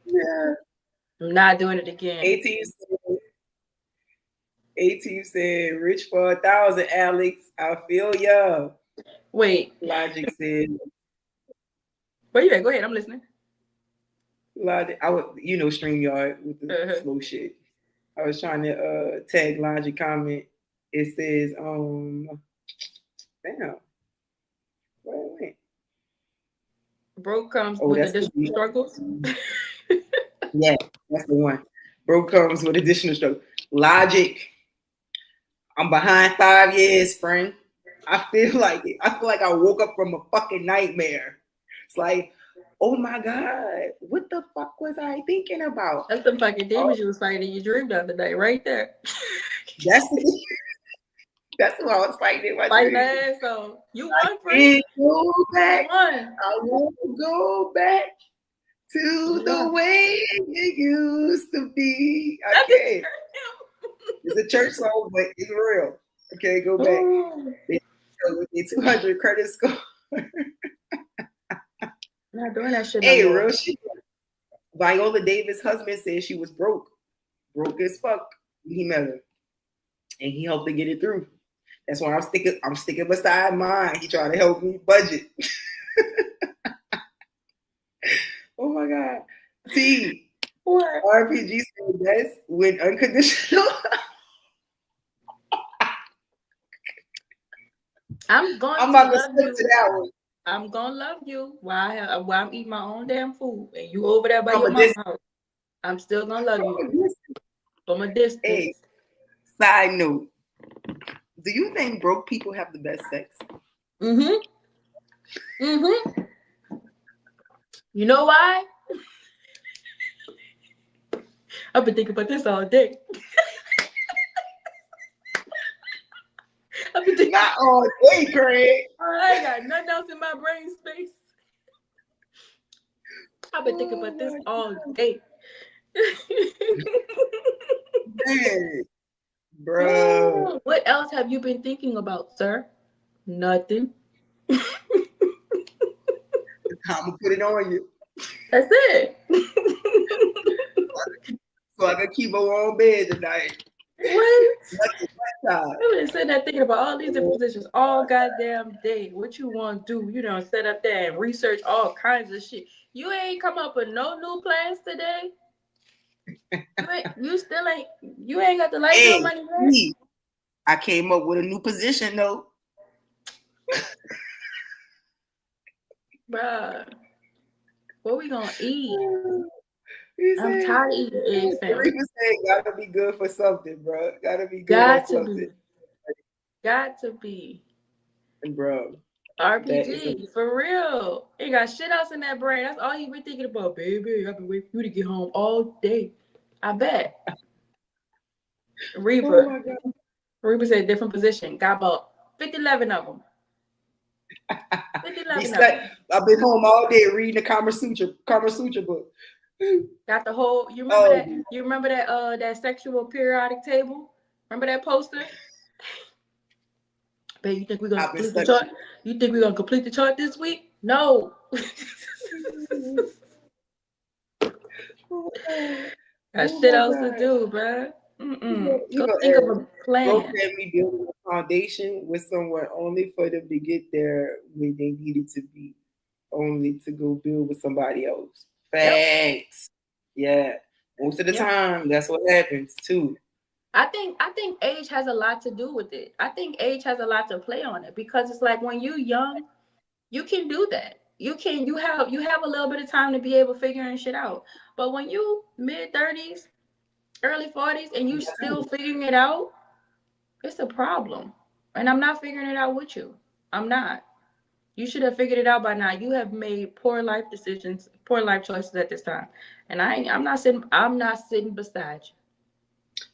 Yeah. I'm not doing it again. 18 said, "Rich for 1,000, Alex. I feel ya." Wait, Logic said, where you at? Go ahead. I'm listening. "Logic." I would, StreamYard with the Uh-huh. slow shit. I was trying to tag Logic comment. It says, damn, where it went? Broke comes Oh, with that's the additional struggles. yeah, that's the one. Broke comes with additional struggle. Logic. I'm behind 5 years, friend. I feel like it. I feel like I woke up from a fucking nightmare. It's like, oh my god, what the fuck was I thinking about? That's the fucking Oh, demons you was fighting in your dream the other day, right there. that's the that's what I was fighting in my Fighting dreams. that ass off. You I won, friend. can't go You back. won. I want to go back to You the won. way it used to be. I That's can't. It's a church song, but it's real. Okay, go back. Ooh. They with the 200 credit score. Not doing that shit no Hey, more. real shit. Viola Davis' husband said she was broke as fuck when he met her, and he helped her get it through. That's why I'm sticking beside mine. He tried to help me budget. Oh my god. T What? RPG said that's when unconditional. I'm going I'm to about to love slip you. to that one. I'm gonna love you while I'm eating my own damn food and you over there by From your a mama distance. house. I'm still gonna love From you a distance. from a Hey, distance. side note. Do you think broke people have the best sex? Mm-hmm. Mm-hmm. You know why? I've been thinking about this all day. I've been thinking. Not all day, Craig. I ain't got nothing else in my brain space. I've been thinking about Oh this my all day. man, bro. Oh, what else have you been thinking about, sir? Nothing. I'm gonna put it on you That's it. so I can keep her on bed tonight. What? Nothing but time. I've been sitting there thinking about all these different positions all goddamn day. What you want to do? You know, sit up there and research all kinds of shit. You ain't come up with no new plans today. You ain't got the light bill Hey, money yet, me, I came up with a new position though. bruh. What we gonna eat? He I'm said, tired of eating egg sandwich. Reba said, gotta be good for something, bro. Gotta be good at Got to something. be. Got to be. And bro, that is a RPG, for real. Ain't got shit else in that brain. That's all you been thinking about, baby. I've been waiting for you to get home all day. I bet. oh Reba. my god. Reba said different position. Got about 50, 11 of them. 50, Be 11 of stuck. them. I've been home all day reading the Kama Sutra book. Got the whole. You remember Oh, that? You remember that? That sexual periodic table. Remember that poster? Babe, you think we're gonna I've been complete the stuck. chart? You think we're gonna complete the chart this week? No. Oh my god. Got Oh shit my else to god. do, bruh. Go think of Eric, a broke plan. had me building a foundation with someone only for them to get there when they needed to be, only to go build with somebody else. Yep. Facts. Yeah. Most of the Yep. time, that's what happens too. I think age has a lot to do with it. I think age has a lot to play on it because it's like when you young, you can do that. You have a little bit of time to be able to figuring shit out. But when you mid 30s, early 40s, and you still figuring it out, it's a problem. And I'm not figuring it out with you. I'm not. You should have figured it out by now. You have made poor life decisions, poor life choices at this time. And I'm not sitting beside you.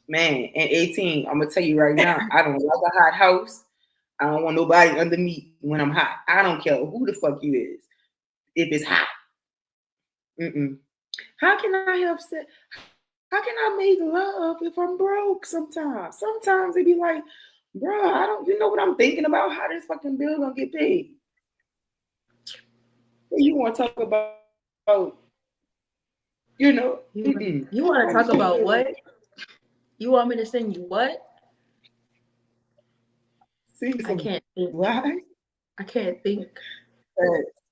Man, and 18, I'm gonna tell you right now, I don't like a hot house. I don't want nobody under me when I'm hot. I don't care who the fuck you is. If it's hot, mm-mm. How can I have sex? How can I make love if I'm broke? Sometimes they be like, bro, I don't. You know what I'm thinking about? How this fucking bill gonna get paid? You want to talk about, You mm-mm. you How want to this talk fucking about bill gonna what? You want me to send you what? sing I some can't think. why? I can't think.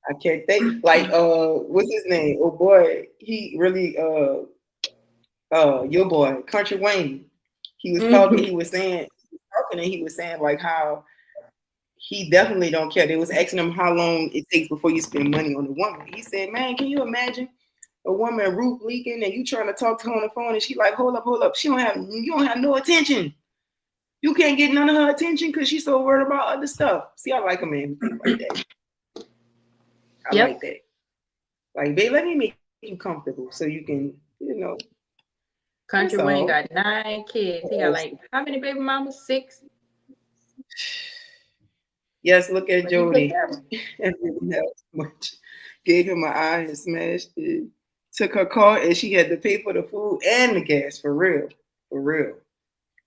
I can't think. Like, what's his name? Oh boy, he really, your boy, Country Wayne. He was talking. Hmm. He was saying, talking, and he was saying like how he definitely don't care. They was asking him how long it takes before you spend money on a woman. He said, man, can you imagine a woman roof leaking and you trying to talk to her on the phone and she like, hold up. You don't have no attention. You can't get none of her attention because she's so worried about other stuff. See, I like a man who think like that. I like Yep. that. Like, babe, let me make you comfortable so you can, that's Country Wayne all. got 9 kids. He got like how many baby mamas? 6. Yes, look at But he took Jody. care of them. And didn't have much. Gave him an eye and smashed it. Took her car and she had to pay for the food and the gas for real. For real.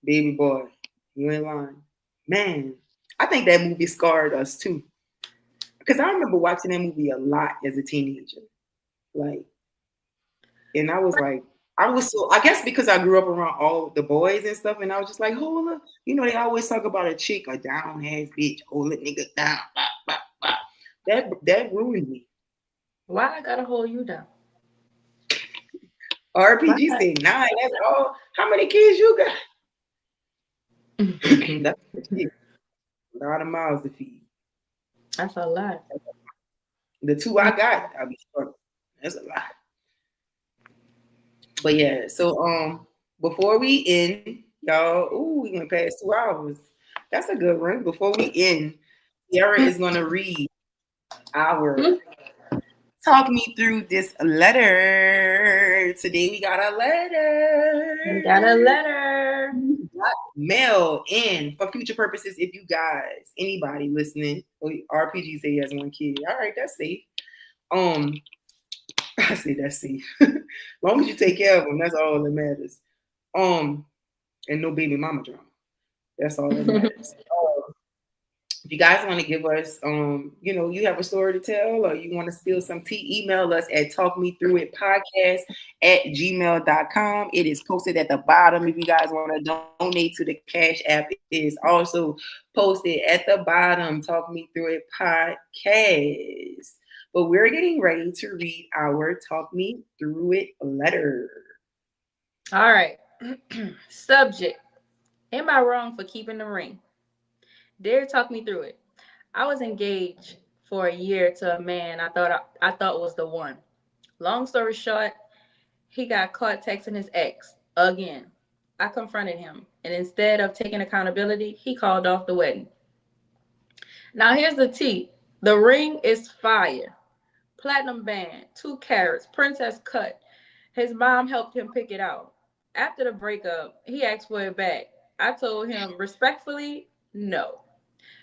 Baby boy. You ain't lying. Man, I think that movie scarred us too. Because I remember watching that movie a lot as a teenager. Like, and I was like, I was so, I guess because I grew up around all the boys and stuff, and I was just like, hold up. They always talk about a chick, a down ass bitch, hold a nigga down. Blah, blah, blah. That ruined me. Why I gotta hold you down? Why? RPG say 9. That's all. How many kids you got? That's a lot of mouths to feed. That's a lot. The two I got, I'll be struggling. That's a lot. But yeah, so before we end, y'all, ooh, we gonna pass 2 hours. That's a good one. Before we end, Kiara is gonna read our talk me through this letter. Today we got a We got a letter. letter. Mail in for future purposes. If you guys, anybody listening, RPG say he has 1 kid. All right, that's safe. Um, I say that's safe. Long as you take care of them, that's all that matters. And no baby mama drama. That's all that matters. If you guys want to give us, you have a story to tell or you want to spill some tea, email us at talkmethroughitpodcast@gmail.com. It is posted at the bottom. If you guys want to donate to the Cash App, it is also posted at the bottom. Talk Me Through It Podcast. But we're getting ready to read our Talk Me Through It letter. All right. Subject. Am I wrong for keeping the ring? Dare talk me through it. I was engaged for a year to a man I thought was the one. Long story short, he got caught texting his ex again. I confronted him, and instead of taking accountability, he called off the wedding. Now here's the tea. The ring is fire. Platinum band, 2 carats, princess cut. His mom helped him pick it out. After the breakup, he asked for it back. I told him respectfully, no.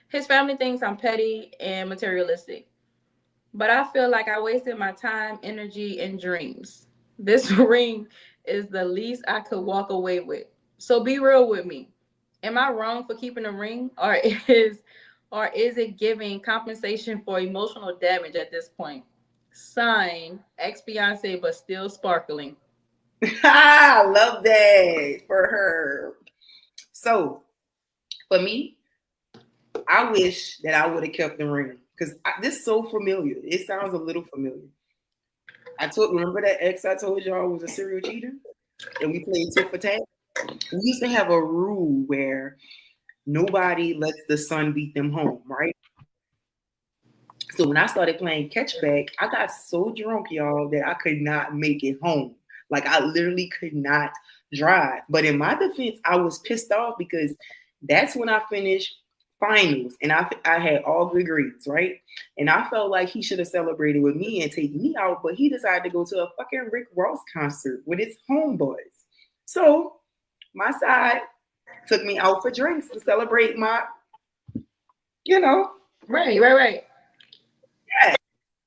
His family thinks I'm petty and materialistic, but I feel like I wasted my time, energy, and dreams. This ring is the least I could walk away with. So be real with me. Am I wrong for keeping a ring, or is it giving compensation for emotional damage at this point? Sign ex fiance, but still sparkling. I love that for her. So for me, I wish that I would have kept the ring because this is so familiar. It sounds a little familiar. Remember that ex I told y'all was a serial cheater, and we played tit for tat. We used to have a rule where nobody lets the son beat them home, right? So when I started playing catch back, I got so drunk, y'all, that I could not make it home. Like I literally could not drive. But in my defense, I was pissed off because that's when I finished finals and I had all good grades, right? And I felt like he should have celebrated with me and taken me out, but he decided to go to a fucking Rick Ross concert with his homeboys. So my side took me out for drinks to celebrate my, you know, Right, right, right. yeah.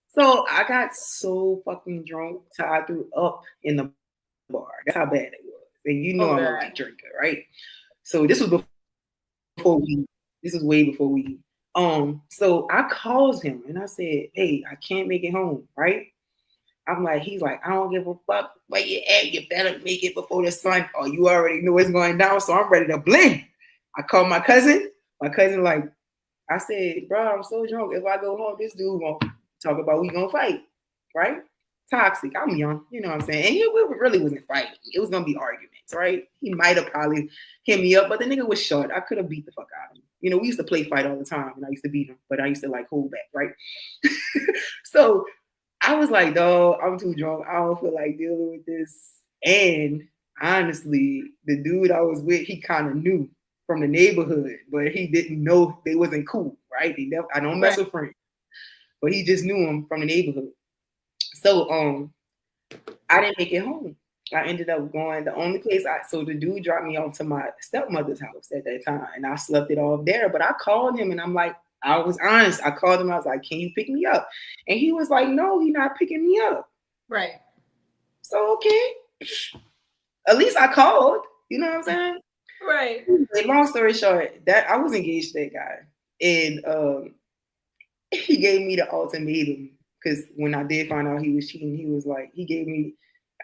So I got so fucking drunk till I threw up in the bar. That's how bad it was. And you know I'm a light Oh drinker, God. right? So this was way before we. So I called him and I said, "Hey, I can't make it home, right?" He's like, "I don't give a fuck where you at. You better make it before the sun, or you already know it's going down. So I'm ready to blend." I called my cousin. My cousin like, I said, "Bro, I'm so drunk. If I go home, this dude gonna talk about we gonna fight, right?" Toxic. I'm young, you know what I'm saying. And we really wasn't fighting. It was gonna be arguments, right? He might have probably hit me up, but the nigga was short. I could have beat the fuck out of him. You know, we used to play fight all the time, and I used to beat him, but I used to like hold back, right? So I was like, dog, I'm too drunk. I don't feel like dealing with this. And honestly, the dude I was with, he kind of knew from the neighborhood, but he didn't know they wasn't cool, right? I don't mess Right. with friends, but he just knew him from the neighborhood. So I didn't make it home. I ended up going the only place so the dude dropped me off to my stepmother's house at that time and I slept it off there. But I called him and I'm like, I was honest. I called him, I was like, "Can you pick me up?" And he was like, "No, he's not picking me up." Right. So okay. At least I called. You know what I'm saying? Right. But long story short, that I was engaged to that guy. And he gave me the ultimatum because when I did find out he was cheating, he was like, he gave me,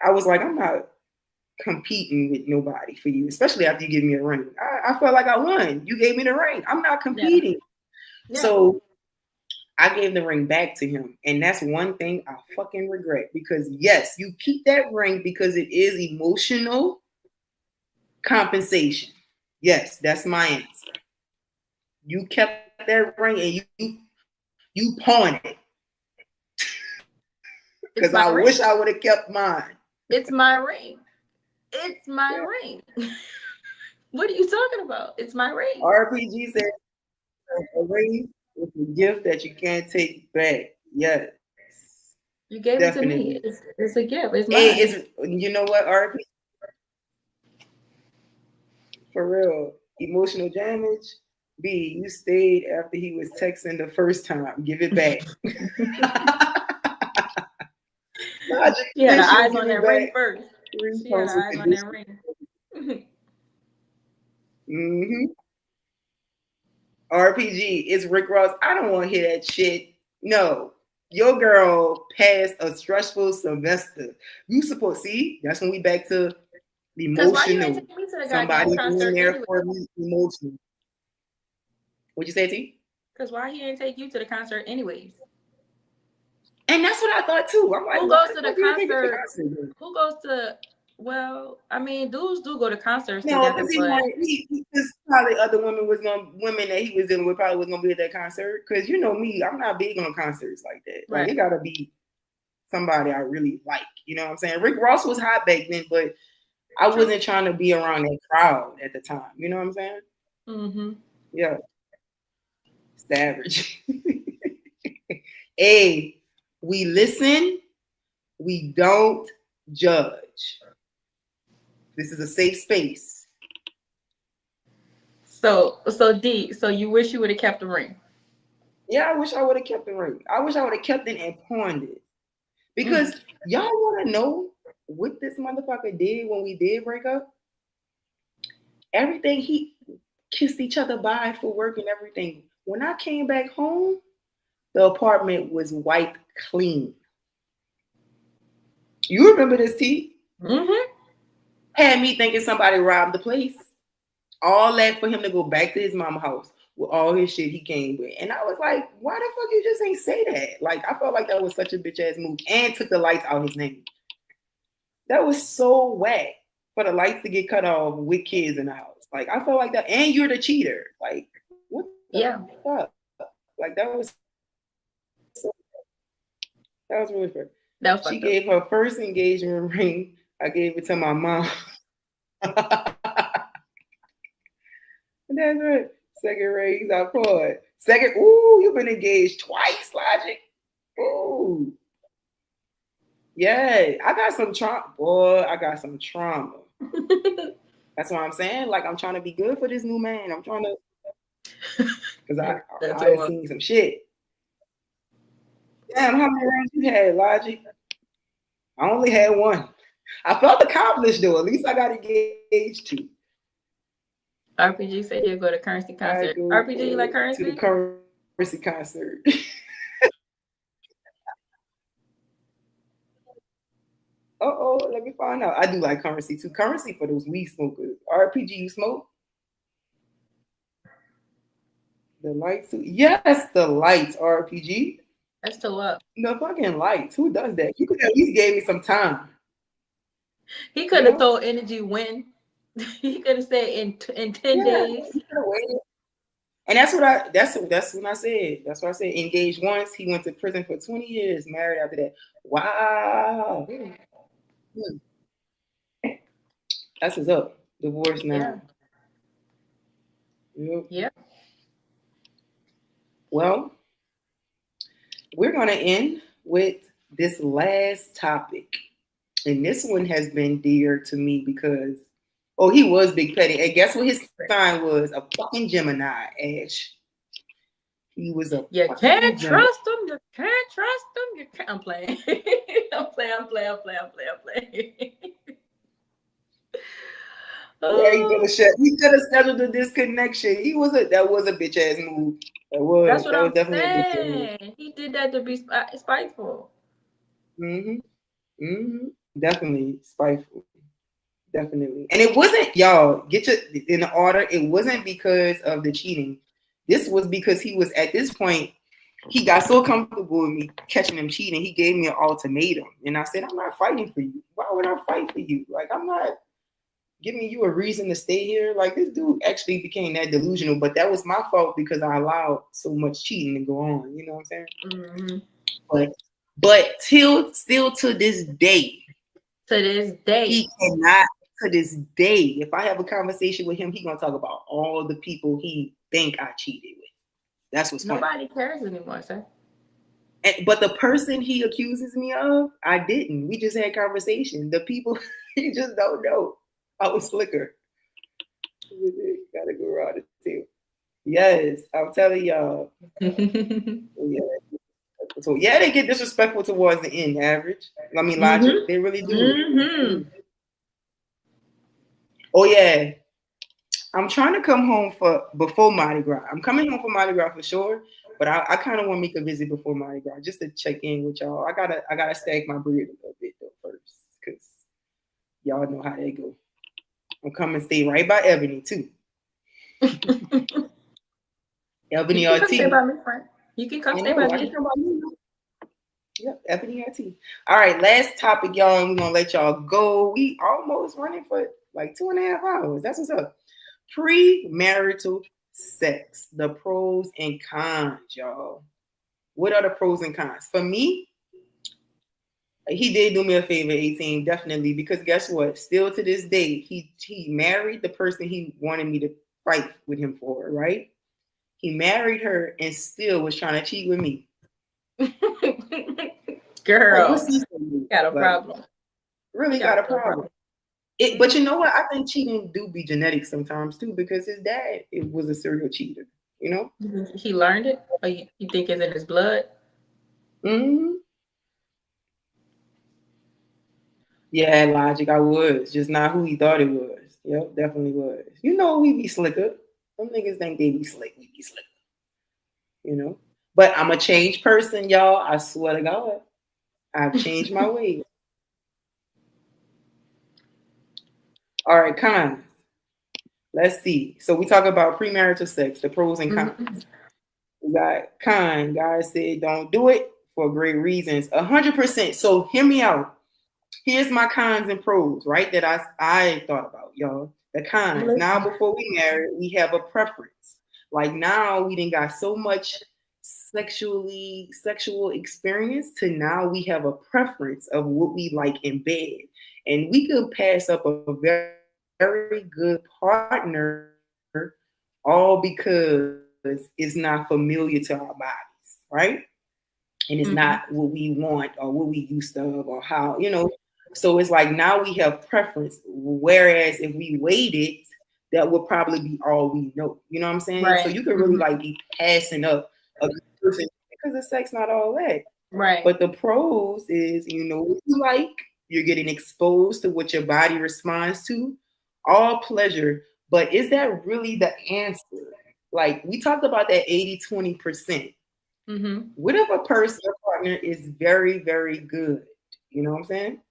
I was like, "I'm not competing with nobody for you, especially after you give me a ring." I felt like I won. You gave me the ring. I'm not Yeah. competing. Yeah. So I gave the ring back to him. And that's one thing I fucking regret because yes, you keep that ring because it is emotional compensation. Yes, that's my answer. You kept that ring and you pawned it because I It's wish my I would have ring. kept mine. It's my ring. It's my Yeah. ring. What are you talking about? It's my ring. RPG said a ring is a gift that you can't take back. Yes, You gave it to definitely. me. It's a gift. It's A mine. is you know what, RP for real. Emotional damage. B, you stayed after he was texting the first time. Give it back. Logic She had her says she'll eyes give on it that ring back. first. Three She had terms her and eyes on that conditions. ring. Mm-hmm. RPG is Rick Ross. I don't want to hear that shit. No. Your girl passed a stressful semester. You supposed see, that's when we back to the Cause why you ain't emotional. take me to the goddamn Somebody being concert there anyway? for me emotional. What you say, T? Cause why he ain't take you to the concert anyways? And that's what I thought too. I'm like, Who why goes the to the fuck you didn't take me to the concert? concert? Who goes to? Well, I mean, dudes do go to concerts No, together, because he but wanted because probably other women that he was dealing with probably was gonna be at that concert. Because you know me, I'm not big on concerts like that. Like right. it gotta be somebody I really like. You know what I'm saying? Rick Ross was hot back then, but I True. wasn't trying to be around that crowd at the time. You know what I'm saying? Mm-hmm. Yeah, savage. A, we listen, we don't judge. This is a safe space. So D, so you wish you would have kept the ring. Yeah, I wish I would have kept the ring. I wish I would have kept it and pawned it. Mm. Because y'all want to know what this motherfucker did when we did break up? Everything he kissed each other by for work and everything. When I came back home, the apartment was wiped clean. You remember this, T? Mm-hmm. Had me thinking somebody robbed the place. All that for him to go back to his mama house with all his shit he came with. And I was like, why the fuck you just ain't say that? Like, I felt like that was such a bitch ass move. And took the lights out his name. That was so whack for the lights to get cut off with kids in the house. Like, I felt like that. And you're the cheater. Like, what the Yeah, fuck? Like, that was really fair. that was She fucked up. gave her first engagement ring. I gave it to my mom. That's right. Second rings I poured. Second, ooh, you've been engaged twice, Logic. Ooh. Yeah, I got some trauma. Boy, I got some trauma. That's what I'm saying. Like, I'm trying to be good for this new man. I'm trying to, because That's I all. seen some shit. Damn, how many rings you had, Logic? I only had one. I felt accomplished, though. At least I got engaged to. RPG said he'll go to Currency I concert. go RPG, you like to the Currency? Currency concert. Uh-oh, let me find out. I do like Currency too. Currency for those weed smokers. RPG, you smoke? The lights too. Yes, the lights, RPG. That's still up. The fucking lights. Who does that? You could at least gave me some time. He could You have know? told Energy when. He could have said in 10 Yeah, days. he could have waited. And that's when I said. That's what I said. Engaged once. He went to prison for 20 years, married after that. Wow. Ooh, Hmm. That's what's up. Divorced yeah, now. Yep. yeah. Well, we're gonna end with this last topic. And this one has been dear to me because, oh, he was Big Petty. And guess what his sign was? A fucking Gemini, Ash. He was a You fucking can't Gemini. trust them. You can't trust them. You can't. I'm playing. I'm playing. I'm playing. I'm playing. I'm playing. I'm playing. Yeah, he could Oh, have shut. He could have scheduled the disconnection. That was a bitch ass move. that's what That was I'm definitely a bitch ass move. saying. He did that to be spiteful. Mm-hmm. Mm-hmm. Definitely spiteful. Definitely. And it wasn't, y'all, get your in the order. It wasn't because of the cheating. This was because he was at this point, he got so comfortable with me catching him cheating, he gave me an ultimatum. And I said, I'm not fighting for you. Why would I fight for you? Like, I'm not giving you a reason to stay here. Like, this dude actually became that delusional, but that was my fault because I allowed so much cheating to go on. You know what I'm saying? Mm-hmm. But still to this day, To this day, he cannot, to this day, if I have a conversation with him, he gonna talk about all the people he think I cheated with. That's what's funny. nobody cares anymore, sir. But the person he accuses me of, I didn't. We just had conversation. The people you just don't know. I was slicker. Gotta go around the table. Yes, I'm telling y'all. Yeah. So yeah, they get disrespectful towards the end. Average. I mean, Logic. Mm-hmm. They really do. Mm-hmm. Oh yeah, I'm trying to come home for before Mardi Gras. I'm coming home for Mardi Gras for sure, but I kind of want to make a visit before Mardi Gras just to check in with y'all. I gotta stack my bread a little bit though first, cause y'all know how they go. I'm coming stay right by Ebony too. You Ebony can come stay RT. by me, friend. You can come I stay by know. I me. can come by you. Yep, Ebony RT. All right, last topic, y'all, and we're gonna let y'all go. We almost running for like 2.5 hours. That's what's up. Premarital sex, the pros and cons, y'all. What are the pros and cons? For me, He did do me a favor, 18, definitely, because guess what? Still to this day, he married the person he wanted me to fight with him for, right? He married her and still was trying to cheat with me. Like, what's Girl, he saying? got a Like, problem. He really got got a a real problem. problem. But Hmm. you know what? I think cheating do be genetic sometimes too, because his dad was a serial cheater. You know. He learned it, or you think it's in his blood? Hmm. Yeah, logic. I was just not who he thought it was. Yep, definitely was. You know, we be slicker. Some niggas think they be slick. We be slick. You know. But I'm a changed person, y'all. I swear to God, I've changed my ways. All right, cons. Let's see. So we talk about premarital sex, the pros and cons. Hmm. We got con. God said don't do it for great reasons. 100%. So hear me out. Here's my cons and pros, right? That I thought about, y'all. The I'm cons. Now listening. before we marry, we have a preference. Like now we didn't got so much sexual experience to now we have a preference of what we like in bed. And we could pass up a very good partner all because it's not familiar to our bodies, right? And it's not what we want or what we used to or how, So it's like now we have preference. Whereas if we waited, that would probably be all we know. You know what I'm saying? So you could really Right. like be Hmm. passing up a good person because the sex not all that. But the Right. pros is you know what you like, you're getting exposed to what your body responds to, all pleasure. But is that really the answer? Like we talked about that 80-20%. Hmm. What if a person, your partner is very, very good? You know what I'm saying?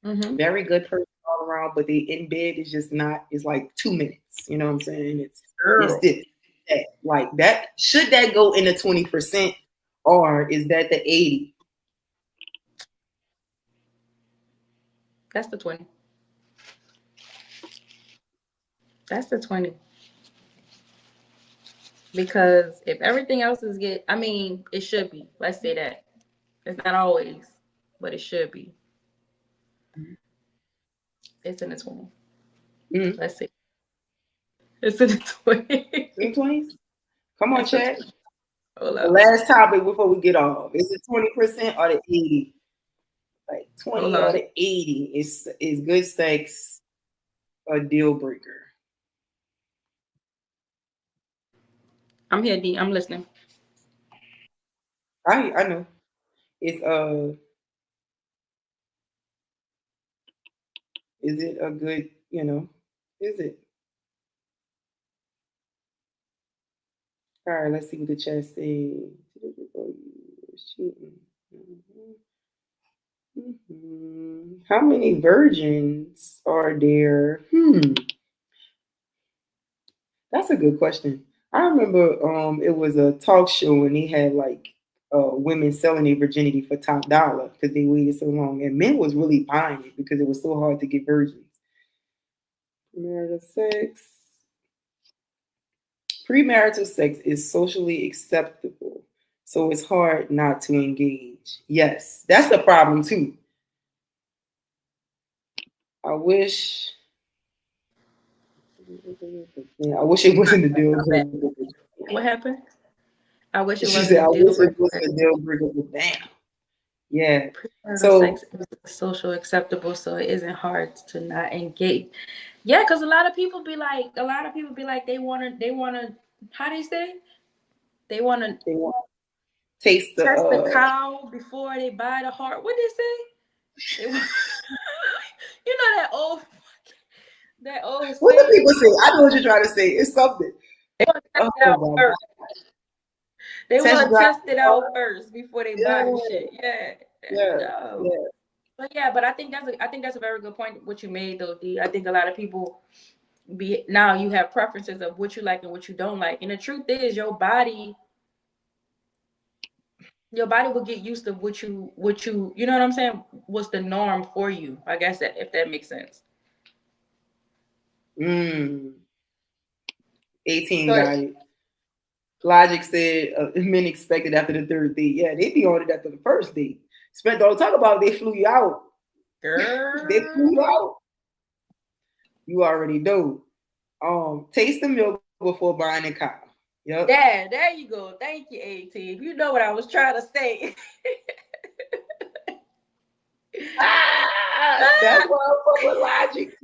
Hmm. Very good person all around, but they in bed is just not, it's like 2 minutes. You know what I'm saying? It's Girl, this, that. Like that, should that go in the 20% or is that the 80? that's the 20. That's the 20. Because if everything else is get, I mean, it should be. Let's say that. It's not always, but it should be. It's in the 20. Mm-hmm. Let's see. It's in the 20. 20s? Come on, That's the chat. 20. Hold The up. last topic before we get off. Is it 20% or the 80? Like Hold 20 or on. the 80 is good sex a deal breaker? I'm here, D. I'm listening. I know. It's is it a good, is it? All right, let's see what the chat says. Cheating. How many virgins are there? That's a good question. I remember it was a talk show and they had like women selling their virginity for top dollar because they waited so long, and men was really buying it because it was so hard to get virgins. Premarital sex. Premarital sex is socially acceptable, so it's hard not to engage. Yes, that's the problem too. I wish, I wish it wasn't a deal My bad. breaker. What happened? I wish it She wasn't said, a "I wish deal it breaker. wasn't a deal breaker." But damn, yeah. Premarital So, sex is social acceptable, so it isn't hard to not engage. Yeah, because a lot of people be like, how do you say? They want to they want to taste the test the cow before they buy the heart. What they say? They want, you know that old what do saying. people say? I know what you're trying to say. It's something. They want to test Oh it out my first. god. They Test want to drive. test it out first before they buy the Yeah, shit. Yeah. yeah, No. yeah. But I think that's a very good point what you made though, D. I think a lot of people be now you have preferences of what you like and what you don't like. And the truth is your body will get used to what you know what I'm saying? What's the norm for you? I guess that if that makes sense. Mm, 18 So got it. Logic said men expected after the third date. Yeah, they be on it after the first date. Don't talk about they flew you out. They flew you Girl. out. You already know. Taste the milk before buying a cow. Yep. There you go. Thank you, 18. You know what I was trying to say. That's why I'm fuck with logic.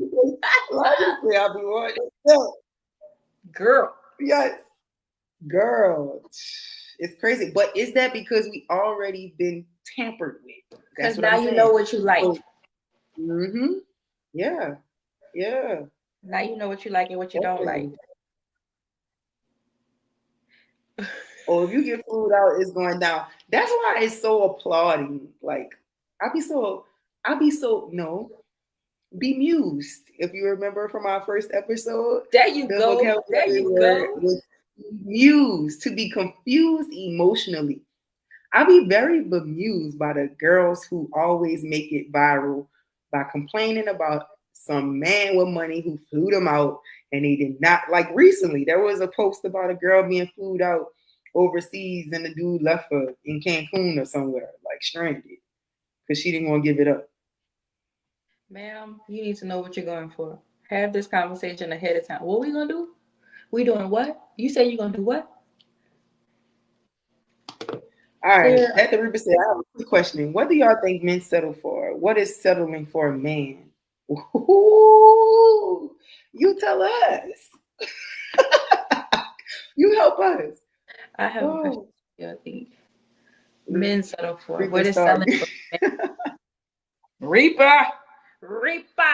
Logically, I'll be wanting to. Girl. Yes, girl. It's crazy. But is that because we already been tampered with? Because That's what now I'm you know saying. what you like. So, mm-hmm. Yeah. Yeah. Now you know what you like and what you don't like. Definitely. Or if you get food out, it's going down. That's why it's so applauding. Like, I be so, no, bemused. If you remember from our first episode, There you the go. There vocabulary you word go. was bemused, to be confused emotionally. I be very bemused by the girls who always make it viral by complaining about some man with money who flew them out and they did not. Like recently, there was a post about a girl being flew out overseas and the dude left her in Cancun or somewhere, like stranded, because she didn't want to give it up. Ma'am, you need to know what you're going for. Have this conversation ahead of time. What we gonna do? We doing what? You say you gonna do what? All right, Clear. at the Reba said, I have a quick question. What do y'all think men settle for? What is settling for a man? Ooh, you tell us. You help us. I have a question Oh, for you, I think. Men settle for. Reba, What is start. selling for men? Reaper! Reaper!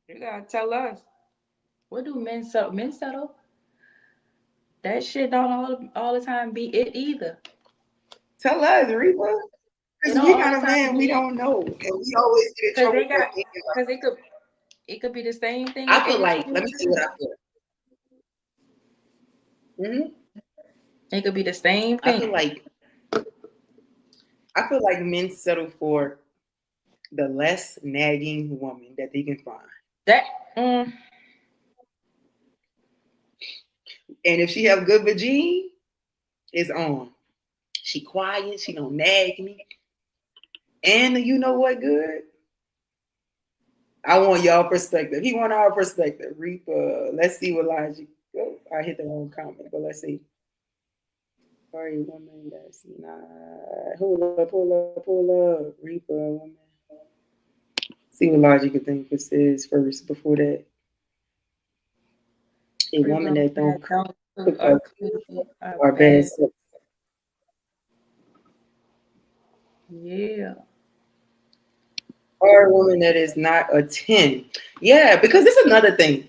You gotta tell us. What do men settle? Men settle? That shit don't all the time be it either. Tell us, Reba. It Because don't we all got the a time man we be it. don't know. And we always get in Cause trouble they for got thinking cause like, it could be the same thing as I feel like, 18. let me see what I feel. Hmm. It could be the same I feel thing. like men settle for the less nagging woman that they can find. That mm, And if she have good vagine, it's on. She quiet, she don't nag me. And you know what good? I want y'all perspective. He want our perspective. Reaper. Let's see what logic. Oh, I hit the wrong comment, but let's see. Sorry, woman. That's not. Hold up. Reaper, woman. See what logic could think this is first before that. A woman rebuild that don't that don't cook cook or clean or or bad bad. sex. Yeah. Or a woman that is not a 10. Yeah, because this is another thing.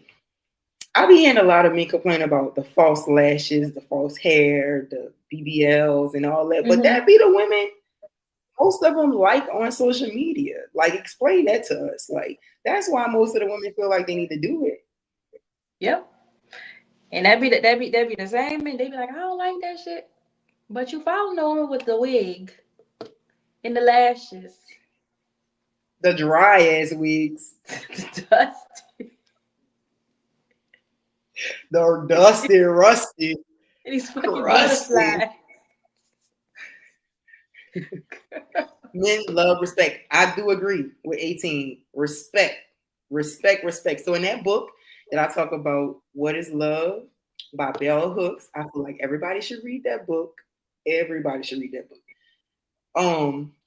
I be hearing a lot of men complain about the false lashes, the false hair, the BBLs, and all that. But Mm-hmm. that be the women most of them like on social media. Like, explain that to us. Like, that's why most of the women feel like they need to do it. Yep. And that be the same and they be like, I don't like that shit. But you found the woman with the wig and the lashes. The dry ass wigs, Dusty. the dusty, rusty, And these fucking crusty. butterflies. Men love respect. I do agree with 18. Respect, respect, respect. So in that book that I talk about, What is Love by Bell Hooks, I feel like everybody should read that book. Everybody should read that book.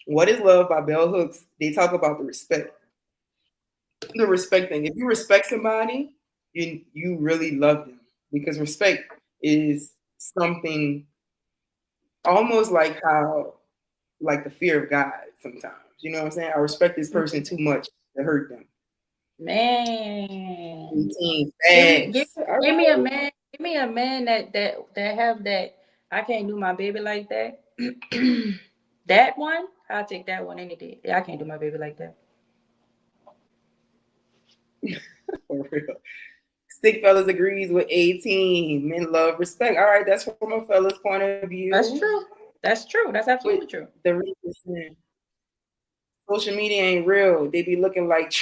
What is Love by Bell Hooks? They talk about the respect. The respect thing. If you respect somebody, you really love them because respect is something almost like how like the fear of God sometimes. You know what I'm saying? I respect this person too much to hurt them. Man. 18 Give me give, facts. All give me a right. man. Give me a man that have that I can't do my baby like that. That one, I'll take that one any day. Yeah, I can't do my baby like that. For real. Stick fellas agrees with 18. Men love respect. All right, that's from a fella's point of view. That's true. That's true. That's With absolutely true. the reason social media ain't real. They be looking like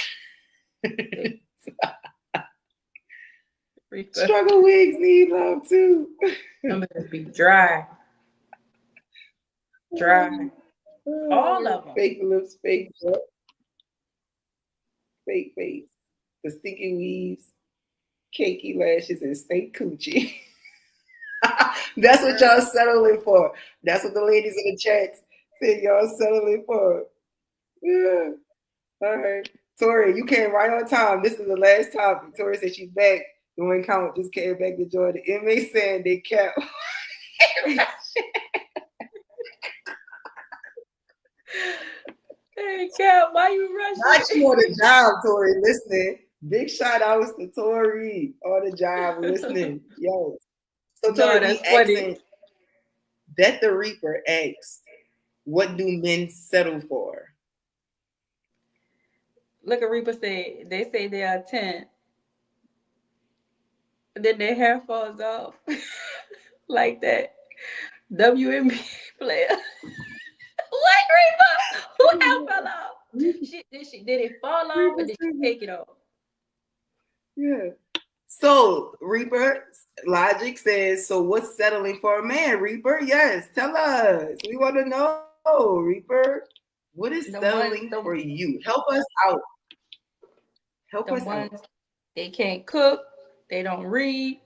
Reaper. struggle wigs need love too. Some of this be dry. Dry. All of them. Fake lips, fake butt, fake face, the stinky weaves, cakey lashes, and steak coochie. That's what y'all settling for. That's what the ladies in the chat said y'all settling for. Yeah. All right. Tori, you came right on time. This is the last topic. Tori said she's back doing count, just came back to join the inmate saying they kept. Hey, Cap, why you Not rushing? you on the job, Tori, listening. Big shout outs to Tori on the job listening. Yo. So No, Tori, we that's funny. asking that the Reaper asked, what do men settle for? Look at Reaper say they say they are 10. Then their hair falls off like that. WNBA player. What, Reaper? Who hair fell off? Did it fall off or did she take it off? Yeah. So Reaper logic says, so what's settling for a man, Reaper? Yes, tell us. We want to know, Reaper. What is The settling ones for the you? Help us out. Help the us out. ones they can't cook, they don't read,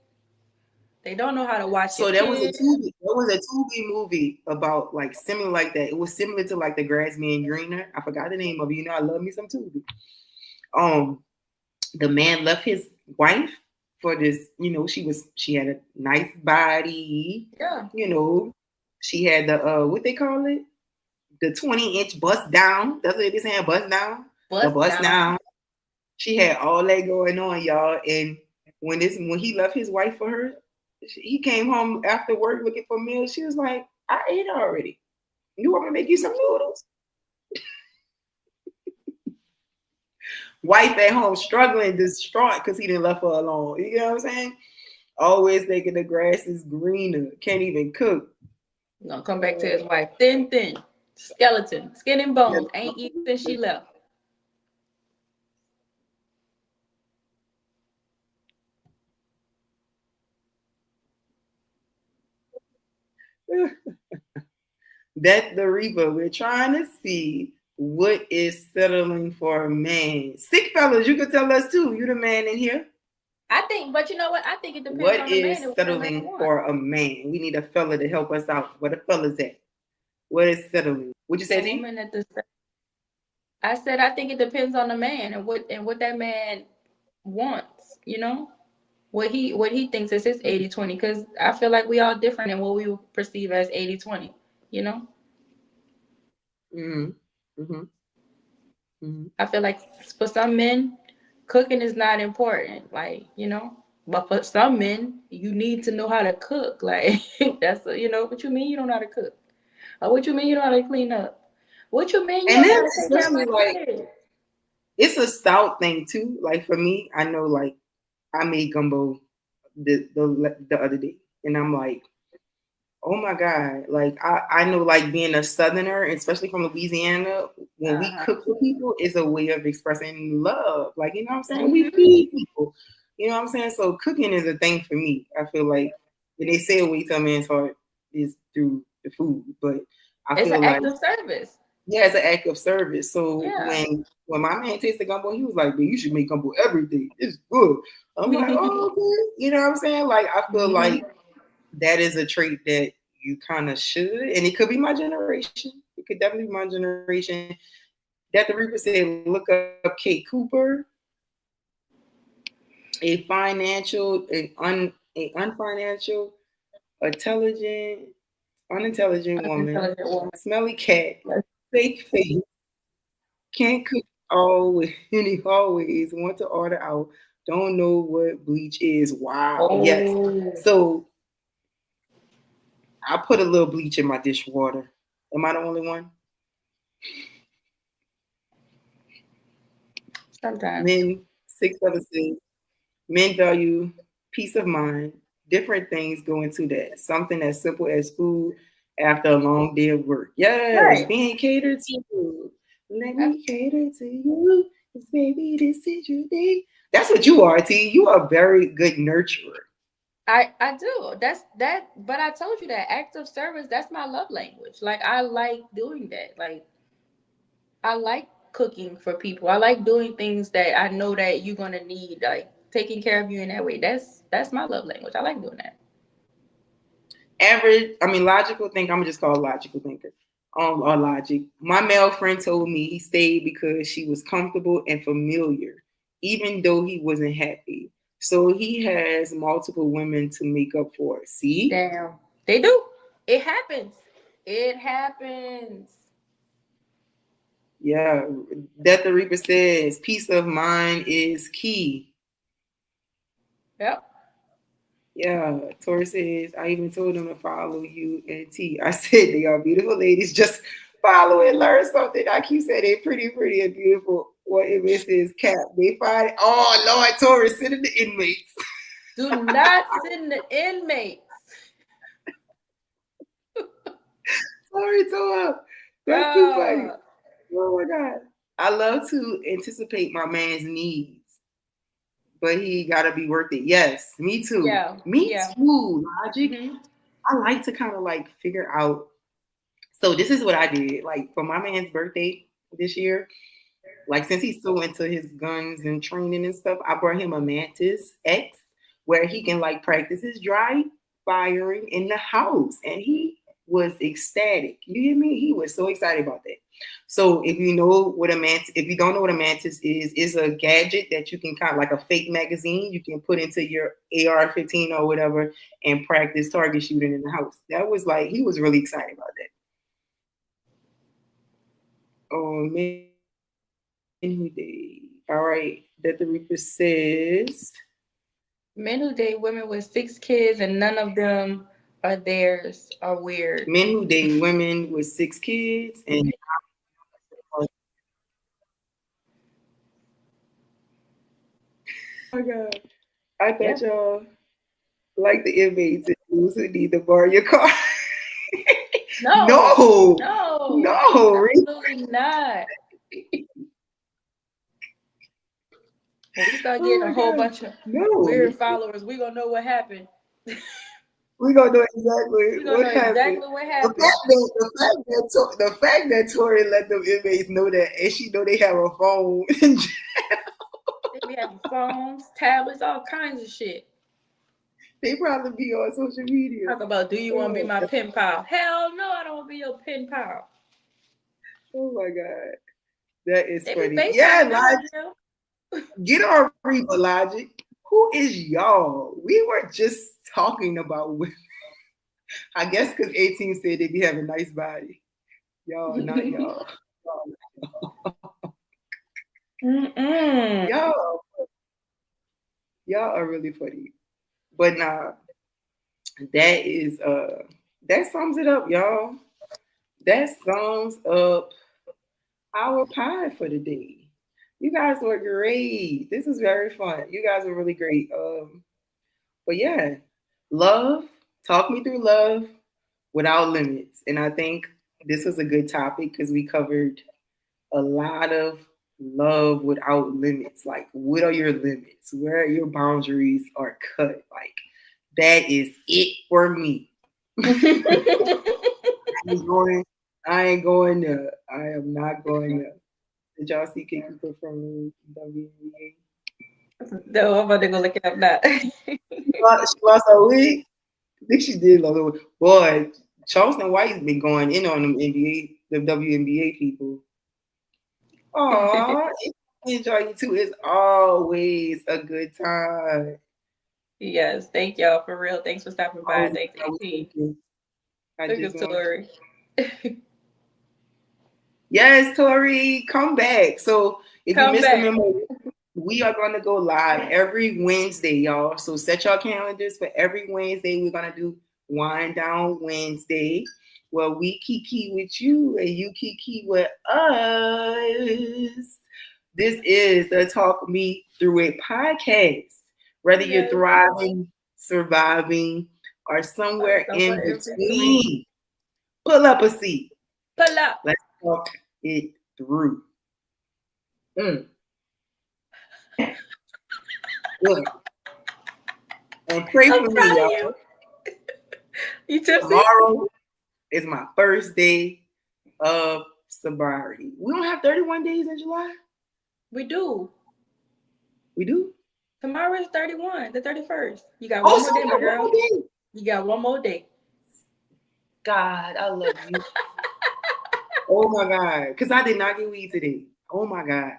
they don't know how to watch their So there was a kids. Tubi. There was a Tubi movie about like similar like that. It was similar to like the Grass Man Greener. I forgot the name of it. You know, I love me some Tubi. Um, the man left his wife for this. You know, she had a nice body. Yeah. You know, she had the what they call it, the 20-inch bust down. That's what they be saying, bust down. The Bust bust down. down. She had all that going on, y'all. And when he left his wife for her, he came home after work looking for meals. She was like, I ate already. You want me to make you some noodles? Wife at home struggling, distraught because he didn't left her alone. You know what I'm saying? Always thinking the grass is greener. Can't even cook. Gonna come back to his wife. Thin, skeleton, skin and Yeah. bones. Ain't eaten since she left. That the Reba. We're trying to see what is settling for a man. Sick fellas, you could tell us too. You the man in here. I think, but you know what? I think it depends What on the man and is what the man settling wants. for a man? We need a fella to help us out. Where the fella's at? What is settling? What you say, A T? woman at the I said I think it depends on the man and what that man wants, you know? What he thinks is his 80/20 cuz I feel like we all different in what we perceive as 80/20, you know? Mm-hmm. Mm-hmm. Mm-hmm. I feel like for some men cooking is not important, like, you know? But for some men, you need to know how to cook. Like you know, what you mean you don't know how to cook? Or what you mean you don't know how to clean up? What you mean you And don't know then how to take care of especially my like kids? it's a stout thing too. Like for me, I know like I made gumbo the other day, and I'm like, oh my God. Like I know like being a southerner, especially from Louisiana, when we Uh-huh. cook for people is a way of expressing love. Like, you know what I'm saying? We Mhm. feed people. You know what I'm saying? So cooking is a thing for me. I feel like when they say a way to a man's heart is through the food. But I It's an feel like act of service. yeah, it's an act of service. So Yeah. when my man tasted gumbo, he was like, "Man, you should make gumbo every day. It's good." I'm like, "Oh, okay." You know what I'm saying? Like I feel like Mhm. that is a trait that you kind of should, and it could be my generation. It could definitely be my generation. That the Reaper said, look up Kate Cooper, a unfinancial, intelligent, unintelligent woman, Unintelligent woman. smelly cat, fake face, can't cook always, any always want to order out, don't know what bleach is. Wow, yes. Oh, So I put a little bleach in my dishwater. Am I the only one? sometimes. Men, 6 other men value peace of mind. Different things go into that. Something as simple as food after a long day of work. Yes, Right. being catered to. Let I, me cater to you. 'Cause baby, this is your day. That's what you are, T. You are a very good nurturer. I do. That's that. But I told you that act of service. That's my love language. Like I like doing that. Like I like cooking for people. I like doing things that I know that you're gonna need. Like taking care of you in that way. That's my love language. I like doing that. Average, I mean, logical think. I'm gonna just call it logical thinker. Or logic. My male friend told me he stayed because she was comfortable and familiar, even though he wasn't happy. So he has multiple women to make up for it. See? Damn. They do. It happens. It happens. Yeah. Death the Reaper says peace of mind is key. Yep. Yeah, Tori says, I even told them to follow you and T. I said they are beautiful ladies. Just follow and learn something. I keep saying they're pretty and beautiful. What if it says cap? They find it. Oh Lord, Tori, send it to inmates. Do not send the inmates. Sorry, Tori. That's too funny. Bruh. Oh my God. I love to anticipate my man's needs, but he gotta be worth it. Yes, me too. Yeah. Me Yeah. too, Logic. Hmm. I like to kind of like figure out. So this is what I did. Like for my man's birthday this year, like since he's so into his guns and training and stuff, I brought him a Mantis X where he can like practice his dry firing in the house, and he was ecstatic. You hear me? He was so excited about that. So if you know what a mantis, if you don't know what a mantis is a gadget that you can kind of like a fake magazine you can put into your AR-15 or whatever and practice target shooting in the house. That was like he was really excited about that. Oh, men who date. All right. That the Reaper says Men who date women with 6 kids and none of them are theirs are weird. men who date women with 6 kids and oh my god. I Yeah. thought y'all like the inmates and those who need to borrow your car. No. No, No. no, really? Absolutely not. When we start Oh getting my a whole god. bunch of No. weird followers, we gonna know what happened. We gonna know exactly We gonna what know happened. exactly what The happened. fact that the fact that Tori let them inmates know that and she know they have a phone. They be having phones, tablets, all kinds of shit. They probably be on social media. Talk about, do you want to be Oh, my pen pal? Hell no, I don't want to be your pen pal. oh my god. That is They be funny. Yeah, FaceTiming Logic. out here. Get on Reaper Logic. Who is y'all? We were just talking about women. I guess because 18 said they be having nice body. Y'all, not y'all. Mm-mm. Y'all, y'all are really funny. But nah, that is that sums it up, y'all. That sums up our pie for the day. You guys were great. This was very fun. You guys were really great. But yeah, love, talk me through love without limits. And I think this was a good topic because we covered a lot of love without limits. Like, what are your limits? Where your boundaries are cut? Like, that is it for me. I ain't going. I ain't going there. I am not going there. Did y'all see Kiki from WNBA? No, I'm about to go look it up now. She lost her wig. I think she did lose her wig. Boy, Charleston White's been going in on them NBA, the WNBA people. Aw, enjoy you too. It's always a good time. Yes, thank y'all for real. Thanks for stopping by. Thanks, I was 18. thinking, I Look just at want Tori. yes, Tori, come back. So if you Come missed the back. memo, we are going to go live every Wednesday, y'all. So set your calendars for every Wednesday. We're going to do Wind Down Wednesday, where we kiki with you and you kiki with us. This is the Talk Me Through It podcast. Whether you're Yes. thriving, surviving, or somewhere in Somewhere in between. between, pull up a seat. Pull up. Let's talk it through. Mm. Look, And pray I'm for me, proud of y'all. you. You tipsy? Tomorrow is my first day of sobriety. We don't have 31 days in July. We do. We do. Tomorrow is 31, the 31st. You got Oh, one so more we day, my got one girl. more day. You got one more day. God, I love you. Oh my God. Because I did not get weed today. Oh my God.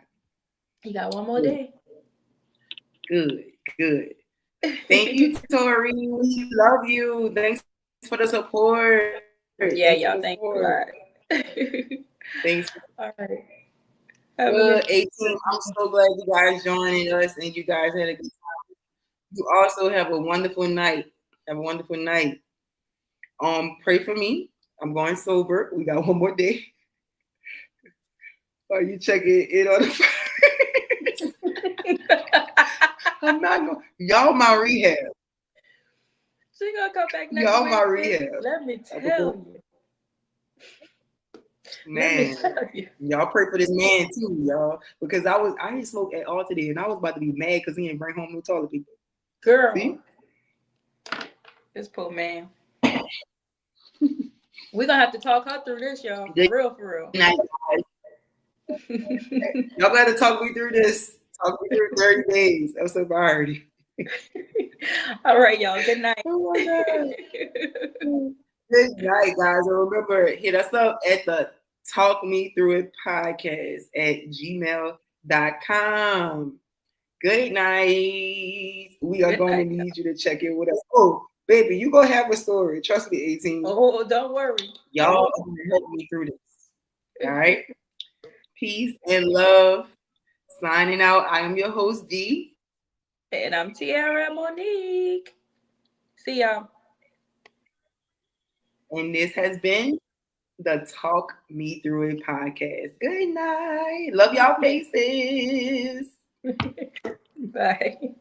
You got one more Good, day. good. Thank you, Tori. We love you. Thanks for the support. Thanks for the support. Yeah, y'all. Thanks a lot. Thanks. All right. Have a Good good 18. I'm so glad you guys joining us and you guys had a good time. You also have a wonderful night. Have a wonderful night. Pray for me. I'm going sober. We got one more day. Are you checking in on the I'm not going. Y'all my rehab. She gonna come back next Y'all my Wednesday. rehab. Let me tell you. Let me Man, tell you. y'all pray for this man too, y'all. Because I didn't smoke at all today, and I was about to be mad because he didn't bring home no toilet paper. Girl. See? This poor man. We're gonna have to talk her through this, y'all. For Good real, for real. night, guys. Y'all gotta talk me through this. Talk me through 30 days of sobriety. All right, y'all. Good night. Oh my God. Good night, guys. And remember, hit us up at the Talk Me Through It podcast at gmail.com. Good night. We are Good going to night. need you to check in with us. Oh, baby, you gonna have a story. Trust me, 18. Oh, don't worry. Y'all are gonna help me through this. All right. Peace and love. Signing out. I am your host, Dee. And I'm Tiara Monique. See y'all. And this has been the Talk Me Through It podcast. Good night. Love y'all faces. Bye.